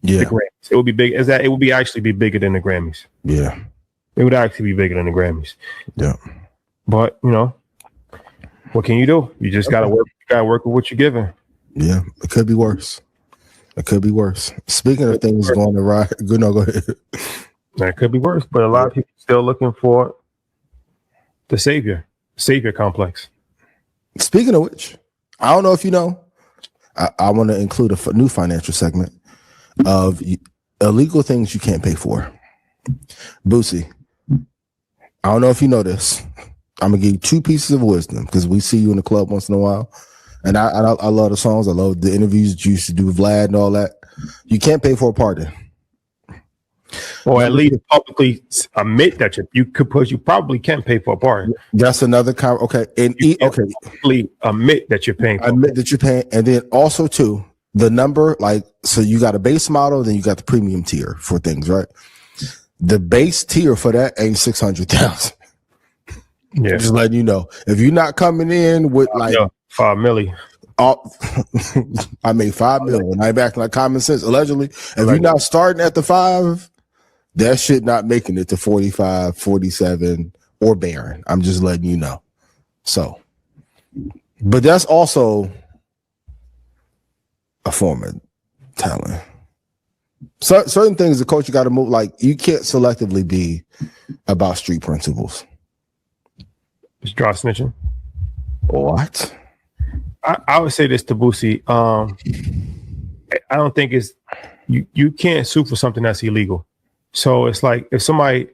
the Grammys. It would be big as that. It would actually be bigger than the Grammys. Yeah, it would actually be bigger than the Grammys. Yeah, but what can you do? You just gotta work. You gotta work with what you're given. Yeah, it could be worse. It could be worse. Speaking of things going to right, go ahead. It could be worse, but a lot of people still looking for the savior complex. Speaking of which, I don't know if you know, I want to include a new financial segment of illegal things you can't pay for. Boosie, I don't know if you know this. I'm gonna give you 2 pieces of wisdom because we see you in the club once in a while, and I love the songs. I love the interviews that you used to do with Vlad and all that. You can't pay for a party. Or at least publicly admit that you probably can't pay for a party. That's another okay. And publicly admit that you're paying. Admit that you're paying, and then also too the number. Like, so you got a base model, then you got the premium tier for things, right? The base tier for that ain't 600,000. Yeah, just letting you know. If you're not coming in with like 5 million. I made 5 million. I'm acting like common sense. Allegedly, if you're not starting at the 5, that shit not making it to 45, 47, or barren. I'm just letting you know. So, but that's also a form of talent. So, certain things the coach you got to move. Like you can't selectively be about street principles. It's dry snitching. What? I would say this to Boosie. I don't think it's you can't sue for something that's illegal. So it's like if somebody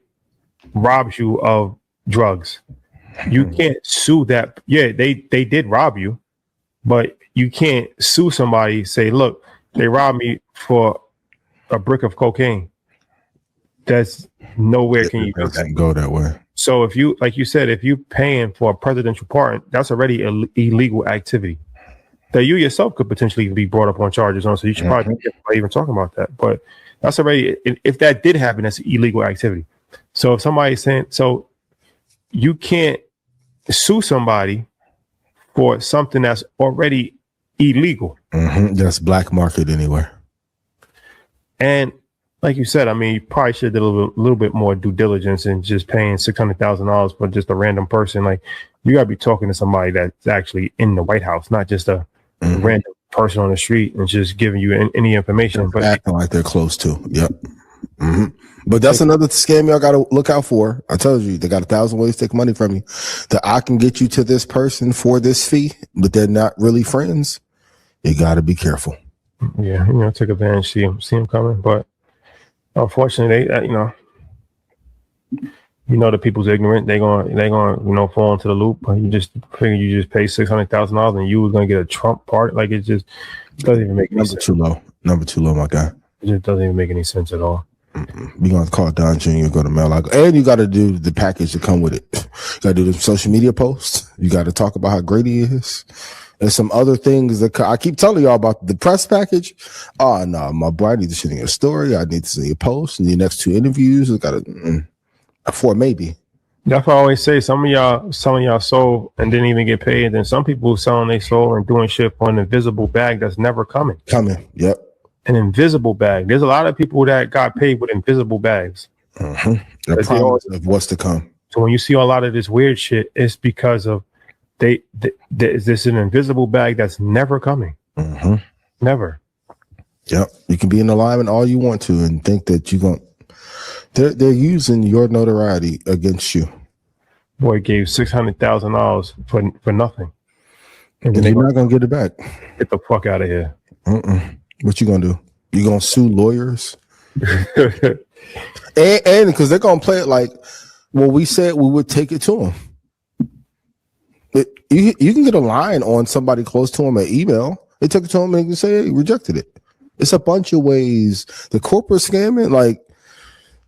robs you of drugs, you can't sue that. Yeah, they did rob you, but you can't sue somebody. Say, look, they robbed me for a brick of cocaine. That's nowhere can you go that way. So if you, like you said, if you're paying for a presidential pardon, that's already illegal activity that you yourself could potentially be brought up on charges on. So you should probably be even talking about that. But that's already, if that did happen, that's illegal activity. So if somebody's saying, so you can't sue somebody for something that's already illegal. That's black market anywhere. And like you said, I mean, you probably should have did a little bit more due diligence and just paying $600,000 for just a random person. Like you gotta be talking to somebody that's actually in the White House, not just a random person on the street and just giving you any information. But acting like they're close to. Yep. But that's another scam y'all gotta look out for. I told you they got 1,000 ways to take money from you. That I can get you to this person for this fee, but they're not really friends. You gotta be careful. Yeah, take advantage, see him coming, but. Unfortunately, the people's ignorant. They're going fall into the loop. You just figure you just pay $600,000 and you was going to get a Trump part. Like it just doesn't even make any sense. Number too low, my guy. It just doesn't even make any sense at all. You're going to call Don Jr. Go to mail, and you got to do the package that come with it. You got to do the social media posts. You got to talk about how great he is. There's some other things that I keep telling y'all about the press package. Oh no, my boy, I need to send you a story. I need to send you a post. And the next 2 interviews, I got to 4 maybe. That's what I always say. Some of y'all sold and didn't even get paid. And then some people selling they sold and doing shit for an invisible bag that's never coming. Yep. An invisible bag. There's a lot of people that got paid with invisible bags. The promise of what's to come. So when you see a lot of this weird shit, it's because of this is an invisible bag that's never coming. Never. Yep. You can be in alignment all you want to and think that they're using your notoriety against you. Boy gave $600,000 for nothing. And they're not gonna get it back. Get the fuck out of here. What you gonna do? You gonna sue lawyers? and because they're gonna play it like, well, we said we would take it to them. You can get a line on somebody close to him, an email. They took it to him and they can say, hey, rejected it. It's a bunch of ways. The corporate scamming, like,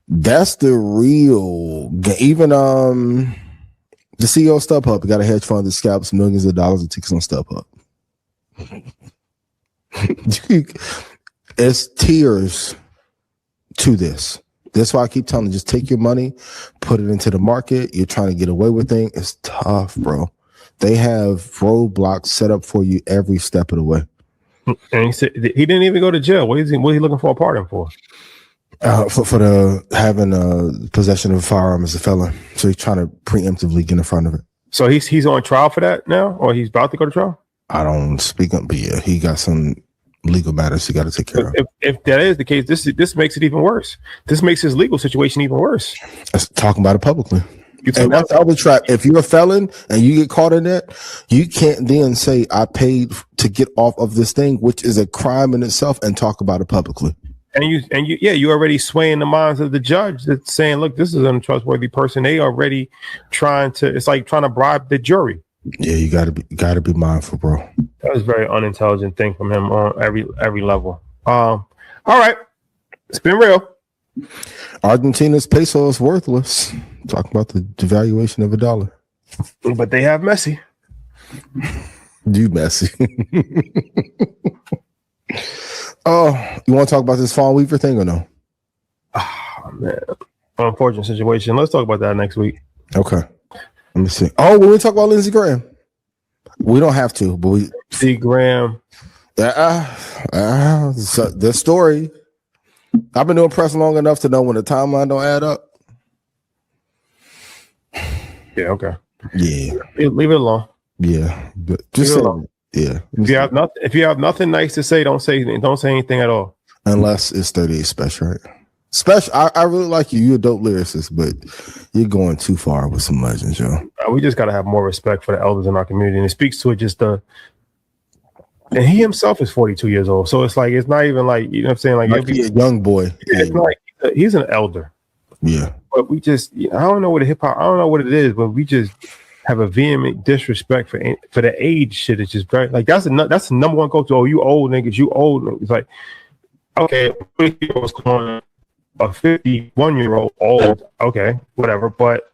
that's the real. Even the CEO of StubHub got a hedge fund that scalps millions of dollars of tickets on StubHub. It's tiers to this. That's why I keep telling you, just take your money, put it into the market. You're trying to get away with things. It's tough, bro. They have roadblocks set up for you every step of the way. And he said he didn't even go to jail. What is he looking for a pardon for? For the having possession of a firearm as a felon. So he's trying to preemptively get in front of it. So he's on trial for that now, or he's about to go to trial? I don't speak up, but yeah, he got some legal matters he got to take care of. If that is the case, this makes it even worse. This makes his legal situation even worse. Let's talk about it publicly. And that's the other trap. If you're a felon and you get caught in that, you can't then say, I paid to get off of this thing, which is a crime in itself, and talk about it publicly. And you already swaying the minds of the judge that's saying, look, this is an untrustworthy person. They already it's like trying to bribe the jury. Yeah, you gotta be mindful, bro. That was a very unintelligent thing from him on every level. All right. It's been real. Argentina's peso is worthless. Talking about the devaluation of $1. But they have Messi. You Messi. Oh, you want to talk about this Fawn Weaver thing or no? Oh, man. Unfortunate situation. Let's talk about that next week. Okay. Let me see. Oh, when we talk about Lindsey Graham, We don't have to, but we see Graham. The story. I've been doing press long enough to know when the timeline don't add up. Yeah, okay. Yeah. Leave it alone. Yeah. Just say it. Yeah. If you have nothing nice to say, don't say anything at all. Unless it's 38 Spesh, right? Spesh, I really like you. You're a dope lyricist, but you're going too far with some legends, yo. We just gotta have more respect for the elders in our community, and it speaks to it just and he himself is 42 years old, so it's like it's not even like, you know what I'm saying, like he's a young boy. It's like he's an elder. Yeah, but we just, I don't know what hip hop, I don't know what it is, but we just have a vehement disrespect for the age shit. It's just very like that's the number one go-to. Oh, you old niggas, you old. It's like, okay, was calling a 51-year-old old, okay, whatever. But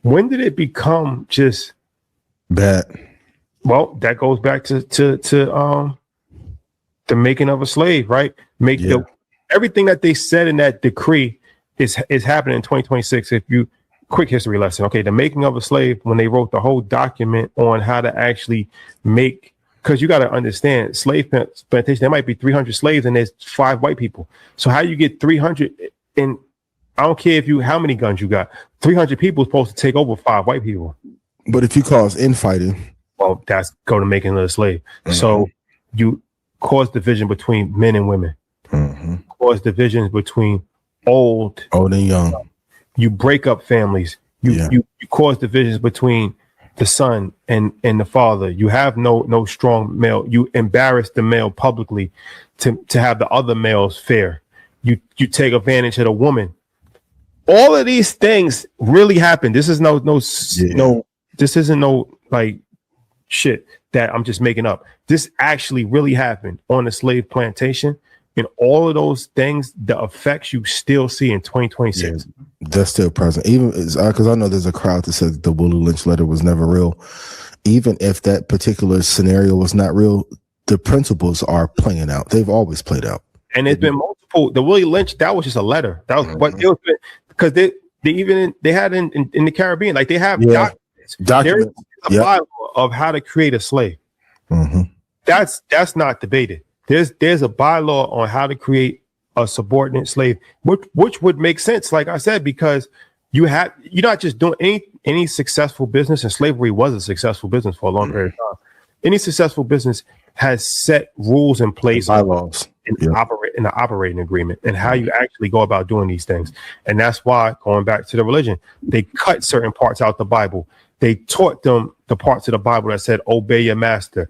when did it become just bad? Well, that goes back to the making of a slave, right? Everything that they said in that decree is happening in 2026. If you quick history lesson, okay, the making of a slave, when they wrote the whole document on how to actually make, because you got to understand, slave plantation, there might be 300 slaves and there's 5 white people. So how you get 300, and I don't care how many guns you got, 300 people supposed to take over 5 white people. But if you cause infighting, well, that's go to making a slave. Mm-hmm. So you cause division between men and women, cause divisions between old and young. You break up families. You cause divisions between the son and the father. You have no strong male. You embarrass the male publicly to have the other males fair. You take advantage of the woman. All of these things really happen. This is no. This isn't no like shit that I'm just making up. This actually really happened on the slave plantation. And all of those things, the effects you still see in 2026. Yeah, that's still present. Even because I know there's a crowd that says the Willie Lynch letter was never real. Even if that particular scenario was not real, the principles are playing out. They've always played out. And there's been multiple. The Willie Lynch, that was just a letter. That was what it was, because they had in the Caribbean, like they have documents. There is a bylaw of how to create a slave. That's not debated. There's a bylaw on how to create a subordinate slave, which would make sense, like I said, because you're not just doing any successful business, and slavery was a successful business for a long period of time. Any successful business has set rules in place, bylaws, in the operating agreement, and how you actually go about doing these things. And that's why, going back to the religion, they cut certain parts out the Bible. They taught them the parts of the Bible that said, obey your master.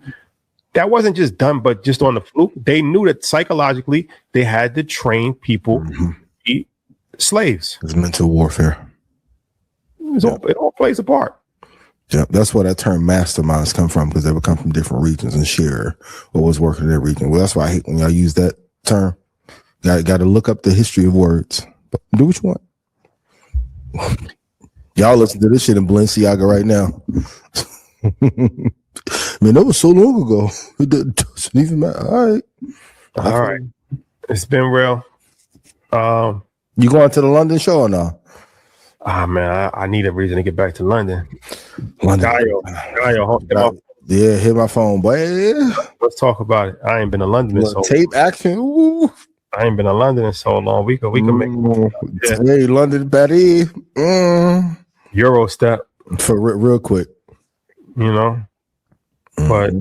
That wasn't just done, but just on the fluke. They knew that psychologically they had to train people to be slaves. It's mental warfare. It all plays a part. Yeah, that's where that term masterminds come from, because they would come from different regions and share what was working in their region. Well, that's why I hate when y'all use that term. Got to look up the history of words. But do what you want. Y'all listen to this shit in Balenciaga right now. Man, that was so long ago. It doesn't even matter. All right. It's been real. You going to the London show or no? Man, I need a reason to get back to London. Yeah, hit my phone, boy. Let's talk about it. I ain't been to London in so long. Tape action. Ooh. I ain't been to London in so long. We can make Hey, London, Betty. Euro step for real quick. You know, but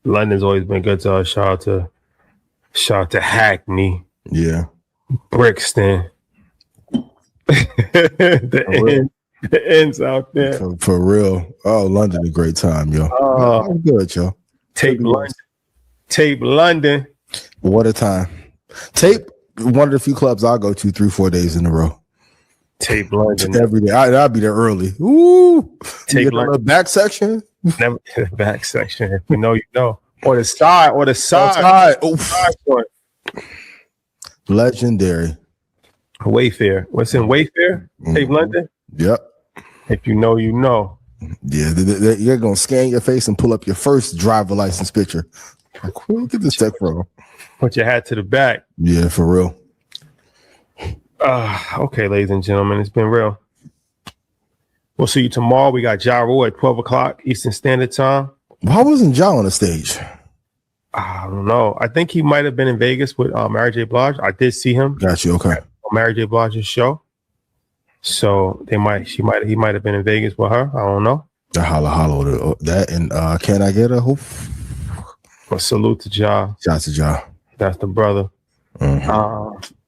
London's always been good to us. Shout out to Hackney. Yeah, Brixton. the ends out there for real. Oh, London, a great time, yo. Good, yo. Tape London. What a time. Tape, one of the few clubs I'll go to 3-4 days in a row. Tape London every day. I'll be there early. Ooh, Tape London. Back section. Never back section. If you know, you know. Or the side. Legendary. Wayfair. What's in Wayfair? Tape London. Yep. If you know, you know. Yeah, you're gonna scan your face and pull up your first driver license picture. Like, where get this check from? Put your hat to the back. Yeah, for real. Okay, ladies and gentlemen, it's been real. We'll see you tomorrow. We got Ja Rule at 12 o'clock Eastern Standard Time. Why wasn't Ja on the stage? I don't know. I think he might have been in Vegas with Mary J. Blige. I did see him. Got you. Okay. On Mary J. Blige's show. So he might have been in Vegas with her. I don't know. Holla that and can I get a hoop? Well, salute to Ja. Shout to Ja. That's the brother.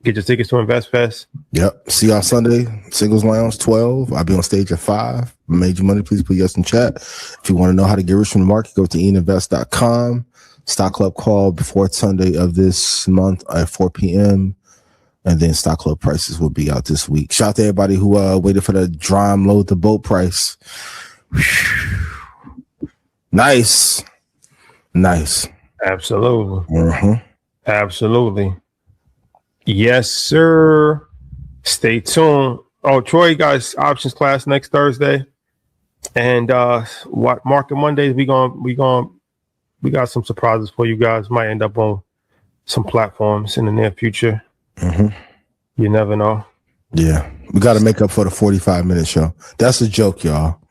Get your tickets to Invest Fest. Yep. See y'all Sunday. Singles Lounge 12. I'll be on stage at 5. Made you money. Please put yes in chat. If you want to know how to get rich from the market, go to ianinvest.com. Stock Club call before Sunday of this month at 4 p.m. And then Stock Club prices will be out this week. Shout out to everybody who waited for the drum load the boat price. Nice. Absolutely. Absolutely. Yes, sir. Stay tuned. Oh, Troy got his options class next Thursday. And what Market Mondays, we got some surprises for you guys. Might end up on some platforms in the near future. You never know. Yeah. We got to make up for the 45-minute show. That's a joke, y'all.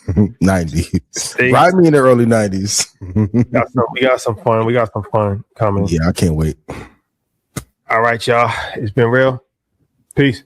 90s. Ride me in the early 90s. We got some fun. We got some fun coming. Yeah, I can't wait. All right, y'all. It's been real. Peace.